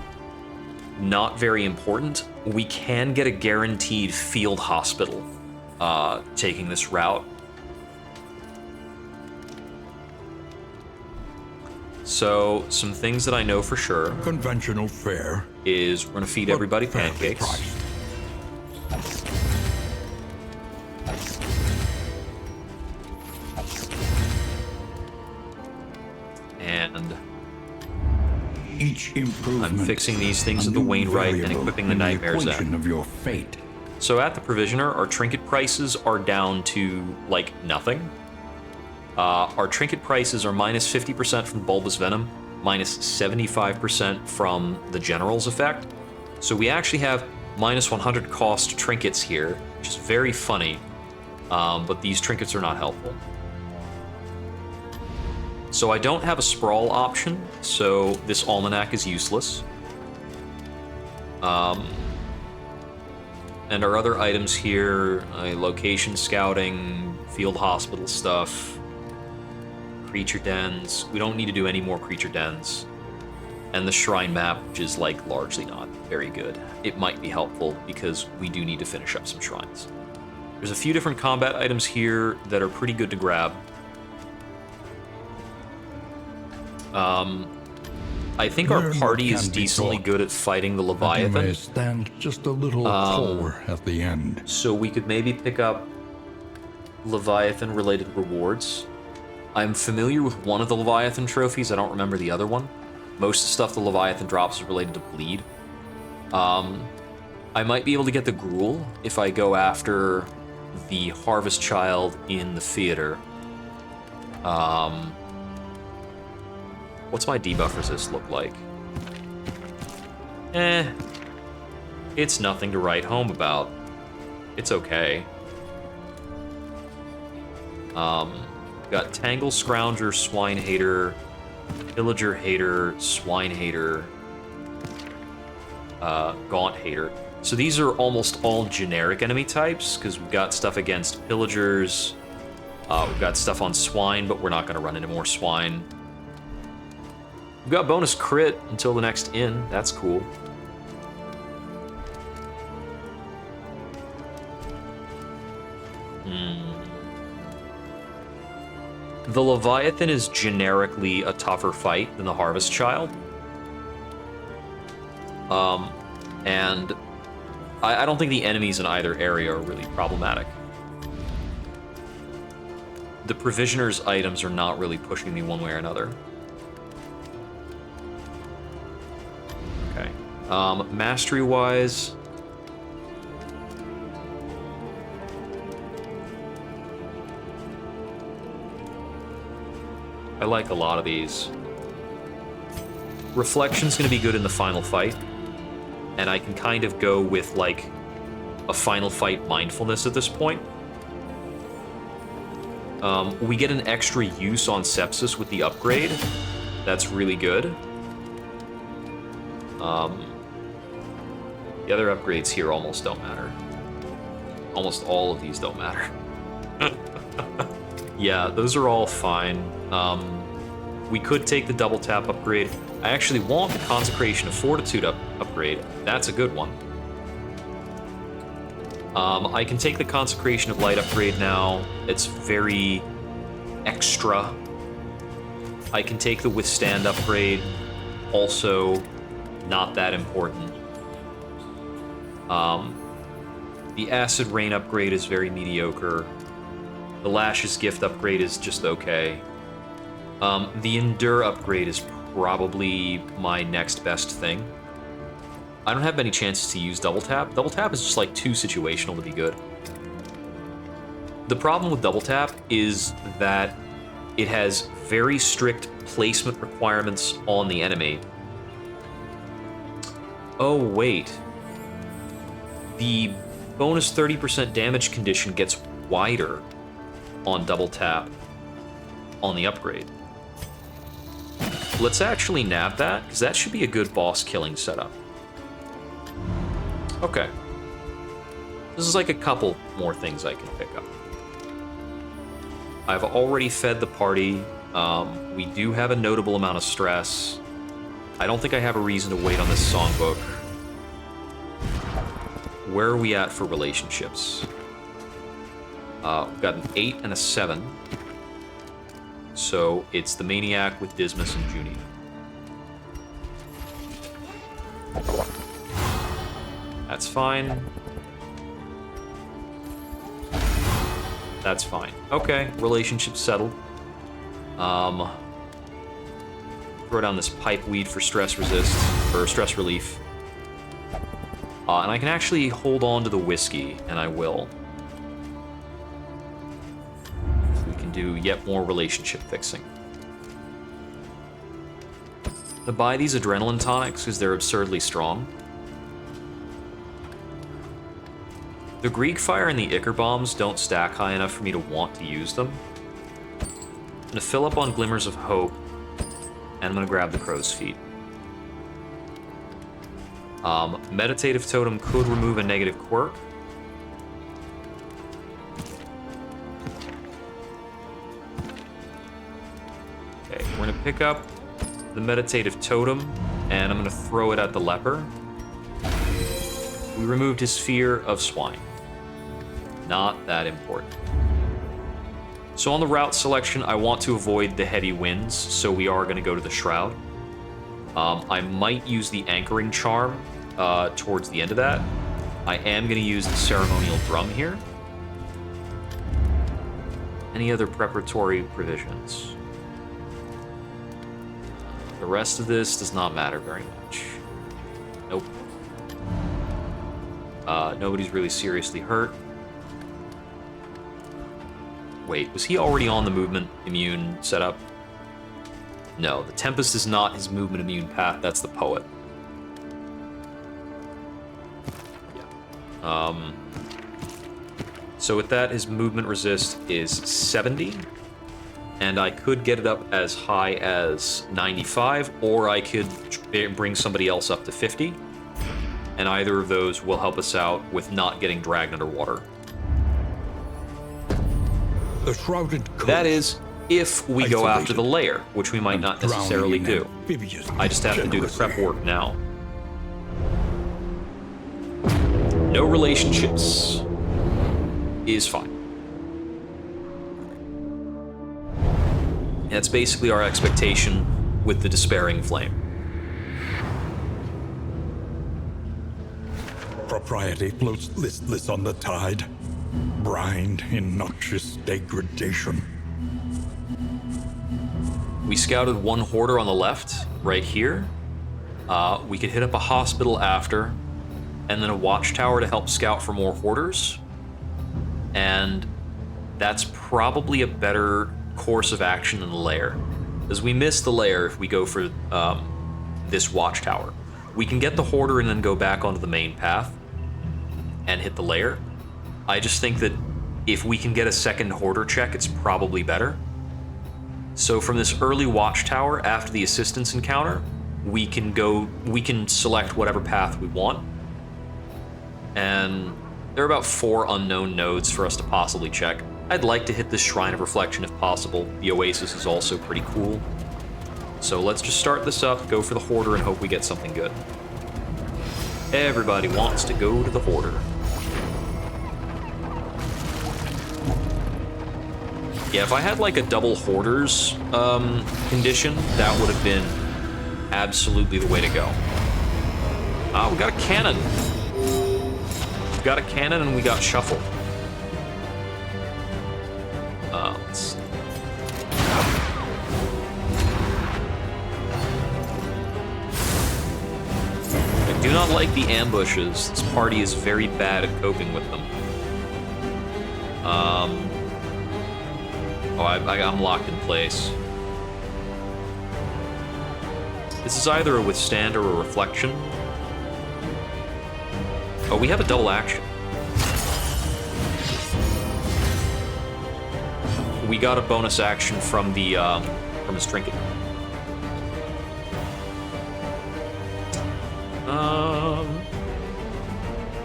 not very important. We can get a guaranteed field hospital taking this route. So, some things that I know for sure Conventional fare. is we're gonna feed everybody fairly pancakes. priced. And Each improvement. I'm fixing these things a at the new Wainwright and variable equipping the in Nightmares equation app. of your fate. So at the Provisioner, our trinket prices are down to, like, nothing. Our trinket prices are minus 50% from Bulbous Venom, minus 75% from the General's effect. So we actually have minus 100 cost trinkets here, which is very funny, but these trinkets are not helpful. So I don't have a Sprawl option, so this Almanac is useless. And our other items here, location scouting, field hospital stuff, creature dens. We don't need to do any more creature dens. And the shrine map, which is like largely not very good. It might be helpful because we do need to finish up some shrines. There's a few different combat items here that are pretty good to grab. I think our party is decently good at fighting the You may Leviathan. stand just a little taller at the end. So we could maybe pick up Leviathan-related rewards. I'm familiar with one of the Leviathan trophies. I don't remember the other one. Most of the stuff the Leviathan drops is related to bleed. I might be able to get the Gruel if I go after the Harvest Child in the theater. What's my debuff resist look like? It's nothing to write home about. It's okay. Got Tangle, Scrounger, Swine Hater, Pillager Hater, Swine Hater, Gaunt Hater. So these are almost all generic enemy types, because we've got stuff against Pillagers, we've got stuff on Swine, but we're not going to run into more Swine. We've got bonus crit until the next inn, that's cool. The Leviathan is generically a tougher fight than the Harvest Child. And I don't think the enemies in either area are really problematic. The Provisioner's items are not really pushing me one way or another. Okay. Mastery-wise... I like a lot of these. Reflection's gonna be good in the final fight. And I can kind of go with, like, a final fight mindfulness at this point. We get an extra use on Sepsis with the upgrade. That's really good. The other upgrades here almost don't matter. Almost all of these don't matter. Yeah, those are all fine. We could take the double tap upgrade. I actually want the Consecration of Fortitude upgrade. That's a good one. I can take the Consecration of Light upgrade now. It's very extra. I can take the Withstand upgrade. Also, not that important. The Acid Rain upgrade is very mediocre. The Lash's Gift upgrade is just okay. The Endure upgrade is probably my next best thing. I don't have many chances to use Double Tap. Double Tap is just like too situational to be good. The problem with Double Tap is that it has very strict placement requirements on the enemy. Oh, wait. The bonus 30% damage condition gets wider on Double Tap on the upgrade. Let's actually nab that, because that should be a good boss killing setup. Okay. This is like a couple more things I can pick up. I've already fed the party. We do have a notable amount of stress. I don't think I have a reason to wait on this songbook. Where are we at for relationships? We've got an 8 and a 7. So it's the Maniac with Dismas and Junie. That's fine. That's fine. Okay, relationship settled. Throw down this pipe weed for stress resist, or stress relief. And I can actually hold on to the whiskey, and I will. We can do yet more relationship fixing. I buy these adrenaline tonics because they're absurdly strong. The Greek Fire and the Ichor Bombs don't stack high enough for me to want to use them. I'm gonna fill up on Glimmers of Hope, and I'm gonna grab the Crow's Feet. Meditative Totem could remove a negative quirk. pick up the meditative totem, and I'm going to throw it at the leper. We removed his fear of swine. Not that important. So on the route selection, I want to avoid the heavy winds, so we are going to go to the Shroud. I might use the anchoring charm towards the end of that. I am going to use the ceremonial drum here. Any other preparatory provisions? The rest of this does not matter very much. Nope. Nobody's really seriously hurt. Wait, was he already on the movement immune setup? No, the Tempest is not his movement immune path, that's the Poet. Yeah. So with that, his movement resist is 70, and I could get it up as high as 95, or I could bring somebody else up to 50, and either of those will help us out with not getting dragged underwater. The shrouded coast. That is, if we go after the lair, which we might not necessarily do. I just have to do the prep work now. No relationships is fine. That's basically our expectation with the Despairing Flame. Propriety floats listless on the tide, brined in noxious degradation. We scouted one hoarder on the left, right here. We could hit up a hospital after, and then a watchtower to help scout for more hoarders. And that's probably a better course of action than the lair, as we miss the lair if we go for this watchtower. We can get the hoarder and then go back onto the main path and hit the lair. I just think that if we can get a second hoarder check, it's probably better. So from this early watchtower after the assistance encounter, we can select whatever path we want. And there are about 4 unknown nodes for us to possibly check. I'd like to hit this Shrine of Reflection if possible. The Oasis is also pretty cool. So let's just start this up, go for the Hoarder, and hope we get something good. Everybody wants to go to the Hoarder. Yeah, if I had like a double Hoarders condition, that would have been absolutely the way to go. Ah, we got a cannon. We got a cannon and we got Shuffle. Let's see. I do not like the ambushes. This party is very bad at coping with them. I'm locked in place. This is either a withstand or a reflection. Oh, we have a double action. We got a bonus action from the from his trinket.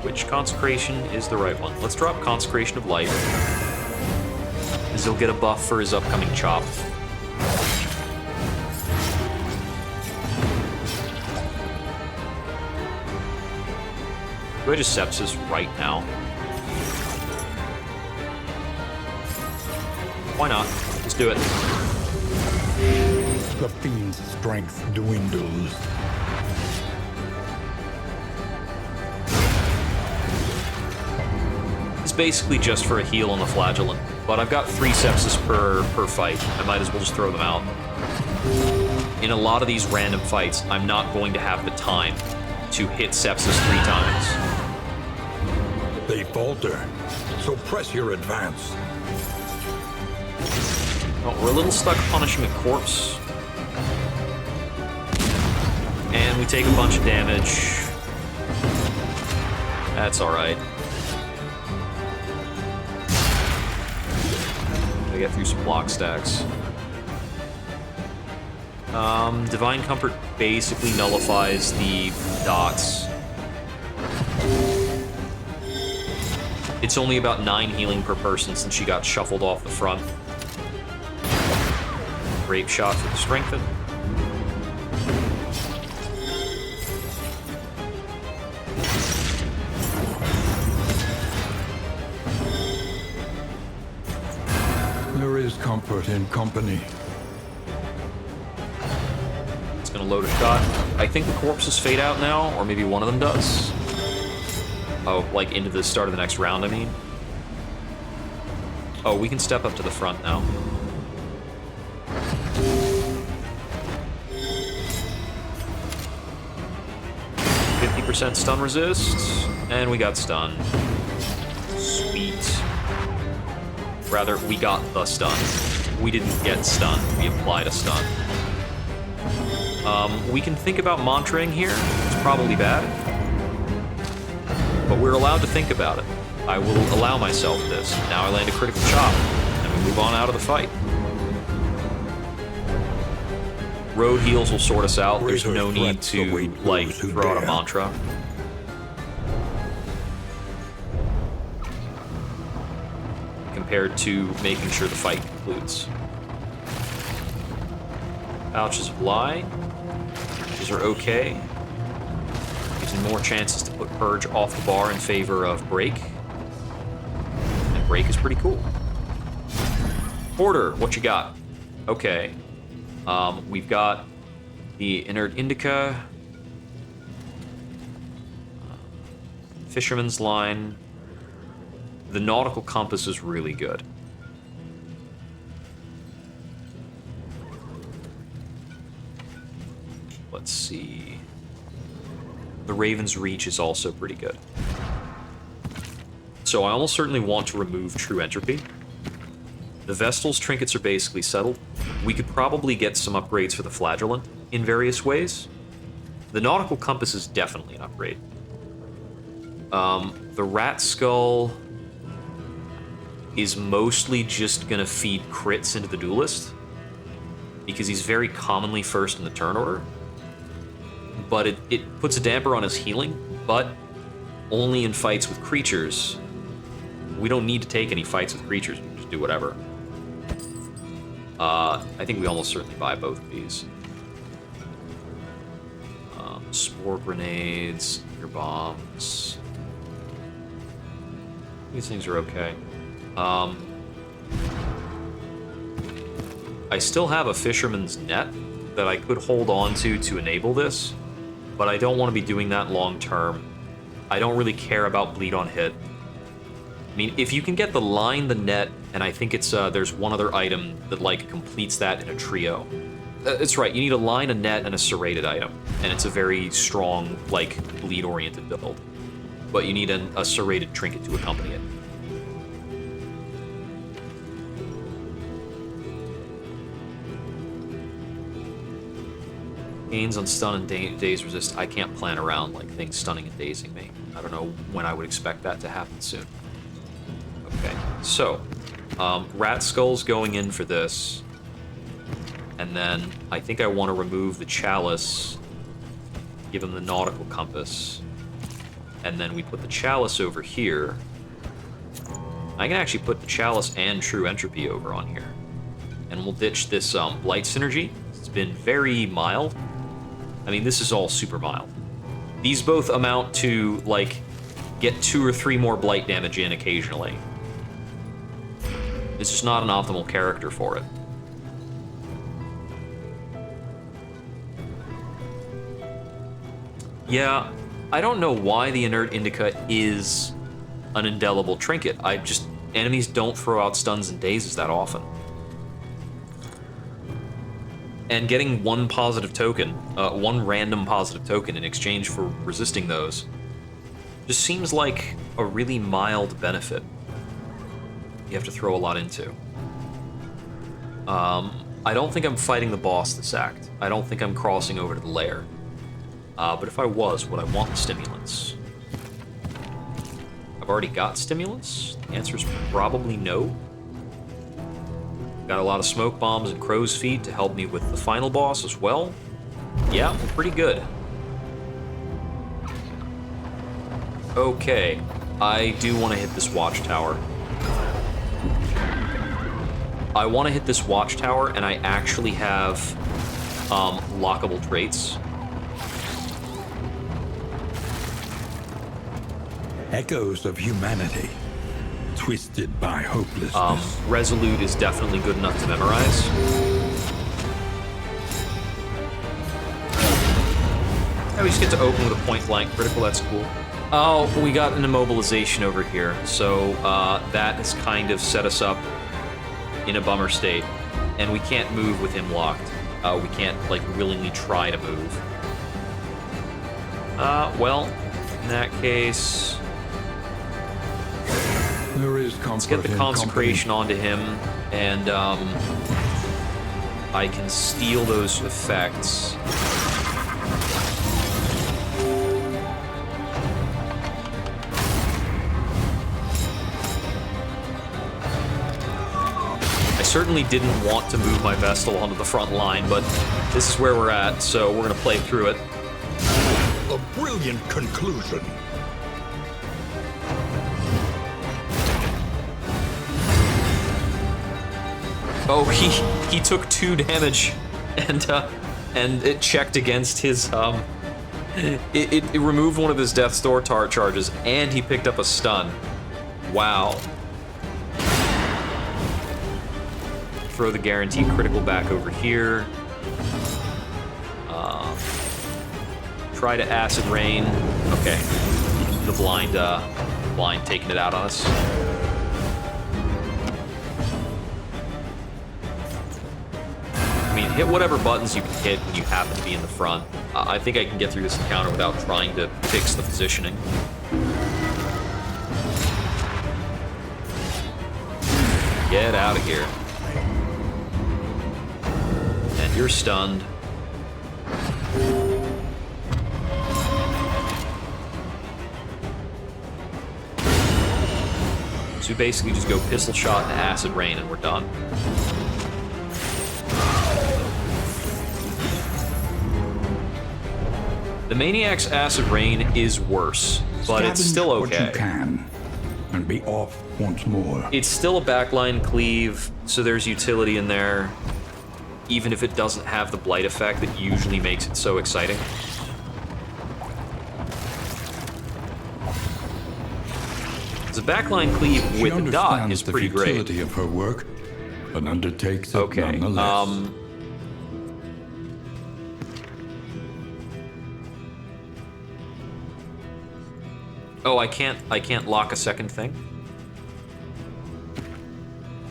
Which consecration is the right one? Let's drop Consecration of Light, as he'll get a buff for his upcoming chop. Do I just sepsis right now? Why not? Let's do it. The fiend's strength dwindles. It's basically just for a heal on the flagellant, but I've got 3 sepsis per fight. I might as well just throw them out. In a lot of these random fights, I'm not going to have the time to hit sepsis 3 times. They falter, so press your advance. Oh, we're a little stuck punishing a corpse. And we take a bunch of damage. That's alright. I get through some block stacks. Divine Comfort basically nullifies the dots. It's only about 9 healing per person since she got shuffled off the front. Grape shot for the strengthen. There is comfort in company. It's gonna load a shot. I think the corpses fade out now, or maybe one of them does. Oh, like into the start of the next round, I mean. Oh, we can step up to the front now. %, stun resist, and we got stunned. Sweet. Rather, we got the stun. We didn't get stunned, we applied a stun. We can think about mantraing here. It's probably bad. But we're allowed to think about it. I will allow myself this. Now I land a critical chop, and we move on out of the fight. Road heals will sort us out. There's no need to, like, throw out a mantra. Compared to making sure the fight concludes. Pouches of Lie. These are okay. Gives me more chances to put Purge off the bar in favor of Break. And Break is pretty cool. Porter, what you got? Okay. We've got the Inert Indica, Fisherman's Line. The Nautical Compass is really good. Let's see. The Raven's Reach is also pretty good. So I almost certainly want to remove True Entropy. The Vestal's trinkets are basically settled. We could probably get some upgrades for the Flagellant in various ways. The Nautical Compass is definitely an upgrade. The Rat Skull is mostly just gonna feed crits into the Duelist, because he's very commonly first in the turn order. But it puts a damper on his healing, but only in fights with creatures. We don't need to take any fights with creatures, we can just do whatever. I think we almost certainly buy both of these. Spore grenades, your bombs. These things are okay. I still have a Fisherman's Net that I could hold on to enable this, but I don't want to be doing that long term. I don't really care about bleed on hit. I mean, if you can get the line, the net, and I think it's there's one other item that like completes that in a trio. It's right, you need a line, a net, and a serrated item, and it's a very strong, like, bleed-oriented build. But you need a serrated trinket to accompany it. Gains on stun and daze resist. I can't plan around like things stunning and dazing me. I don't know when I would expect that to happen soon. Okay, so Rat Skull's going in for this, and then I think I want to remove the Chalice, give him the Nautical Compass, and then we put the Chalice over here. I can actually put the Chalice and True Entropy over on here, and we'll ditch this Blight Synergy. It's been very mild. I mean, this is all super mild. These both amount to, like, get 2 or 3 more Blight damage in occasionally. It's just not an optimal character for it. Yeah, I don't know why the Inert Indica is an indelible trinket. Enemies don't throw out stuns and dazes that often. And getting one positive token, one random positive token in exchange for resisting those, just seems like a really mild benefit you have to throw a lot into. I don't think I'm fighting the boss this act. I don't think I'm crossing over to the lair. But if I was, would I want the stimulants? I've already got stimulants. The answer is probably no. Got a lot of smoke bombs and crow's feet to help me with the final boss as well. Yeah, pretty good. Okay, I do want to hit this watchtower. I want to hit this watchtower, and I actually have lockable traits. Echoes of humanity, twisted by hopelessness. Resolute is definitely good enough to memorize. Oh, we just get to open with a point-blank critical, that's cool. Oh, we got an immobilization over here, so that has kind of set us up in a bummer state. And we can't move with him locked. We can't, like, willingly try to move. Well, in that case... There is comfort. Let's get the consecration onto him, and I can steal those effects. I certainly didn't want to move my Vestal onto the front line, but this is where we're at, so we're gonna play through it. A brilliant conclusion. Oh, he took 2 damage, and it checked against his it removed one of his Death's Door charges, and he picked up a stun. Wow. Throw the guaranteed critical back over here. Try to acid rain. Okay, the blind taking it out on us. I mean, hit whatever buttons you can hit when you happen to be in the front. I think I can get through this encounter without trying to fix the positioning. Get out of here. And you're stunned. So we basically just go pistol shot and acid rain and we're done. The Maniac's Acid Rain is worse, but it's still okay. What you can, and be off once more. It's still a backline cleave, so there's utility in there, even if it doesn't have the blight effect that usually makes it so exciting. The backline cleave with the dot is pretty great. She understands the futility of her work, but undertakes it nonetheless. Oh, I can't lock a second thing?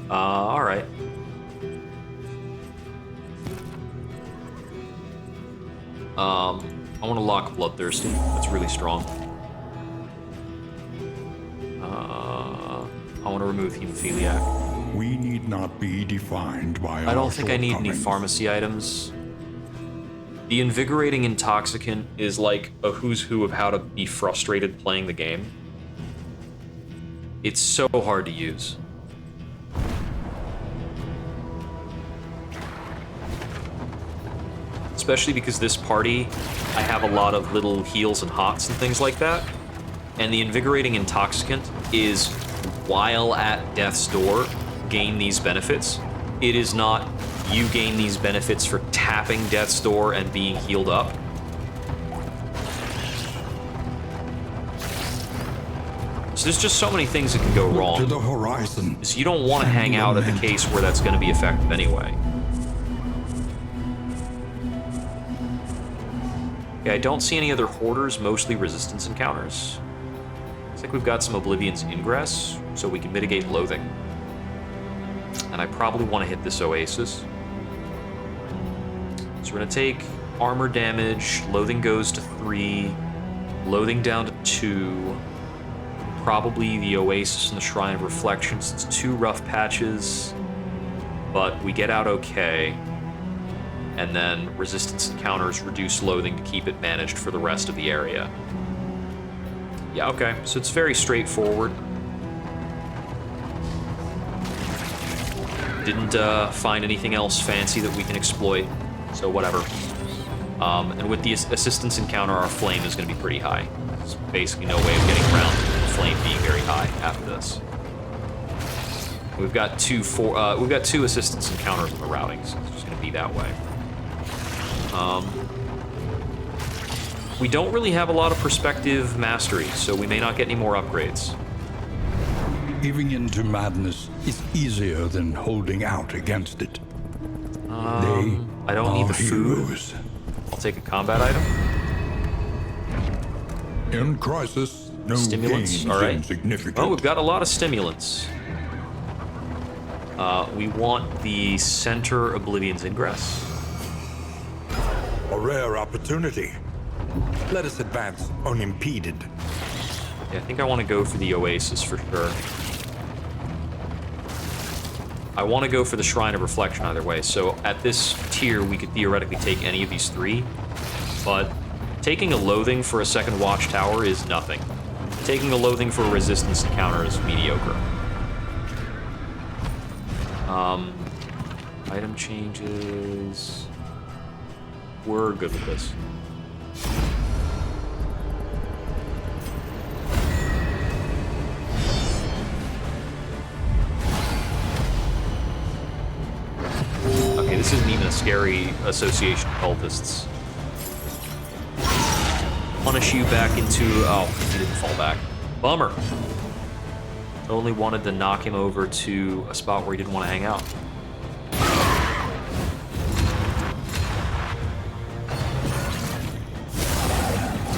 Alright. I want to lock Bloodthirsty. That's really strong. I want to remove Hemophiliac. We need not be defined by our I don't think I need any shortcomings. pharmacy items. The Invigorating Intoxicant is like a who's who of how to be frustrated playing the game. It's so hard to use. Especially because this party, I have a lot of little heals and hots and things like that. And the Invigorating Intoxicant is, while at Death's Door, gain these benefits. It is not you gain these benefits for tapping Death's Door and being healed up. So there's just so many things that can go wrong. To the horizon. So you don't want to hang out at the case where that's going to be effective anyway. Okay, I don't see any other Hoarders, mostly resistance encounters. Looks like we've got some Oblivion's Ingress, so we can mitigate Loathing. And I probably want to hit this Oasis. So we're going to take armor damage, Loathing goes to 3, Loathing down to 2, probably the Oasis and the Shrine of Reflections. It's 2 rough patches, but we get out okay. And then resistance encounters reduce Loathing to keep it managed for the rest of the area. Yeah, okay, so it's very straightforward. Didn't find anything else fancy that we can exploit, so whatever. And with the assistance encounter, our flame is going to be pretty high. There's basically no way of getting around the flame being very high after this. We've got two assistance encounters on the routing, so it's just going to be that way. We don't really have a lot of perspective mastery, so we may not get any more upgrades. Giving in to madness is easier than holding out against it. I don't need the food. Heroes. I'll take a combat item. In crisis, no Stimulants, gain all right. insignificant. Oh, we've got a lot of stimulants. We want the Center Oblivion's Ingress. A rare opportunity. Let us advance unimpeded. Yeah, I think I want to go for the Oasis for sure. I want to go for the Shrine of Reflection either way, so at this tier we could theoretically take any of these three, but taking a Loathing for a second Watchtower is nothing. Taking a Loathing for a Resistance encounter is mediocre. Item changes... We're good with this. Okay, this isn't even a scary association of cultists. Punish you back into... Oh, he didn't fall back. Bummer. Only wanted to knock him over to a spot where he didn't want to hang out.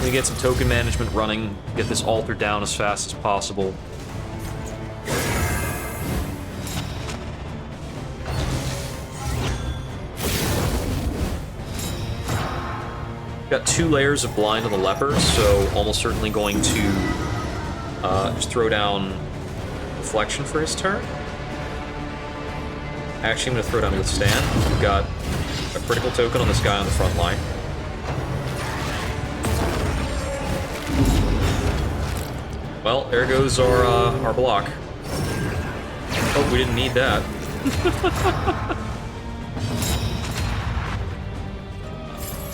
We get some token management running, get this altar down as fast as possible. Got 2 layers of blind on the leper, so almost certainly going to just throw down reflection for his turn. Actually, I'm going to throw down withstand. We've got a critical token on this guy on the front line. Well, there goes our block. Oh, we didn't need that.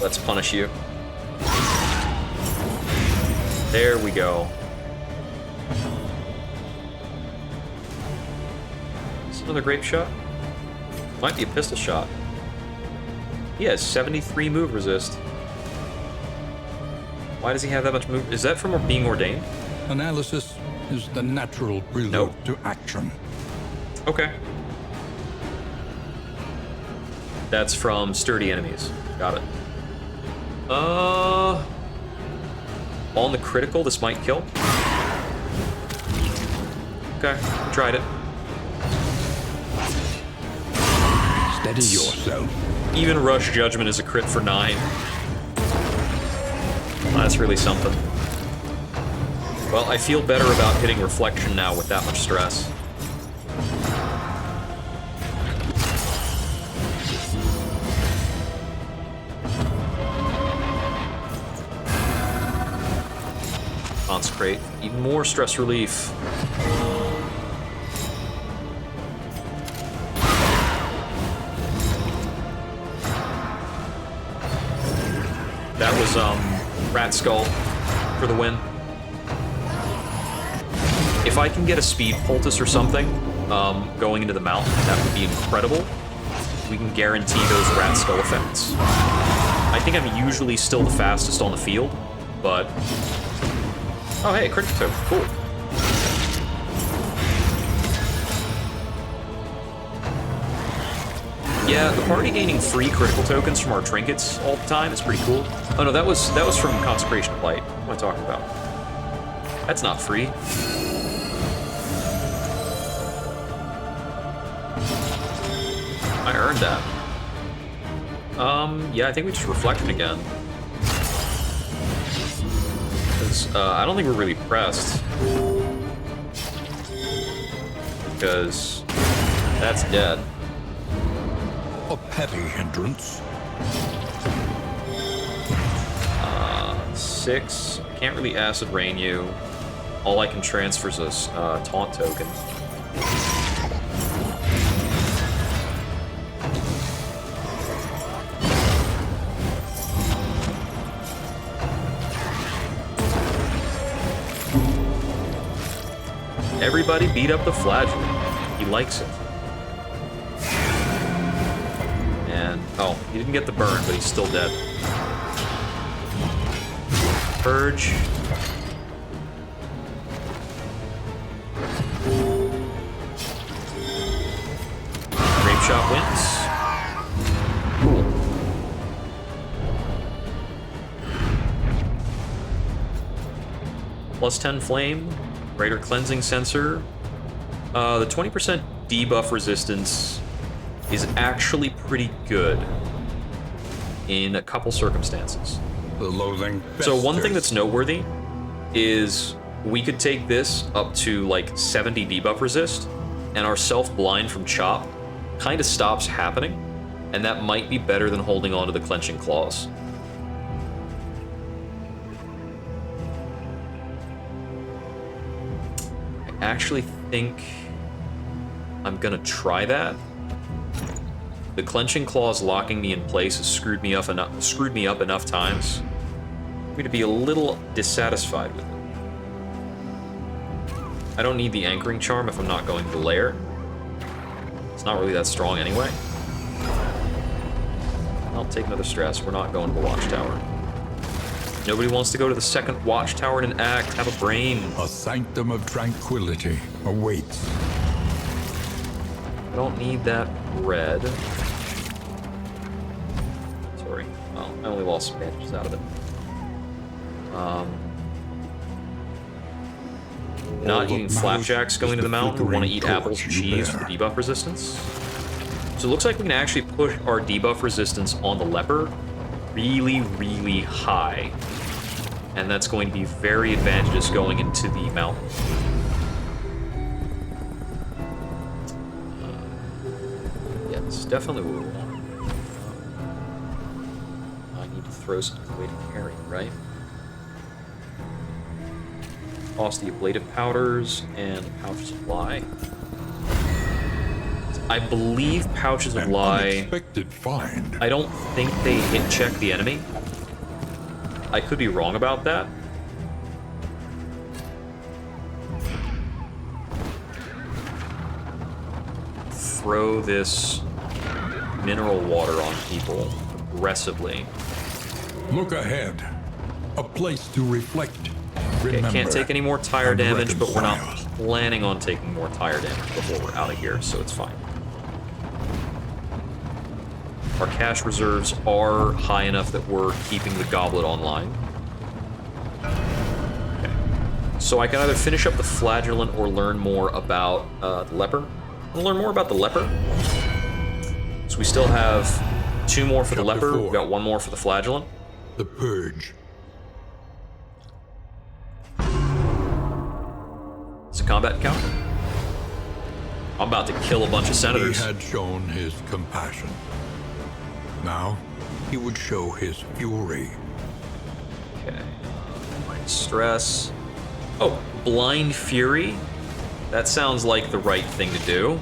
Let's punish you. There we go. Is another grape shot? Might be a pistol shot. He has 73 move resist. Why does he have that much move? Is that from being ordained? Analysis is the natural prelude to action. Okay. That's from sturdy enemies. Got it. On the critical, this might kill. Okay, tried it. Steady yourself. Even Rush Judgment is a crit for 9. That's really something. Well, I feel better about hitting Reflection now with that much stress. Consecrate. Even more stress relief. That was, Rat Skull for the win. If I can get a speed poultice or something going into the mountain, that would be incredible. We can guarantee those Rat Skull effects. I think I'm usually still the fastest on the field, but... Oh, hey, critical token. Cool. Yeah, the party gaining free critical tokens from our trinkets all the time is pretty cool. Oh no, that was from Consecration of Light. What am I talking about? That's not free. I earned that. Yeah, I think we just Reflection again. Because, I don't think we're really pressed. Because that's dead. A petty hindrance. 6. Can't really Acid Rain you. All I can transfer is a Taunt token. Everybody beat up the Flagellant. He likes it. And, oh, he didn't get the burn, but he's still dead. Purge. Grape Shot wins. Cool. Plus 10 flame, greater cleansing sensor. The 20% debuff resistance is actually pretty good in a couple circumstances. The loathing So one thing festers. that's noteworthy is we could take this up to like 70 debuff resist, and our self-blind from Chop kind of stops happening, and that might be better than holding on to the clenching claws. I actually think I'm gonna try that. The clenching claws locking me in place has screwed me up enough times for me to be a little dissatisfied with it. I don't need the anchoring charm if I'm not going to the lair. It's not really that strong anyway. I'll take another stress. We're not going to the watchtower. Nobody wants to go to the second watchtower in an act. Have a brain. A sanctum of tranquility awaits. I don't need that red. Sorry. Well, I only lost some bandages out of it. Not eating flapjacks going to the mountain. We want to eat apples and cheese for the debuff resistance. So it looks like we can actually push our debuff resistance on the leper really, really high. And that's going to be very advantageous going into the mountain. Yeah, this is definitely what we want. I need to throw something away to carry, right? Toss the ablative powders and pouches of lie. I believe pouches of An lie. unexpected find. I don't think they hit check the enemy. I could be wrong about that. Throw this mineral water on people aggressively. Look ahead. A place to reflect. Okay, Remember. can't take any more tire and damage, but we're not reconcile. planning on taking more tire damage before we're out of here, so it's fine. Our cash reserves are high enough that we're keeping the goblet online. Okay. So I can either finish up the flagellant or learn more about the leper. We'll learn more about the leper. So we still have 2 more for the Chapter leper. 4. We've got 1 more for the flagellant. The purge. It's a combat encounter. I'm about to kill a bunch of He senators. had shown his compassion. Now, he would show his fury. Okay. Stress. Oh, blind fury? That sounds like the right thing to do.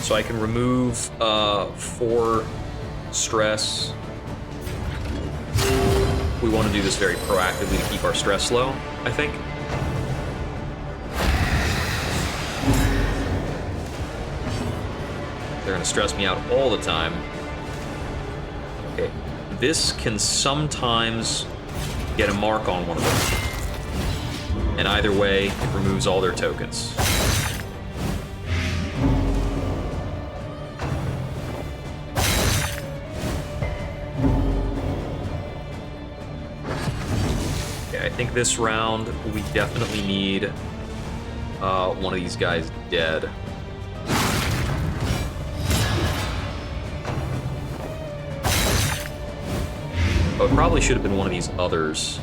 So I can remove 4 stress. We want to do this very proactively to keep our stress low, I think. They're going to stress me out all the time. Okay, this can sometimes get a mark on one of them. And either way, it removes all their tokens. I think this round we definitely need one of these guys dead. Oh, it probably should have been one of these others.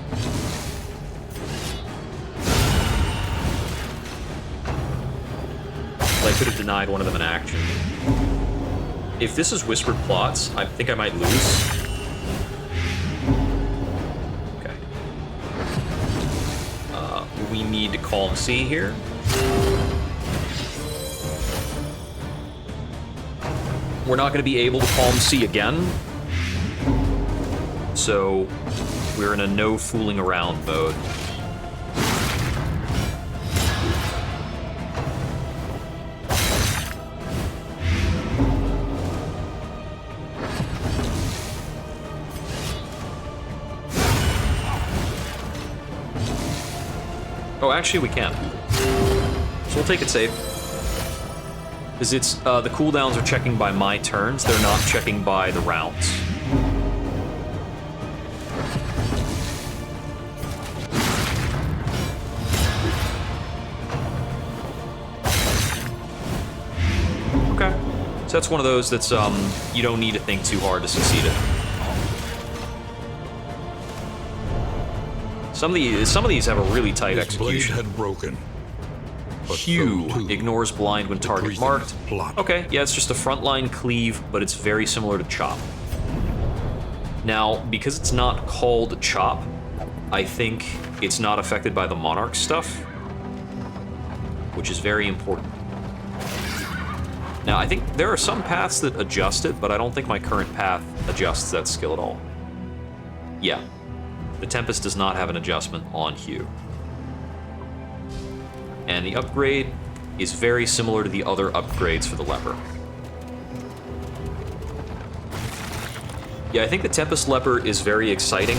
But I could have denied one of them an action. If this is Whispered Plots, I think I might lose. Okay. We need to Calm Sea here. We're not going to be able to Calm Sea again. So we're in a no fooling around mode. Oh, actually we can. So we'll take it safe. Because it's, the cooldowns are checking by my turns, they're not checking by the rounds. Okay. So that's one of those that's, you don't need to think too hard to succeed it. Some of these have a really tight His blade execution. had broken. But Hue so, too, ignores blind when target prison's marked. plot. Okay, yeah, it's just a frontline cleave, but it's very similar to chop. Now, because it's not called chop, I think it's not affected by the monarch stuff, which is very important. Now, I think there are some paths that adjust it, but I don't think my current path adjusts that skill at all. Yeah, the Tempest does not have an adjustment on Hue. And the upgrade is very similar to the other upgrades for the Leper. Yeah, I think the Tempest Leper is very exciting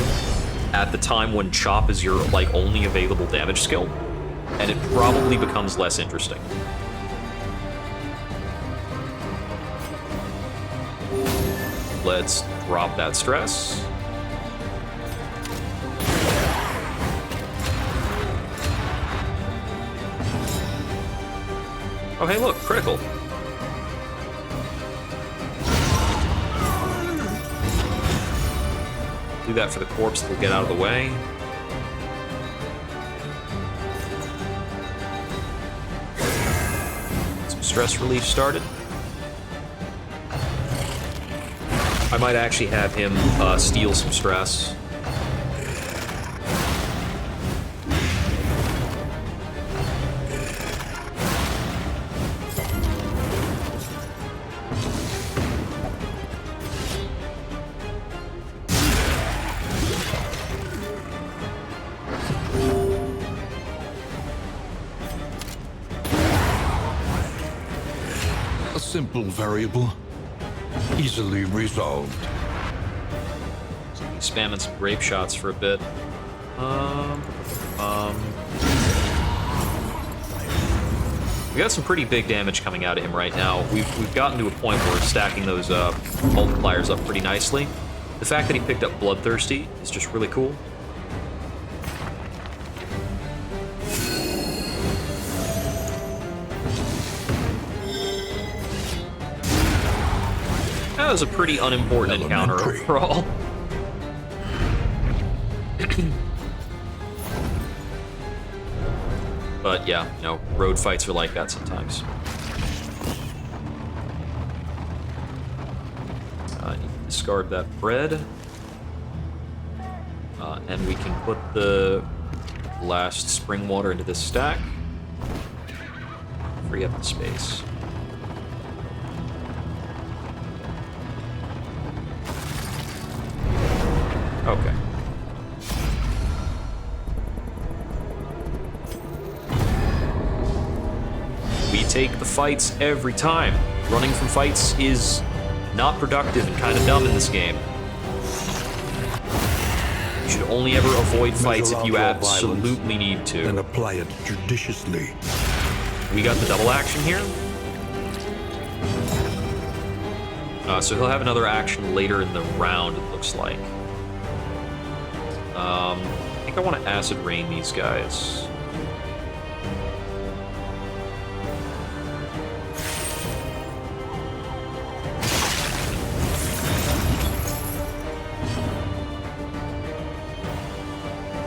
at the time when Chop is your, like, only available damage skill, and it probably becomes less interesting. Let's drop that stress. Oh, hey, look, critical. Do that for the corpse that'll get out of the way. Some stress relief started. I might actually have him steal some stress. A simple variable, easily resolved. Spamming some grape shots for a bit. We got some pretty big damage coming out of him right now. We've gotten to a point where we're stacking those multipliers up pretty nicely. The fact that he picked up Bloodthirsty is just really cool. That was a pretty unimportant encounter overall. But yeah, you know, road fights are like that sometimes. I need to discard that bread. And we can put the last spring water into this stack. Free up the space. Okay. We take the fights every time. Running from fights is not productive and kind of dumb in this game. You should only ever avoid fights if you absolutely need to. And apply it judiciously. We got the double action here. So he'll have another action later in the round, it looks like. I think I want to Acid Rain these guys.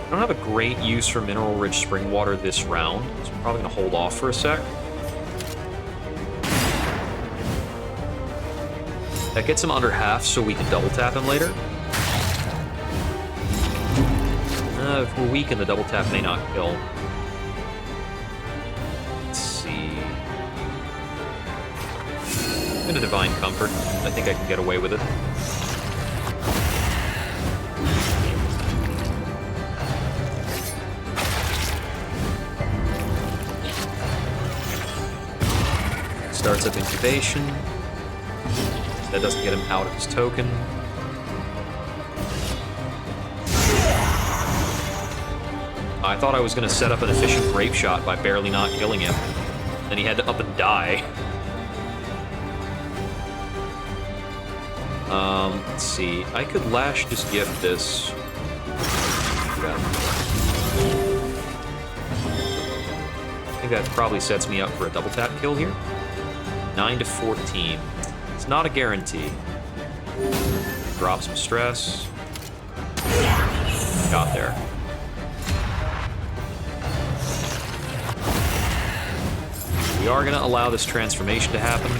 I don't have a great use for mineral-rich spring water this round, so I'm probably going to hold off for a sec. That gets him under half, so we can double tap him later. If we're weak, and the double tap may not kill. Let's see. I'm gonna Divine Comfort. I think I can get away with it. Starts up incubation. That doesn't get him out of his token. I thought I was going to set up an efficient grape shot by barely not killing him. Then he had to up and die. Let's see. I could Lash just gift this. I think that probably sets me up for a double tap kill here. 9 to 14. It's not a guarantee. Drop some stress. Got there. We are going to allow this transformation to happen.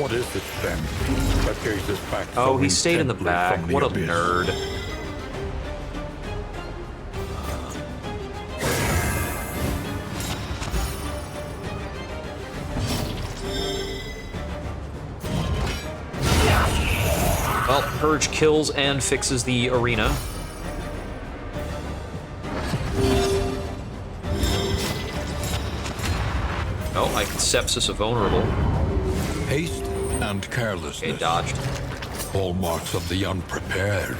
What is it then that carries us back? Oh, so he stayed in the intently back. from the What a abyss? nerd. Well, Purge kills and fixes the arena. Oh, I can Sepsis a vulnerable. Haste and carelessness. Okay, dodged. Hallmarks of the unprepared.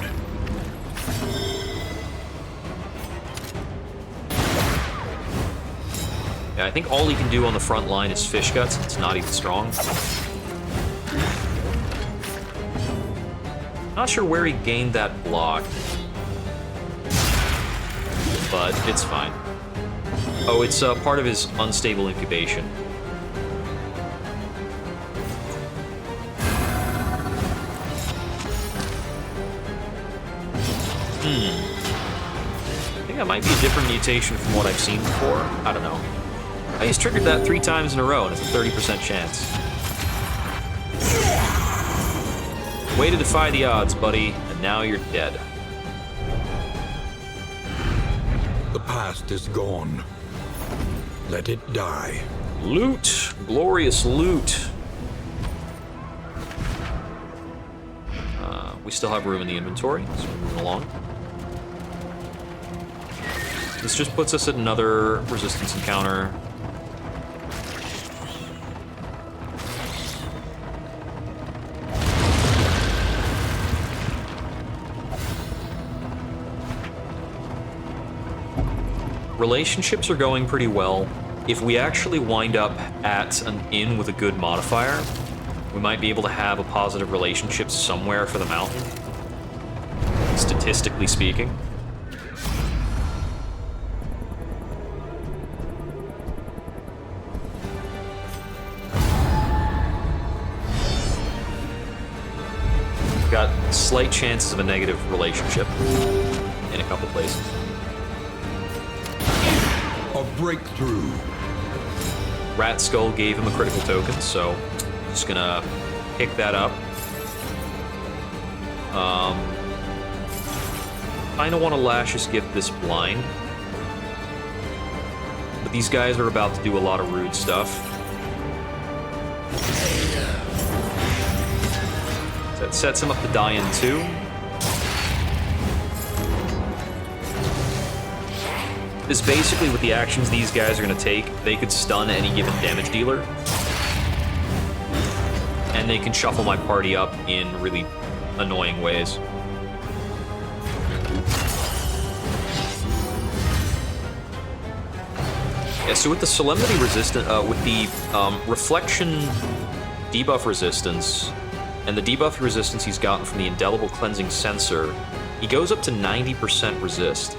Yeah, I think all he can do on the front line is Fish Guts. It's not even strong. Not sure where he gained that block. But it's fine. Oh, it's part of his unstable incubation. I think that might be a different mutation from what I've seen before. I don't know. I just triggered that 3 times in a row, and it's a 30% chance. Way to defy the odds, buddy, and now you're dead. The past is gone. Let it die. Loot! Glorious loot! We still have room in the inventory, so we're moving along. This just puts us at another resistance encounter. Relationships are going pretty well. If we actually wind up at an inn with a good modifier, we might be able to have a positive relationship somewhere for the mountain. Statistically speaking. We've got slight chances of a negative relationship in a couple places. A breakthrough. Rat Skull gave him a critical token, so just gonna pick that up. Kinda wanna Lashes gift this blind. But these guys are about to do a lot of rude stuff. So that sets him up to die in 2. Is basically with the actions these guys are going to take, they could stun any given damage dealer. And they can shuffle my party up in really annoying ways. Yeah, so with the Solemnity resistance, with the Reflection debuff resistance, and the debuff resistance he's gotten from the Indelible Cleansing Sensor, he goes up to 90% resist.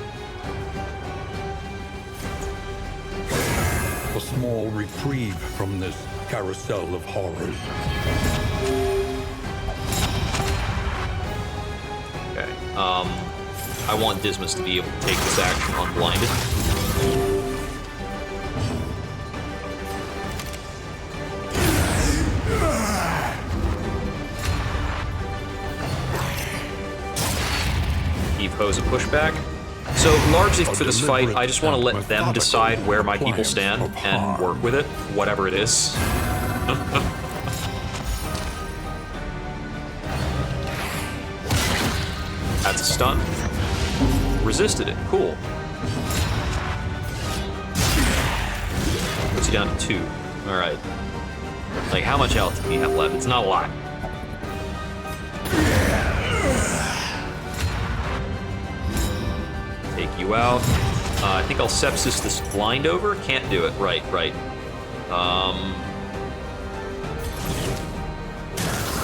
A small reprieve from this carousel of horrors. Okay. I want Dismas to be able to take this action unblinded. pose a pushback. So largely for this fight, I just want to let them decide where my people stand and work with it, whatever it is. That's a stun. Resisted it. Cool. Puts you down to 2. All right. Like, how much health do we have left? It's not a lot. Take you out. I think I'll sepsis this blind over. Can't do it. Right.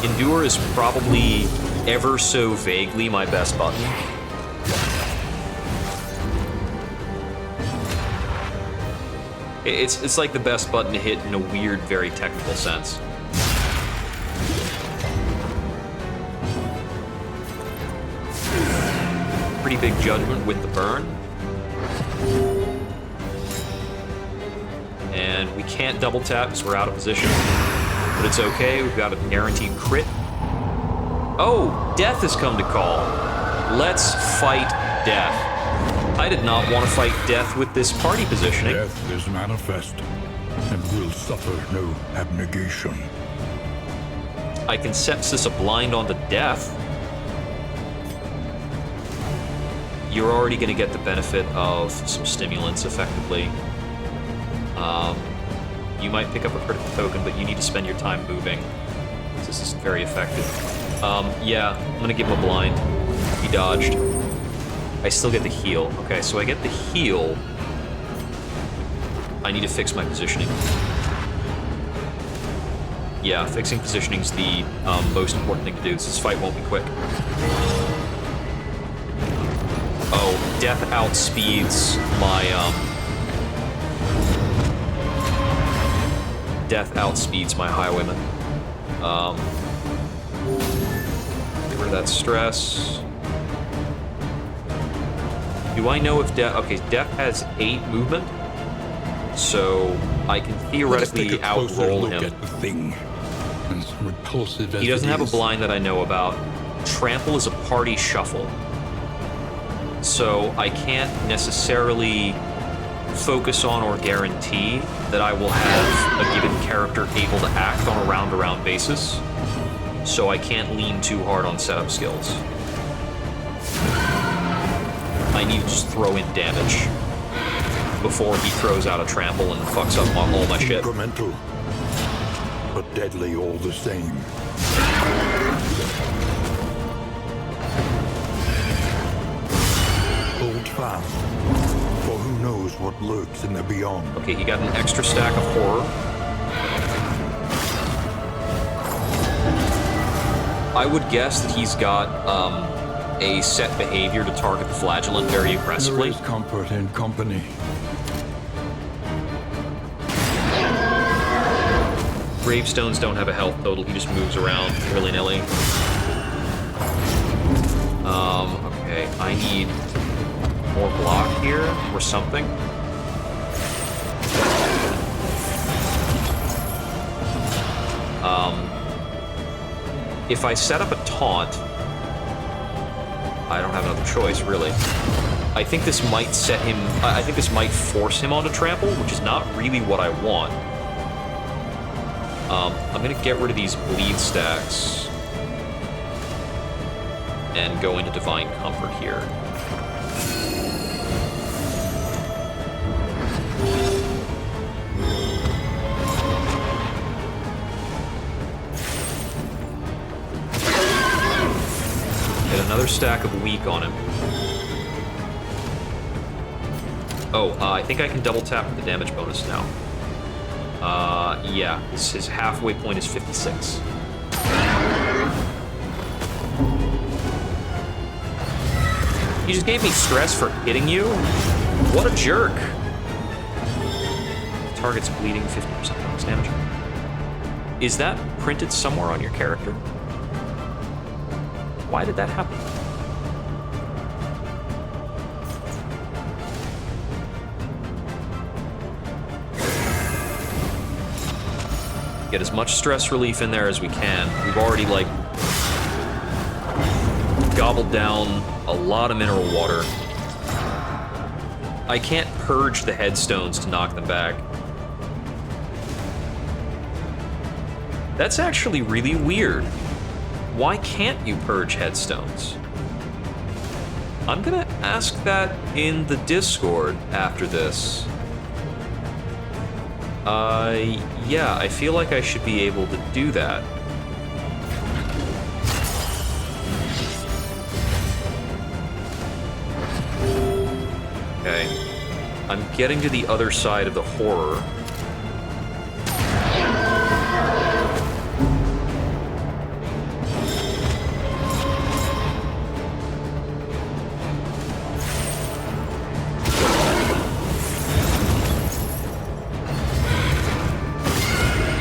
Endure is probably ever so vaguely my best button. It's like the best button to hit in a weird, very technical sense. Pretty big judgment with the burn. And we can't double tap because we're out of position. But it's okay, we've got a guaranteed crit. Oh, death has come to call. Let's fight death. I did not want to fight death with this party positioning. Death is manifest and will suffer no abnegation. I can sepsis a blind onto death. You're already going to get the benefit of some stimulants, effectively. You might pick up a critical token, but you need to spend your time moving. This is very effective. Yeah, I'm going to give him a blind. He dodged. I still get the heal. Okay, so I get the heal. I need to fix my positioning. Yeah, fixing positioning is the most important thing to do. This fight won't be quick. Oh, death outspeeds my highwayman. Get rid of that stress. Do I know if death? Okay, death has 8 movement, so I can theoretically outroll him. At the thing. As repulsive as He doesn't it have a is. blind that I know about. Trample is a party shuffle, so I can't necessarily focus on or guarantee that I will have a given character able to act on a round-to-round basis, so I can't lean too hard on setup skills. I need to just throw in damage before he throws out a trample and fucks up all my shit. Incremental, but deadly all the same. Hold fast, for who knows what lurks in the beyond. Okay, he got an extra stack of horror. I would guess that he's got a set behavior to target the flagellant very There aggressively. is comfort in company. Gravestones don't have a health total, he just moves around willy-nilly. Okay, I need more block here or something. If I set up a taunt, I don't have another choice, really. I think this might set him... I think this might force him onto trample, which is not really what I want. I'm gonna get rid of these bleed stacks and go into Divine Comfort here. Get another stack of weak on him. Oh, I think I can double tap with the damage bonus now. Yeah, his halfway point is 56. He just gave me stress for hitting you? What a jerk. Target's bleeding 50% bonus damage. Is that printed somewhere on your character? Why did that happen? Get as much stress relief in there as we can. We've already, like, gobbled down a lot of mineral water. I can't purge the headstones to knock them back. That's actually really weird. Why can't you purge headstones? I'm gonna ask that in the Discord after this. Yeah, I feel like I should be able to do that. Okay. I'm getting to the other side of the horror.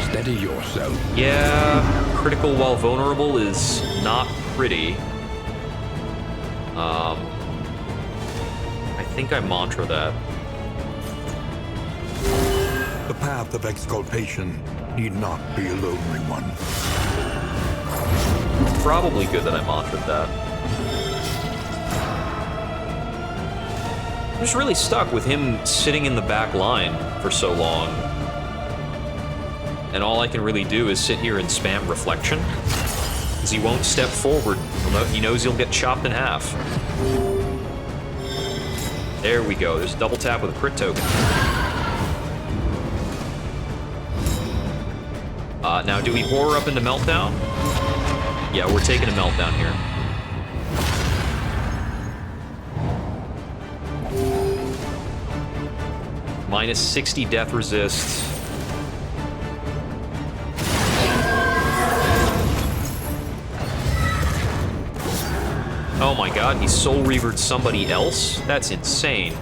Steady yourself. Yeah, critical while vulnerable is not pretty. I think I mantra that. The path of exculpation need not be a lonely one. Probably good that I mantraed that. I'm just really stuck with him sitting in the back line for so long. And all I can really do is sit here and spam reflection. Because he won't step forward. He knows he'll get chopped in half. There we go. There's a double tap with a crit token. Now, do we horror up into Meltdown? Yeah, we're taking a Meltdown here. Minus 60 death resist. Oh my god, he soul reavered somebody else? That's insane.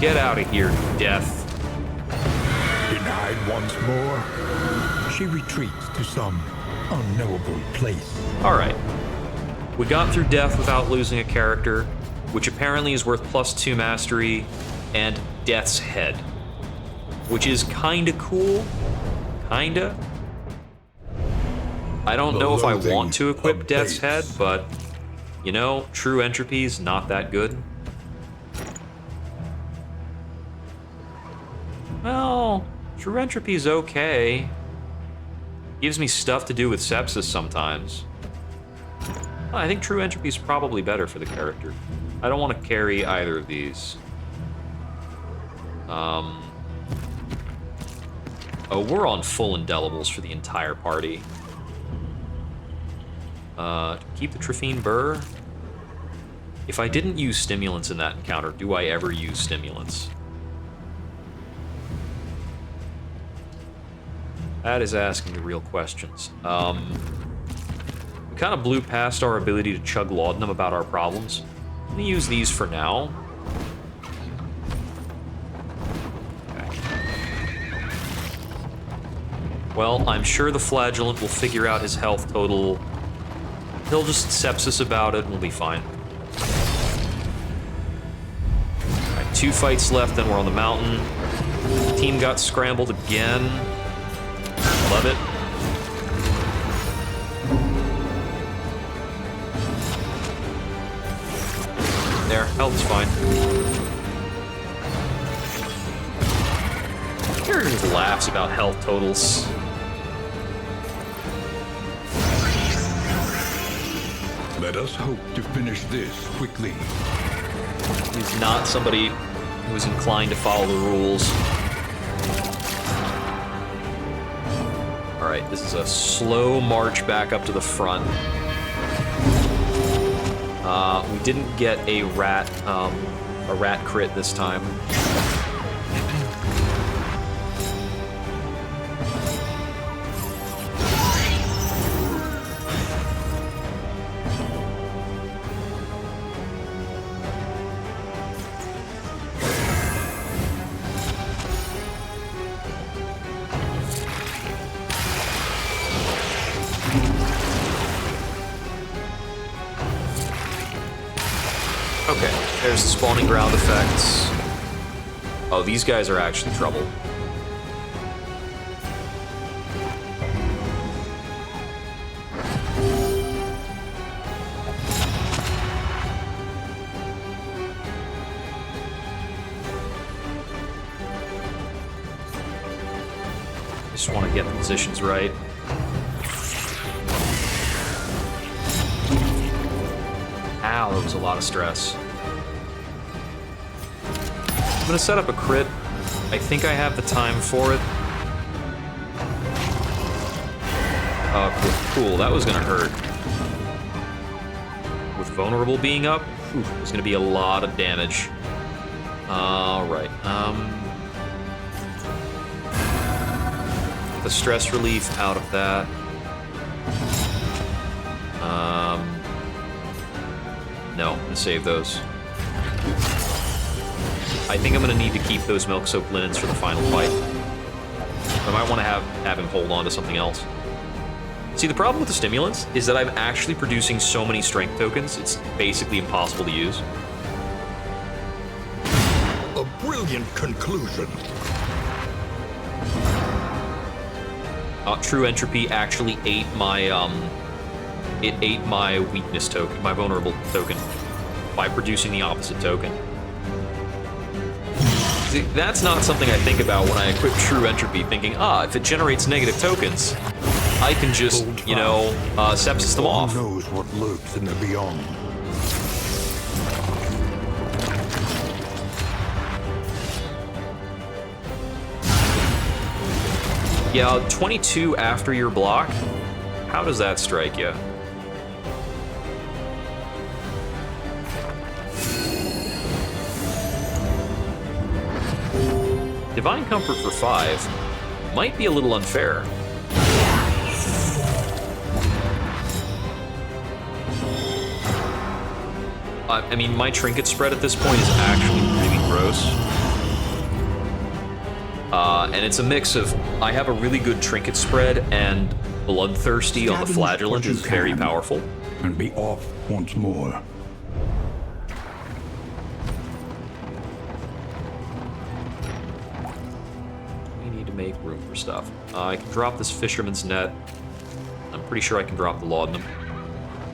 Get out of here, death. Denied once more, she retreats to some unknowable place. Alright. We got through death without losing a character, which apparently is worth +2 mastery, and Death's Head. Which is kinda cool. Kinda. I don't know if I want to equip Death's Head, but, you know, True Entropy's not that good. Well, True Entropy's okay. Gives me stuff to do with sepsis sometimes. I think True Entropy's probably better for the character. I don't want to carry either of these. Oh, we're on full indelibles for the entire party. Keep the Trifine Burr. If I didn't use stimulants in that encounter, do I ever use stimulants? That is asking the real questions. We kind of blew past our ability to chug laudanum about our problems. I'm gonna use these for now. Well, I'm sure the Flagellant will figure out his health total. He'll just sepsis about it and we'll be fine. Alright, 2 fights left, then we're on the mountain. Team got scrambled again. Love it. There, health's fine. Character just laughs about health totals. Let us hope to finish this quickly. He's not somebody who is inclined to follow the rules. Alright, this is a slow march back up to the front. We didn't get a rat crit this time. Okay, there's the spawning ground effects. Oh, these guys are actually trouble. Just want to get the positions right. Ow, that was a lot of stress. I'm gonna set up a crit. I think I have the time for it. Cool, that was gonna hurt. With vulnerable being up, there's gonna be a lot of damage. Alright, the stress relief out of that. No, I'm gonna save those. I think I'm gonna need to keep those milk-soaked linens for the final fight. I might want to have him hold on to something else. See, the problem with the stimulants is that I'm actually producing so many strength tokens, it's basically impossible to use. A brilliant conclusion. True Entropy actually ate my, it ate my weakness token, my vulnerable token, by producing the opposite token. See, that's not something I think about when I equip True Entropy, thinking, if it generates negative tokens, I can just, you know, sepsis them off. Who knows what lurks in the beyond? Yeah, 22 after your block. How does that strike you? Divine Comfort for 5 might be a little unfair. I mean, my trinket spread at this point is actually really gross. And it's a mix of, I have a really good trinket spread, and Bloodthirsty on the Flagellant is very powerful. And be off once more. We need to make room for stuff. I can drop this Fisherman's Net. I'm pretty sure I can drop the Laudanum.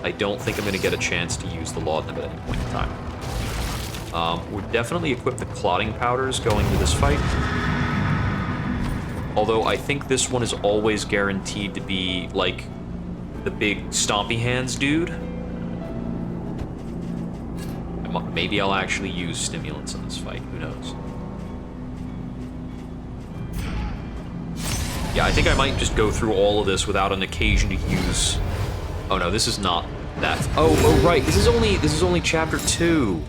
I don't think I'm going to get a chance to use the Laudanum at any point in time. We're definitely equipped the Clotting Powders going into this fight. Although I think this one is always guaranteed to be, like, the big stompy hands dude. Maybe I'll actually use stimulants in this fight, who knows. Yeah, I think I might just go through all of this without an occasion to use... Oh no, this is not that... Oh, right, this is only chapter 2.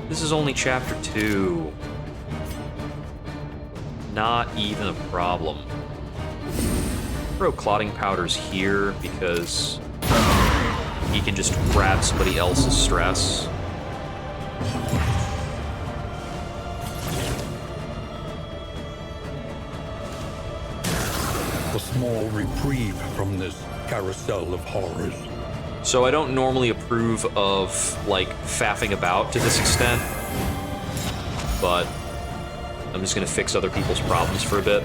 This is only chapter 2. Not even a problem. Throw Clotting Powders here because he can just grab somebody else's stress. A small reprieve from this carousel of horrors. So I don't normally approve of, like, faffing about to this extent, but I'm just gonna fix other people's problems for a bit,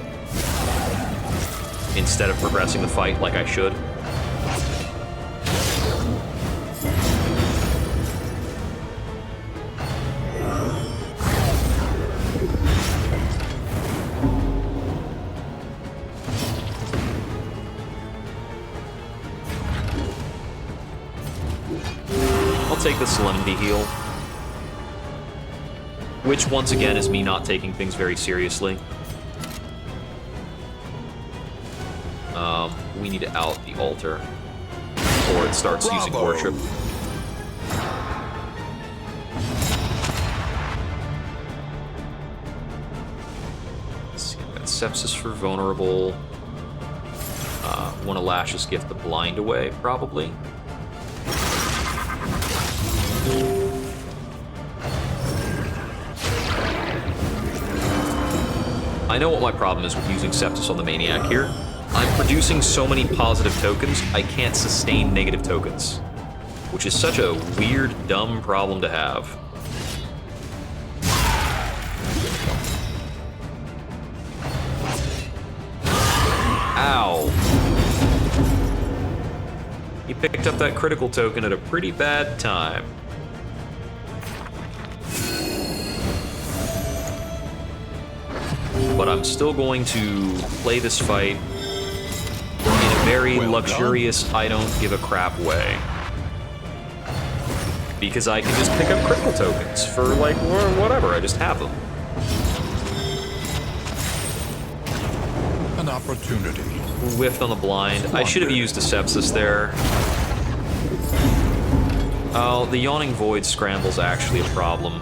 instead of progressing the fight like I should. I'll take the Solemnity heal. Which, once again, is me not taking things very seriously. We need to out the altar before it starts using worship. Let's see, I've got Sepsis for vulnerable. Want to Lash's Gift the blind away, probably. I know what my problem is with using Sepsis on the Maniac here. I'm producing so many positive tokens, I can't sustain negative tokens. Which is such a weird, dumb problem to have. Ow. He picked up that critical token at a pretty bad time. but I'm still going to play this fight in a very luxurious, I don't give a crap way. Because I can just pick up critical tokens for, like, whatever, I just have them. An opportunity. Whiffed on the blind. I should have used a sepsis there. Oh, the Yawning Void scramble's actually a problem.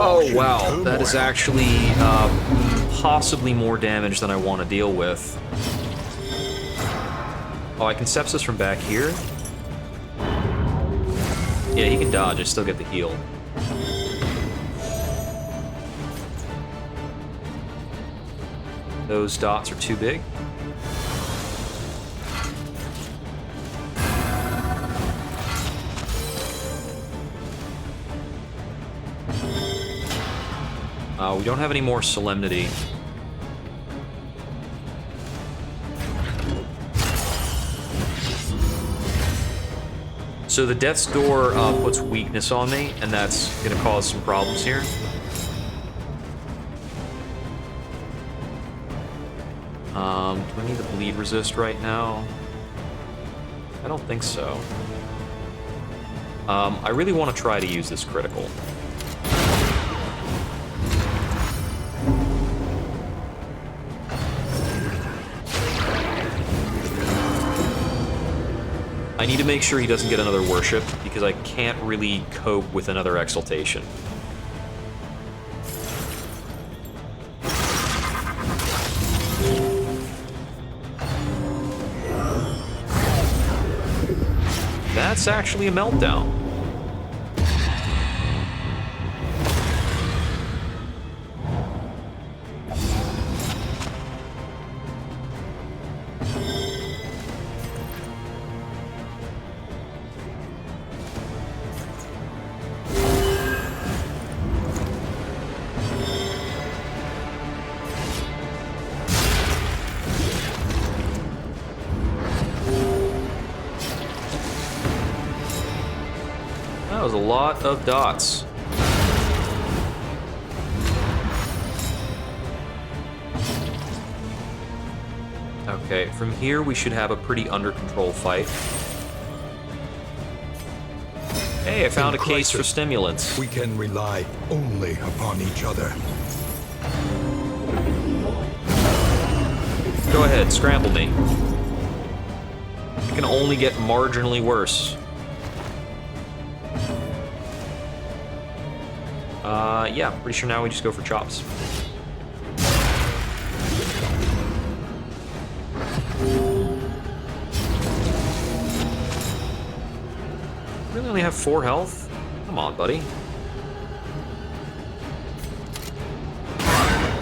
Oh, wow. That is actually possibly more damage than I want to deal with. Oh, I can sepsis from back here? Yeah, he can dodge. I still get the heal. Those dots are too big. We don't have any more Solemnity. So the Death's Door puts weakness on me, and that's going to cause some problems here. Do I need the bleed resist right now? I don't think so. I really want to try to use this critical. I need to make sure he doesn't get another worship, because I can't really cope with another exaltation. That's actually a meltdown. That was a lot of dots. Okay, from here we should have a pretty under control fight. Hey, I found a case for stimulants. We can rely only upon each other. Go ahead, scramble me. It can only get marginally worse. Yeah, pretty sure now we just go for chops. Really only have 4 health? Come on, buddy.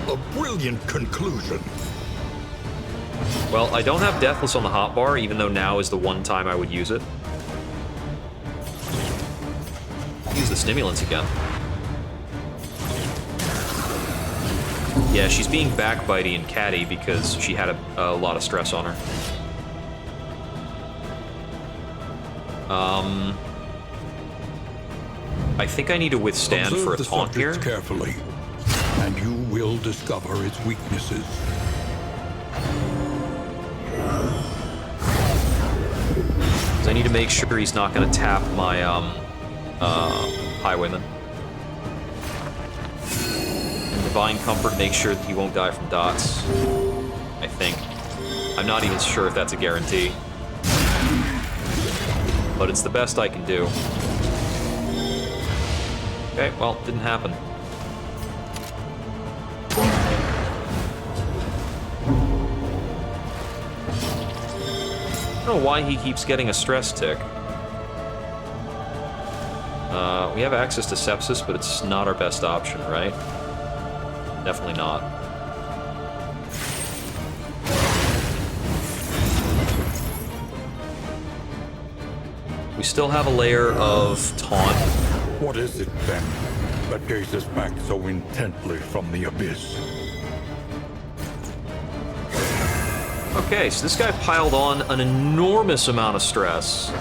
A brilliant conclusion. Well, I don't have Deathless on the hotbar, even though now is the one time I would use it. Use the stimulants again. Yeah, she's being backbitey and catty because she had a lot of stress on her. I think I need to withstand Observe for a the taunt here. subject carefully, and you will discover its weaknesses. I need to make sure he's not going to tap my Highwayman. And Divine Comfort makes sure that he won't die from dots. I think. I'm not even sure if that's a guarantee. But it's the best I can do. Okay, well, didn't happen. I don't know why he keeps getting a stress tick. We have access to sepsis, but it's not our best option, right? Definitely not. We still have a layer of taunt. What is it, then, that gazes back so intently from the abyss? Okay, so this guy piled on an enormous amount of stress.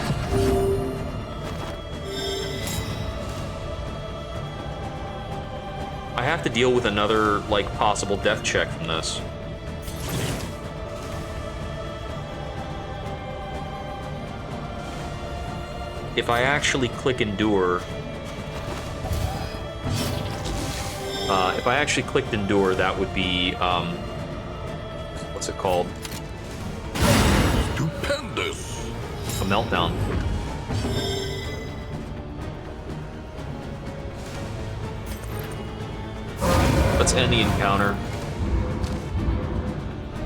I have to deal with another, like, possible death check from this. If I actually click endure... if I actually clicked endure, that would be, what's it called? Stupendous! A meltdown. Let's end the encounter.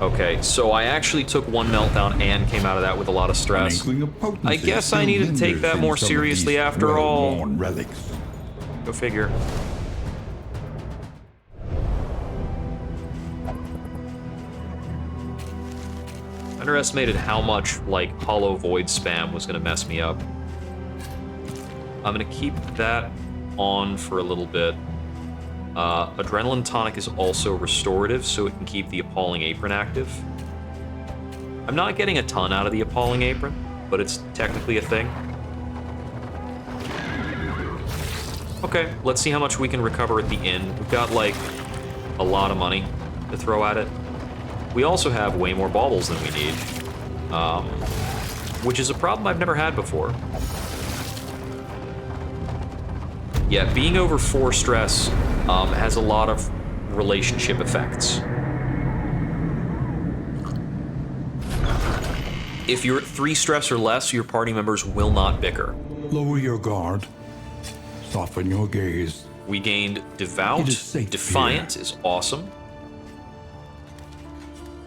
Okay, so I actually took one meltdown and came out of that with a lot of stress. I guess I needed to take that more seriously after all. Relics. Go figure. Underestimated how much, like, Hollow Void spam was gonna mess me up. I'm gonna keep that on for a little bit. Adrenaline Tonic is also restorative, so it can keep the Appalling Apron active. I'm not getting a ton out of the Appalling Apron, but it's technically a thing. Okay, let's see how much we can recover at the inn. We've got, like, a lot of money to throw at it. We also have way more baubles than we need, which is a problem I've never had before. Yeah, being over 4 stress has a lot of relationship effects. If you're at 3 stress or less, your party members will not bicker. Lower your guard. Soften your gaze. We gained Devout. It is safe Defiant here. is awesome.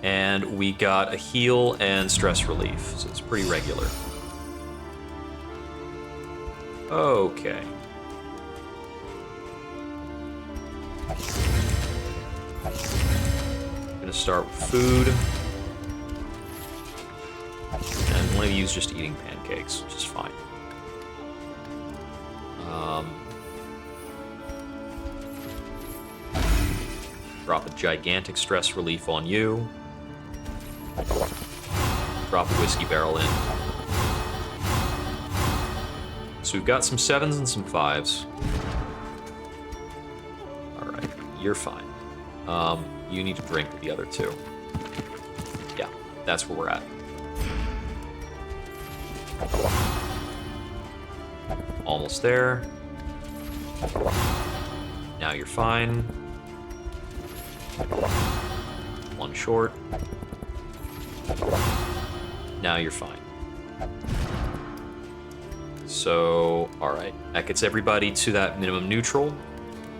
And we got a heal and stress relief, so it's pretty regular. Okay. Gonna start with food. And one of you's just eating pancakes, which is fine. Drop a gigantic stress relief on you. Drop a whiskey barrel in. So we've got some 7s and some 5s. Alright, you're fine. You need to drink with the other 2. Yeah, that's where we're at. Almost there. Now you're fine. One short. Now you're fine. So, alright. That gets everybody to that minimum neutral.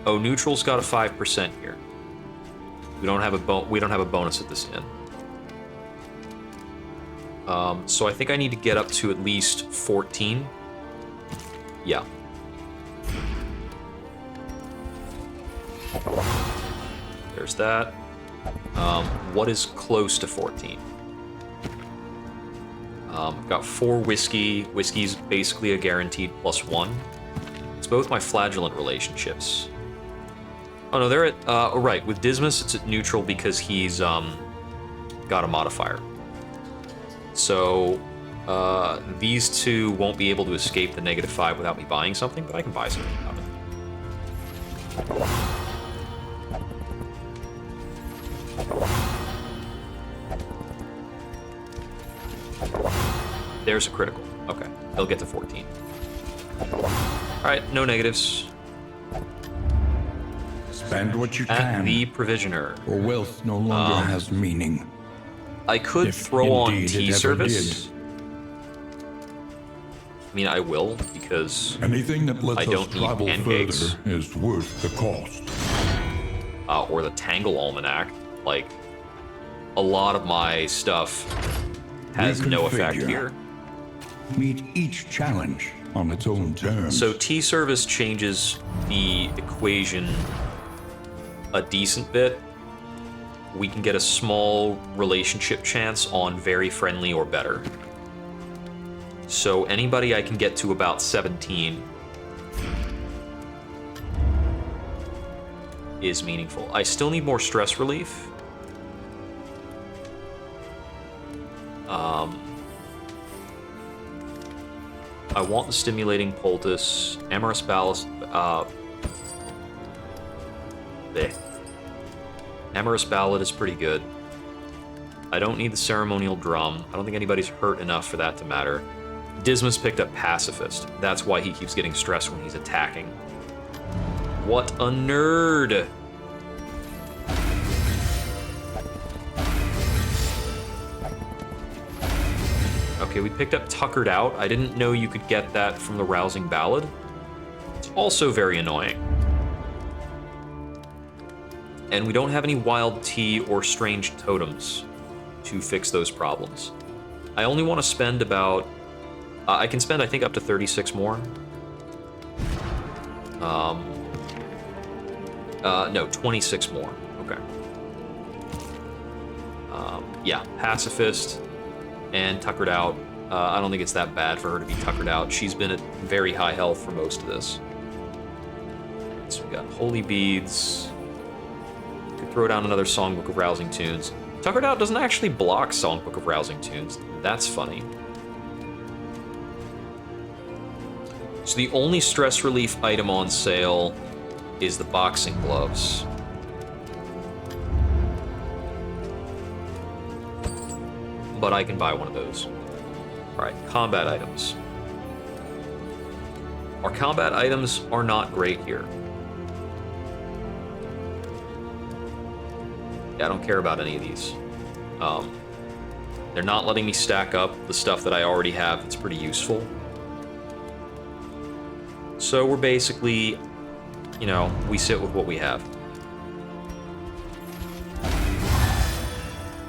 Oh, neutral's got a 5% here. We don't have a bonus at this inn. So I think I need to get up to at least 14. Yeah. There's that. What is close to 14? I've got 4 whiskey. Whiskey's basically a guaranteed +1. It's both my flagellant relationships. Oh no, they're at, oh right, with Dismas it's at neutral because he's, got a modifier. So, these 2 won't be able to escape the -5 without me buying something, but I can buy something out of it. There's a critical. Okay, they'll get to 14. Alright, no negatives. Spend what you At can, the Provisioner. or wealth no longer has meaning. I could If throw on indeed tea it ever service. I mean, I will, because Anything that lets I us don't need travel pancakes. further is worth the cost. Or the Tangle Almanac. Like, a lot of my stuff has no effect Reconfigure. here. Meet each challenge on its own terms. So T-Service changes the equation a decent bit. We can get a small relationship chance on very friendly or better. So anybody I can get to about 17 is meaningful. I still need more stress relief. I want the stimulating poultice, amorous ballast. Amorous ballad is pretty good. I don't need the ceremonial drum. I don't think anybody's hurt enough for that to matter. Dismas picked up pacifist. That's why he keeps getting stressed when he's attacking. What a nerd! Okay, we picked up Tuckered Out. I didn't know you could get that from the Rousing Ballad. It's also very annoying. And we don't have any Wild Tea or Strange Totems to fix those problems. I only want to spend about... I can spend, I think, up to 36 more. No, 26 more. Okay. Yeah, Pacifist and Tuckered Out. I don't think it's that bad for her to be Tuckered Out. She's been at very high health for most of this. So we got Holy Beads. Could throw down another Songbook of Rousing Tunes. Tuckered Out doesn't actually block Songbook of Rousing Tunes. That's funny. So the only stress relief item on sale is the boxing gloves. But I can buy one of those. Alright, combat items. Our combat items are not great here. Yeah, I don't care about any of these. They're not letting me stack up the stuff that I already have that's pretty useful. So we're basically, you know, we sit with what we have.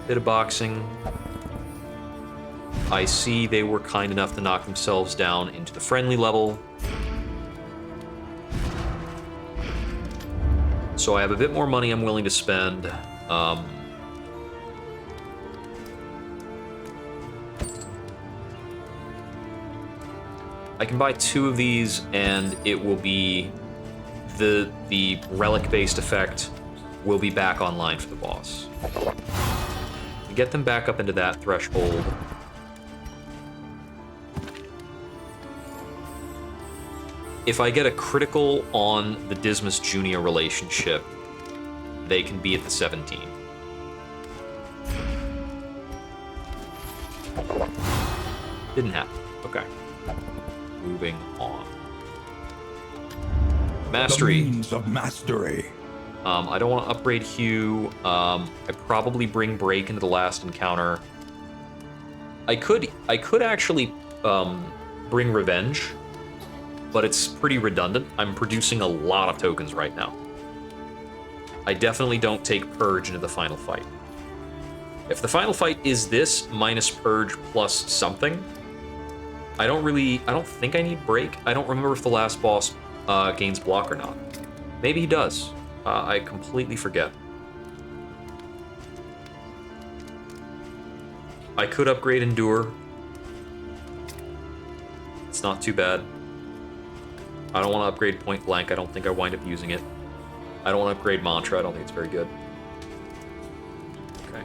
Bit of boxing. I see they were kind enough to knock themselves down into the friendly level. So I have a bit more money I'm willing to spend. I can buy 2 of these and it will be the relic-based effect will be back online for the boss. Get them back up into that threshold. If I get a critical on the Dismas Junior relationship, they can be at the 17. Didn't happen. Okay. Moving on. Mastery. The means of mastery. I don't want to upgrade Hugh. I probably bring Break into the last encounter. I could actually bring Revenge, but it's pretty redundant. I'm producing a lot of tokens right now. I definitely don't take Purge into the final fight. If the final fight is this minus Purge plus something, I don't think I need Break. I don't remember if the last boss gains block or not. Maybe he does. I completely forget. I could upgrade Endure. It's not too bad. I don't want to upgrade Point Blank. I don't think I wind up using it. I don't want to upgrade Mantra. I don't think it's very good. Okay.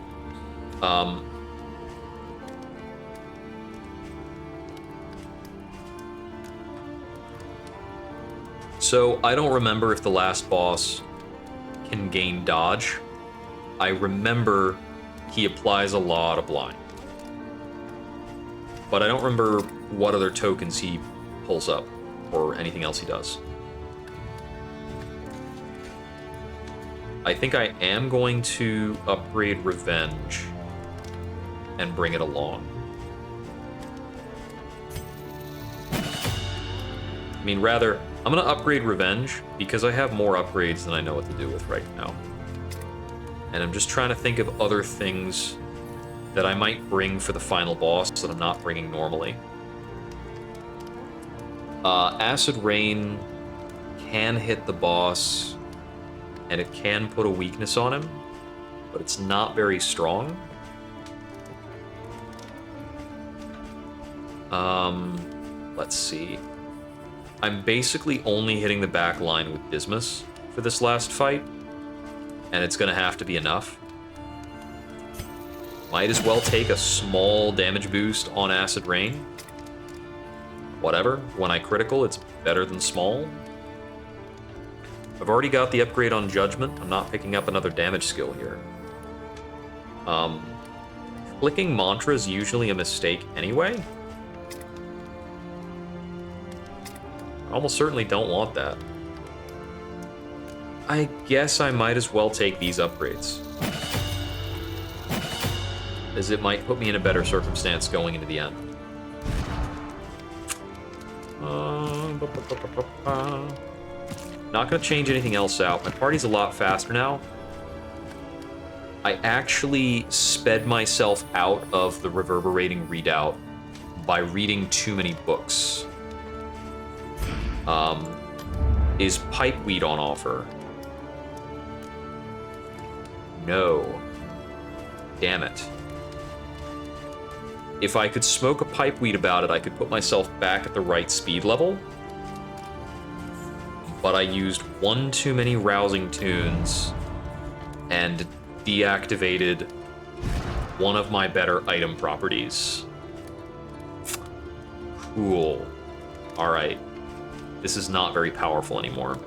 So I don't remember if the last boss can gain dodge. I remember he applies a lot of blind. But I don't remember what other tokens he pulls up or anything else he does. I think I am going to upgrade Revenge and bring it along. I mean, rather, I'm gonna upgrade Revenge because I have more upgrades than I know what to do with right now. And I'm just trying to think of other things that I might bring for the final boss that I'm not bringing normally. Acid Rain can hit the boss, and it can put a weakness on him, but it's not very strong. Let's see. I'm basically only hitting the back line with Dismas for this last fight, and it's gonna have to be enough. Might as well take a small damage boost on Acid Rain. Whatever, when I critical, it's better than small. I've already got the upgrade on Judgment. I'm not picking up another damage skill here. Clicking Mantra is usually a mistake anyway. I almost certainly don't want that. I guess I might as well take these upgrades, as it might put me in a better circumstance going into the end. Not gonna change anything else out. My party's a lot faster now. I actually sped myself out of the reverberating readout by reading too many books. Is pipeweed on offer? No. Damn it. If I could smoke a pipeweed about it, I could put myself back at the right speed level. But I used one too many rousing tunes and deactivated one of my better item properties. Cool. Alright. This is not very powerful anymore.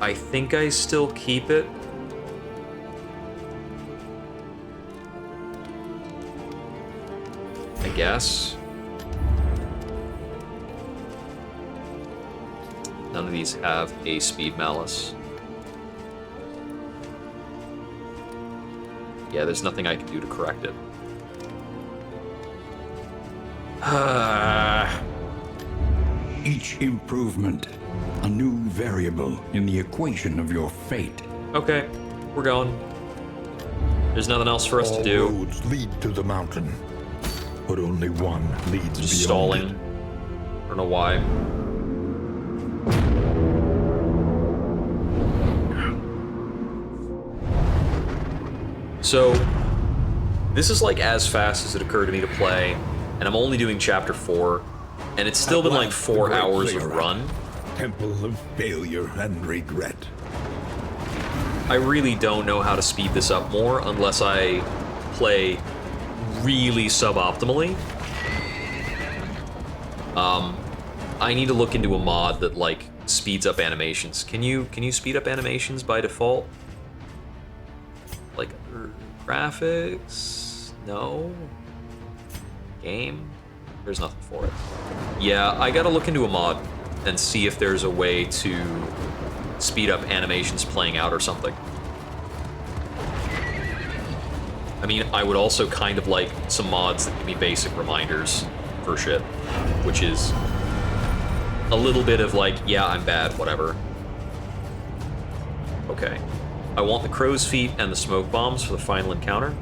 I think I still keep it. I guess. None of these have a speed malice. Yeah, there's nothing I can do to correct it. Each improvement, a new variable in the equation of your fate. Okay, we're going. There's nothing else for us to do. All roads lead to the mountain, but only one leads Just beyond stalling. it. I don't know why. So, this is like as fast as it occurred to me to play, and I'm only doing chapter 4, and it's still been like 4 hours of run. Temple of failure and regret. I really don't know how to speed this up more unless I play really suboptimally. I need to look into a mod that like speeds up animations. Can you speed up animations by default? Like graphics? No. Game? There's nothing for it. Yeah, I gotta look into a mod and see if there's a way to speed up animations playing out or something. I mean, I would also kind of like some mods that give me basic reminders for shit, which is a little bit of like, yeah, I'm bad, whatever. Okay. I want the crow's feet and the smoke bombs for the final encounter.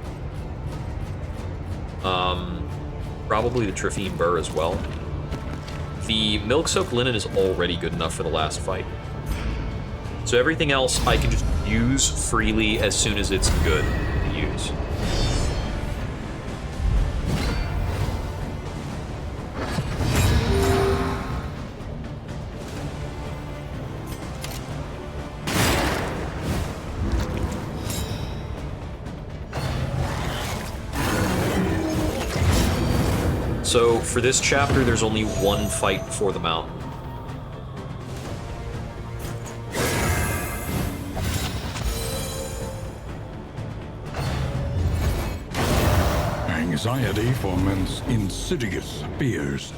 Probably the Triphine Burr as well. The milk-soaked linen is already good enough for the last fight. So everything else I can just use freely as soon as it's good to use. So, for this chapter, there's only one fight before the mountain. Anxiety foments insidious fears.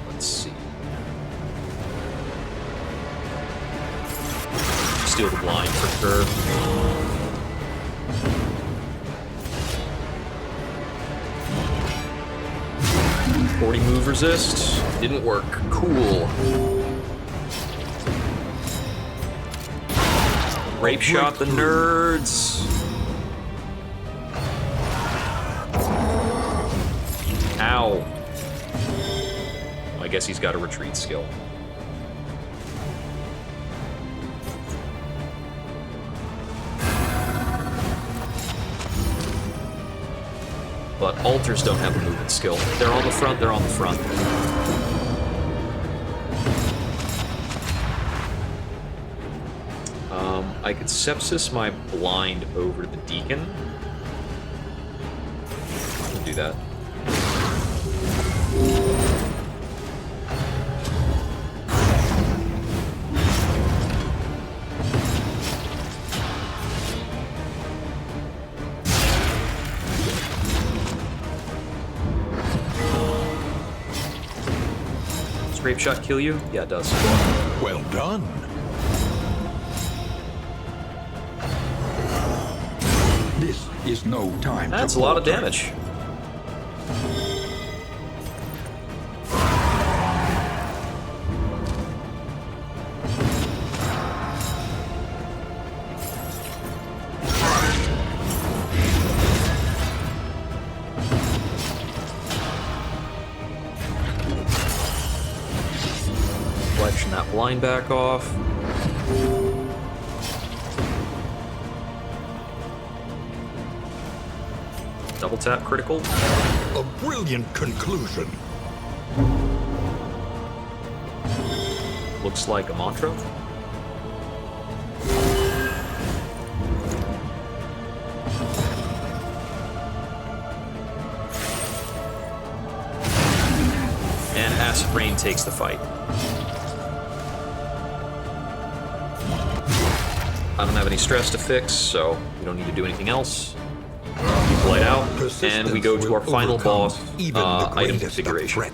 Let's see. Steal the blind for sure. 40 move resist. Didn't work. Cool. Rape shot the nerds. Ow. I guess he's got a retreat skill. But altars don't have a movement skill. They're on the front, they're on the front. I could sepsis my blind over the deacon. I'll do that. Does Rape Shot kill you? Yeah, it does. Well done. This is no time. That's to a lot of falter. damage. Flexion that blind back off. Double tap critical. A brilliant conclusion. Looks like a mantra. And Acid Rain takes the fight. I don't have any stress to fix, so we don't need to do anything else. Light out, and we go to our final boss item configuration.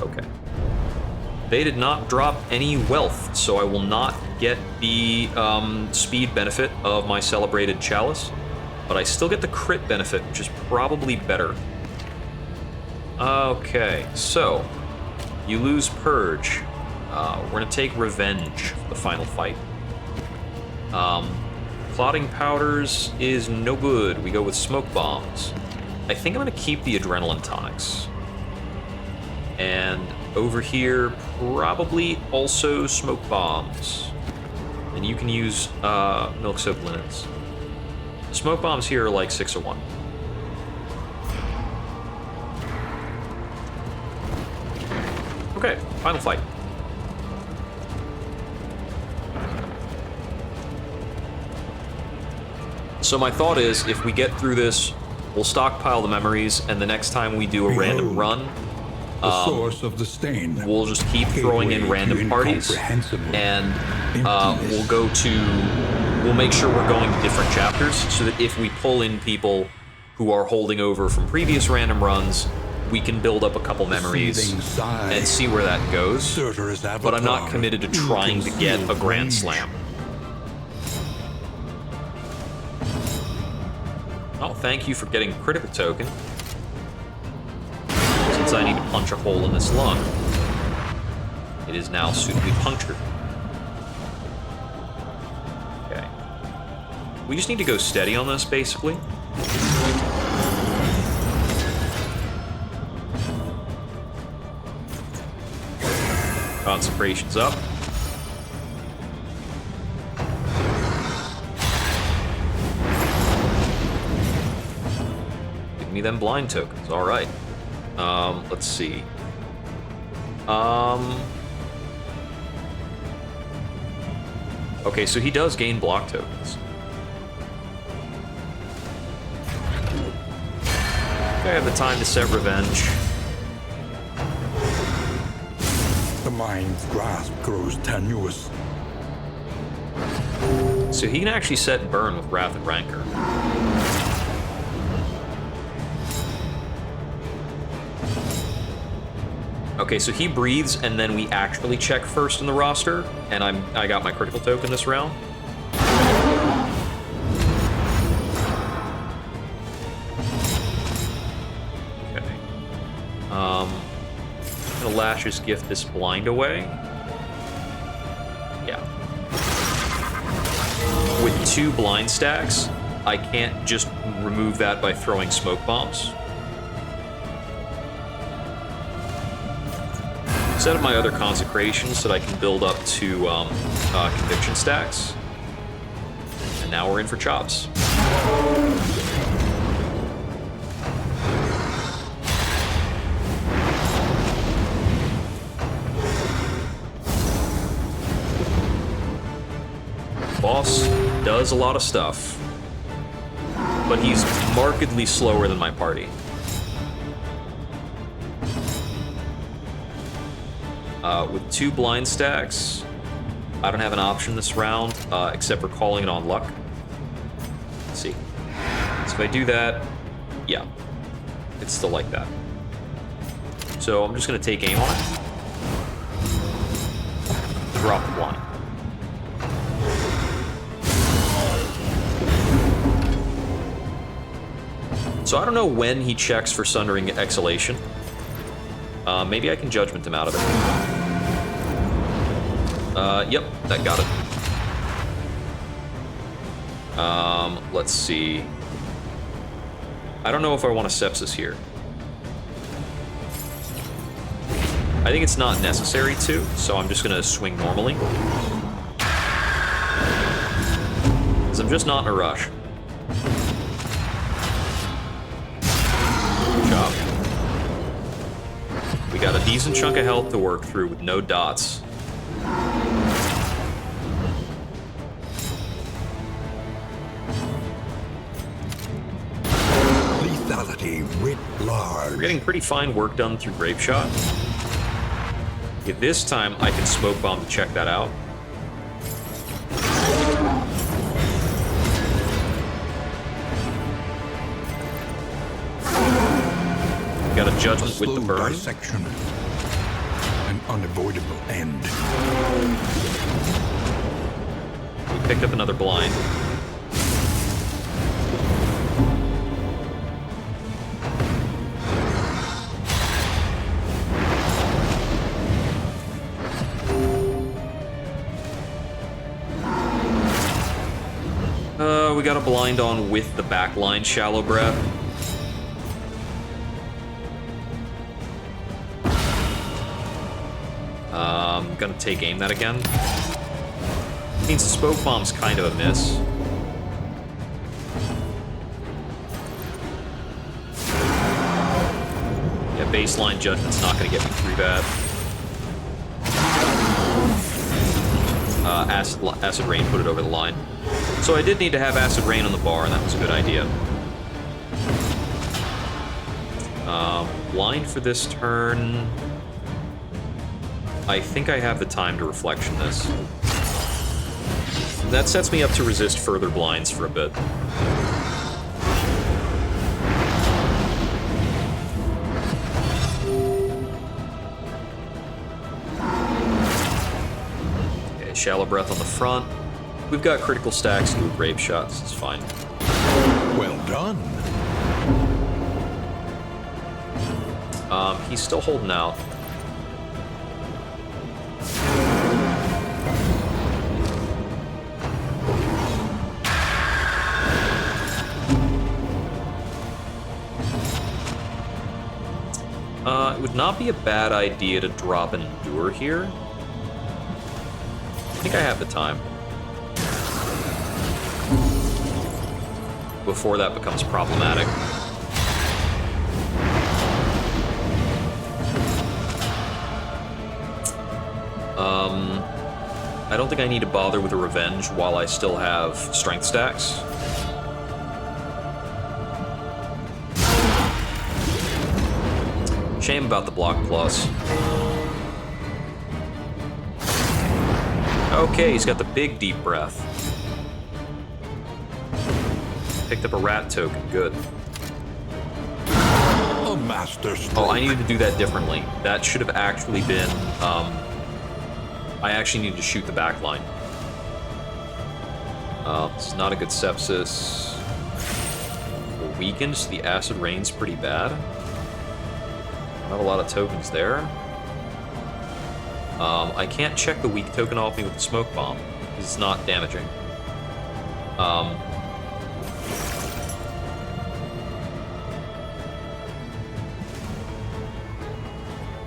Okay. They did not drop any wealth, so I will not get the speed benefit of my celebrated chalice, but I still get the crit benefit, which is probably better. Okay, so you lose Purge. We're gonna take Revenge for the final fight. Clotting powders is no good. We go with smoke bombs. I think I'm gonna keep the adrenaline tonics. And over here, probably also smoke bombs. And you can use milk soap linens. The smoke bombs here are like 6 or 1. Okay, final fight. So my thought is, if we get through this, we'll stockpile the memories, and the next time we do a random run, the source of the stain. We'll just keep throwing in random parties, and we'll make sure we're going to different chapters, so that if we pull in people who are holding over from previous random runs, we can build up a couple memories and see where that goes. But I'm not committed to trying to get a Grand Slam. Oh, thank you for getting a critical token. Since I need to punch a hole in this lung, it is now suitably punctured. Okay. We just need to go steady on this, basically. Concentration's up. Me them blind tokens. All right. Let's see. Okay, so he does gain block tokens. Okay, I have the time to set Revenge. The mind's grasp grows tenuous. So he can actually set Burn with Wrath and Rancor. Okay, so he breathes, and then we actually check first in the roster, and I got my critical token this round. Lashes gift this blind away? Yeah. With 2 blind stacks, I can't just remove that by throwing smoke bombs. Set up my other consecrations so that I can build up to conviction stacks. And now we're in for chops. Boss does a lot of stuff, but he's markedly slower than my party. With 2 blind stacks, I don't have an option this round except for calling it on luck. Let's see. So if I do that, yeah, it's still like that. So I'm just going to take aim on it. Drop the blind. So I don't know when he checks for Sundering Exhalation. Maybe I can Judgment him out of it. Yep, that got it. Let's see. I don't know if I want a Sepsis here. I think it's not necessary to, so I'm just gonna swing normally. Because I'm just not in a rush. Good job. We got a decent chunk of health to work through with no dots. Lethality writ large. We're getting pretty fine work done through Grape Shot. Okay, this time I can Smoke Bomb to check that out. Got a Judgment with the burn. Dissection. An unavoidable end. We picked up another blind. We got a blind on with the backline Shallow Breath. Gonna take aim that again. Means the Smoke Bomb's kind of a miss. Yeah, baseline Judgment's not gonna get me through that. Acid Rain put it over the line. So I did need to have Acid Rain on the bar, and that was a good idea. Blind for this turn. I think I have the time to Reflection this. That sets me up to resist further blinds for a bit. Okay, Shallow Breath on the front. We've got critical stacks to do Grape Shot. This is fine. Well done. He's still holding out. It would not be a bad idea to drop an Endure here. I think I have the time. Before that becomes problematic. I don't think I need to bother with a Revenge while I still have Strength stacks. Shame about the block plus. Okay, he's got the big deep breath. Picked up a rat token, good. A master stroke. Oh, I needed to do that differently. That should have actually been, I actually needed to shoot the back line. This is not a good Sepsis. We're weakened, so the Acid Rain's pretty bad. Not a lot of tokens there. I can't check the weak token off me with the smoke bomb. It's not damaging.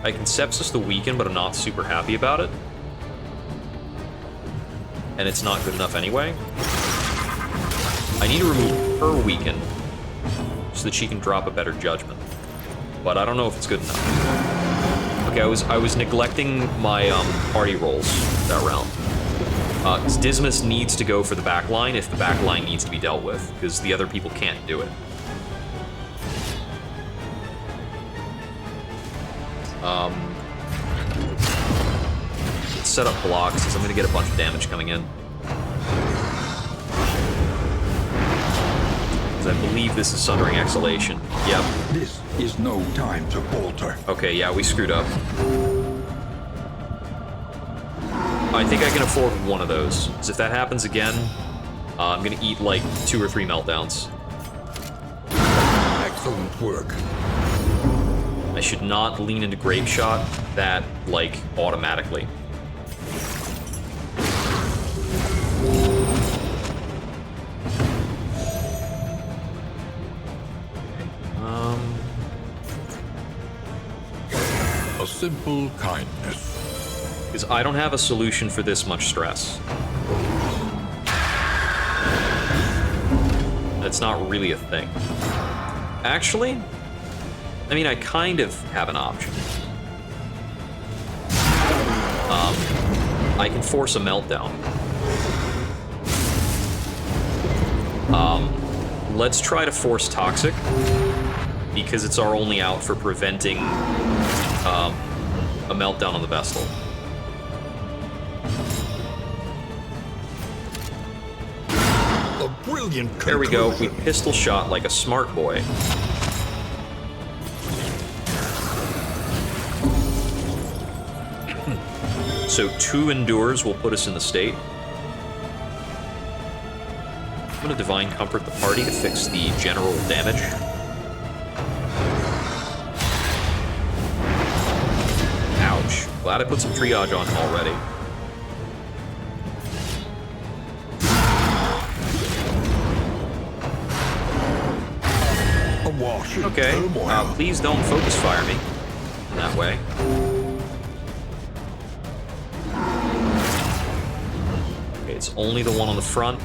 I can sepsis the weaken, but I'm not super happy about it. And it's not good enough anyway. I need to remove her weaken so that she can drop a better judgment. But I don't know if it's good enough. Okay, I was neglecting my party rolls that round. Dismas needs to go for the back line if the back line needs to be dealt with, because the other people can't do it. Let's set up blocks, because I'm going to get a bunch of damage coming in. Because I believe this is Sundering Exhalation. Yep. This is no time to falter. Okay, yeah, we screwed up. I think I can afford one of those, because if that happens again, I'm going to eat like 2 or 3 meltdowns. Excellent work. I should not lean into Grape Shot that, like, automatically. A simple kindness. Because I don't have a solution for this much stress. That's not really a thing. Actually, I mean, I kind of have an option. I can force a meltdown. Let's try to force Toxic, because it's our only out for preventing a meltdown on the Vestal. A brilliant There we go. We conclusion. pistol shot like a smart boy. So 2 endures will put us in the state. I'm going to Divine Comfort the party to fix the general damage. Ouch. Glad I put some triage on him already. Awash in Okay. turmoil. Please don't focus fire me in that way. Okay, it's only the one on the front.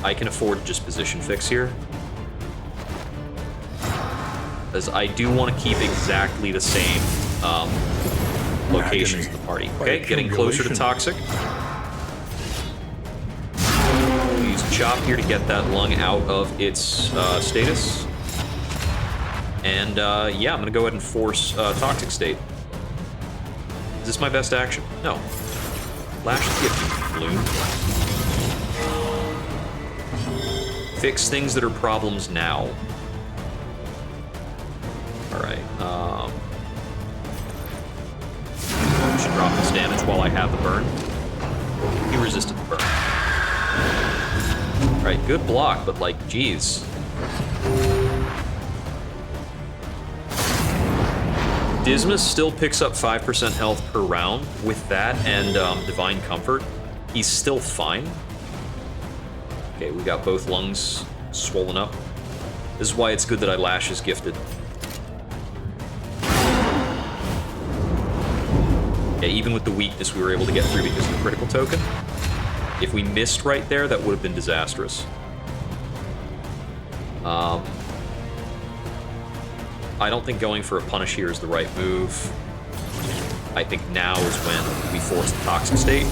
I can afford to just position fix here. Because I do want to keep exactly the same locations in the party. Okay, getting closer to Toxic. We'll use Chop here to get that lung out of its status. And yeah, I'm going to go ahead and force Toxic State. Is this my best action? No. Lash the Gift Bloom. Fix things that are problems now. Alright, should drop this damage while I have the burn. He resisted the burn. Alright, good block, but like, geez. Dismas still picks up 5% health per round. With that and Divine Comfort, he's still fine. Okay, we got both lungs swollen up. This is why it's good that I Lash is gifted. Yeah, even with the weakness, we were able to get through because of the critical token. If we missed right there, that would have been disastrous. I don't think going for a punish here is the right move. I think now is when we force the Toxic State.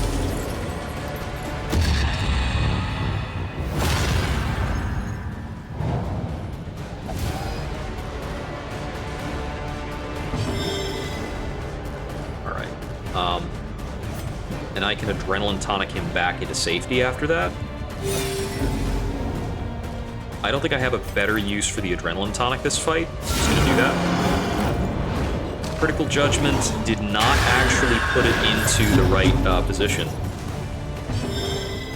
And I can Adrenaline Tonic him back into safety after that. I don't think I have a better use for the Adrenaline Tonic this fight. Just gonna do that. Critical Judgment did not actually put it into the right position.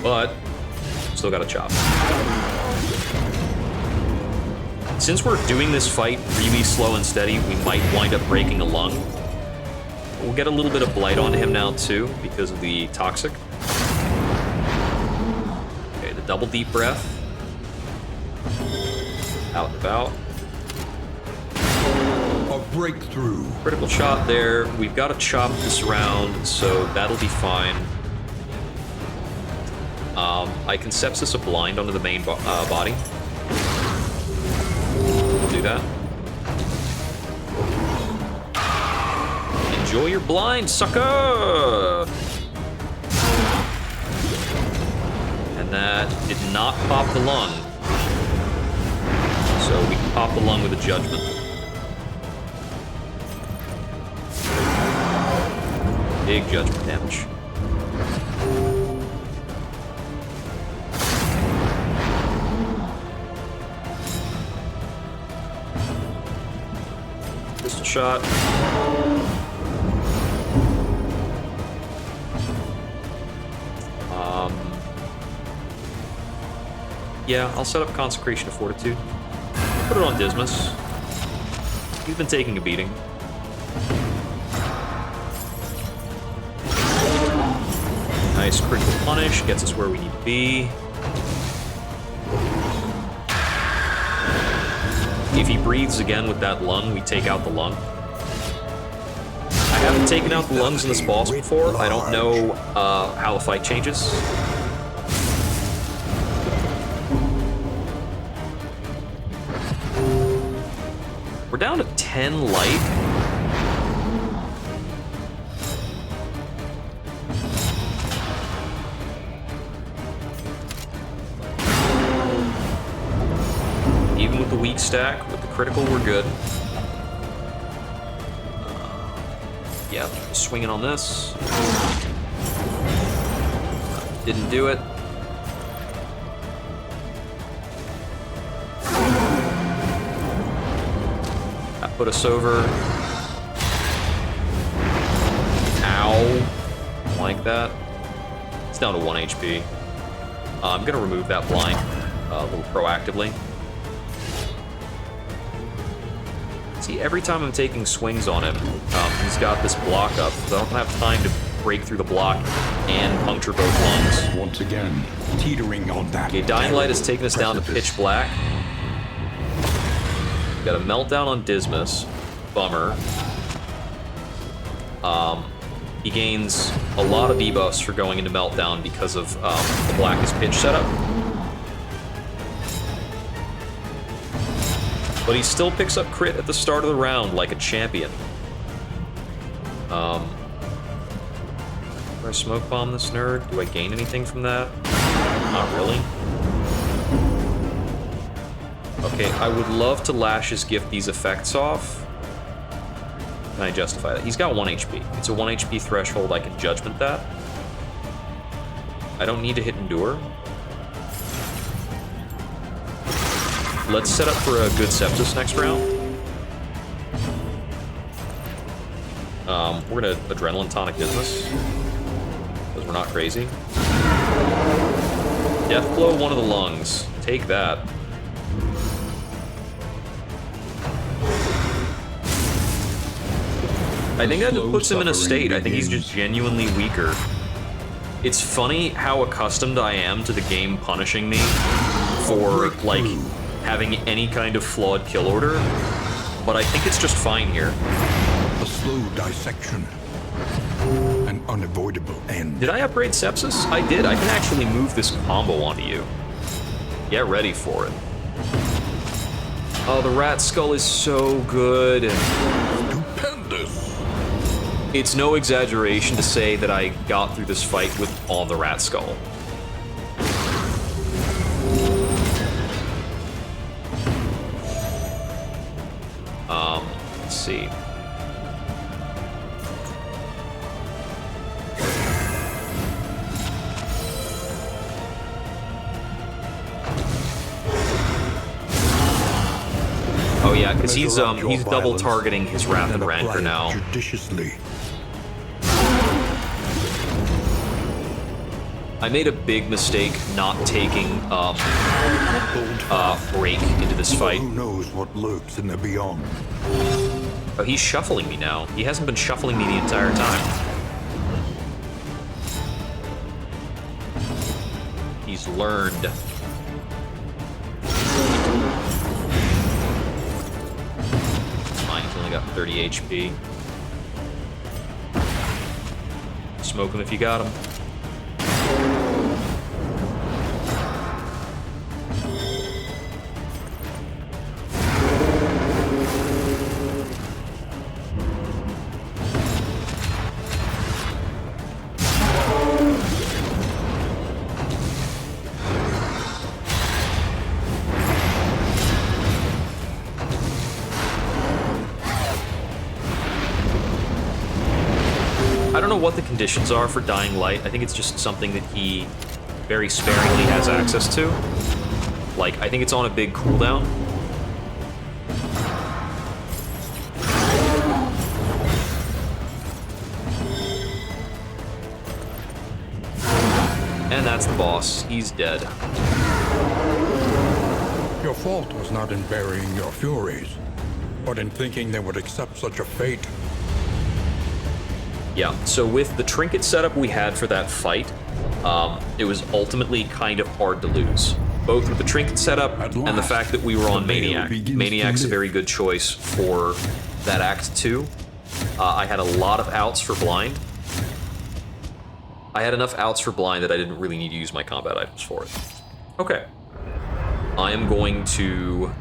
But, still got a chop. Since we're doing this fight really slow and steady, we might wind up breaking a lung. We'll get a little bit of blight onto him now too, because of the toxic. Okay, the double deep breath. Out and about. A breakthrough. Critical shot there. We've got to chop this round, so that'll be fine. I can sepsis a blind onto the main body. We'll do that. Enjoy your blind, sucker! And that did not pop the lung. So we can pop the lung with a judgment. Big judgment damage. Pistol shot. Yeah, I'll set up Consecration of Fortitude. Put it on Dismas. He's been taking a beating. Nice critical punish, gets us where we need to be. If he breathes again with that lung, we take out the lung. I haven't taken out the lungs in this boss before. I don't know how the fight changes. We're down to 10 light. Even with the weak stack, with the critical, we're good. Yeah, swinging on this. Didn't do it. That put us over. Ow. Don't like that. It's down to 1 HP. I'm gonna remove that blind a little proactively. See, every time I'm taking swings on him, he's got this block up, so I don't have time to break through the block and puncture both lungs. Once again, teetering on that. Okay, Dying Light has taken us down to pitch black. Got a meltdown on Dismas. Bummer. He gains a lot of debuffs for going into meltdown because of the blackest pitch setup. But he still picks up crit at the start of the round like a champion. Do I smoke bomb this nerd? Do I gain anything from that? Not really. Okay, I would love to Lash's gift these effects off. Can I justify that? He's got 1 HP. It's a 1 HP threshold. I can judgment that. I don't need to hit Endure. Let's set up for a good sepsis next round. We're gonna Adrenaline Tonic Dismas, because we're not crazy. Death Blow one of the lungs. Take that. I think that puts him in a state. I think he's just genuinely weaker. It's funny how accustomed I am to the game punishing me for, like, having any kind of flawed kill order, but I think it's just fine here. A slow dissection. An unavoidable end. Did I upgrade Sepsis? I did. I can actually move this combo onto you. Get ready for it. Oh, the Rat Skull is so good. Stupendous. It's no exaggeration to say that I got through this fight on the Rat Skull. Let's see. Oh yeah, because he's double targeting his Wrath and Rancor now. Judiciously. I made a big mistake not taking Break into this fight. Who knows what lurks in the beyond? Oh, he's shuffling me now. He hasn't been shuffling me the entire time. He's learned. Fine, he's only got 30 HP. Smoke him if you got him. I don't know what the conditions are for Dying Light. I think it's just something that he very sparingly has access to. Like, I think it's on a big cooldown. And that's the boss. He's dead. Your fault was not in burying your furies, but in thinking they would accept such a fate. Yeah, so with the trinket setup we had for that fight, it was ultimately kind of hard to lose. Both with the trinket setup and the fact that we were on Maniac. Maniac's a very good choice for that Act 2. I had a lot of outs for blind. I had enough outs for blind that I didn't really need to use my combat items for it. Okay. I am going to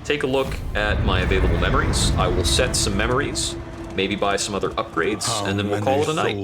take a look at my available memories. I will set some memories, maybe buy some other upgrades, and then we'll call it a night.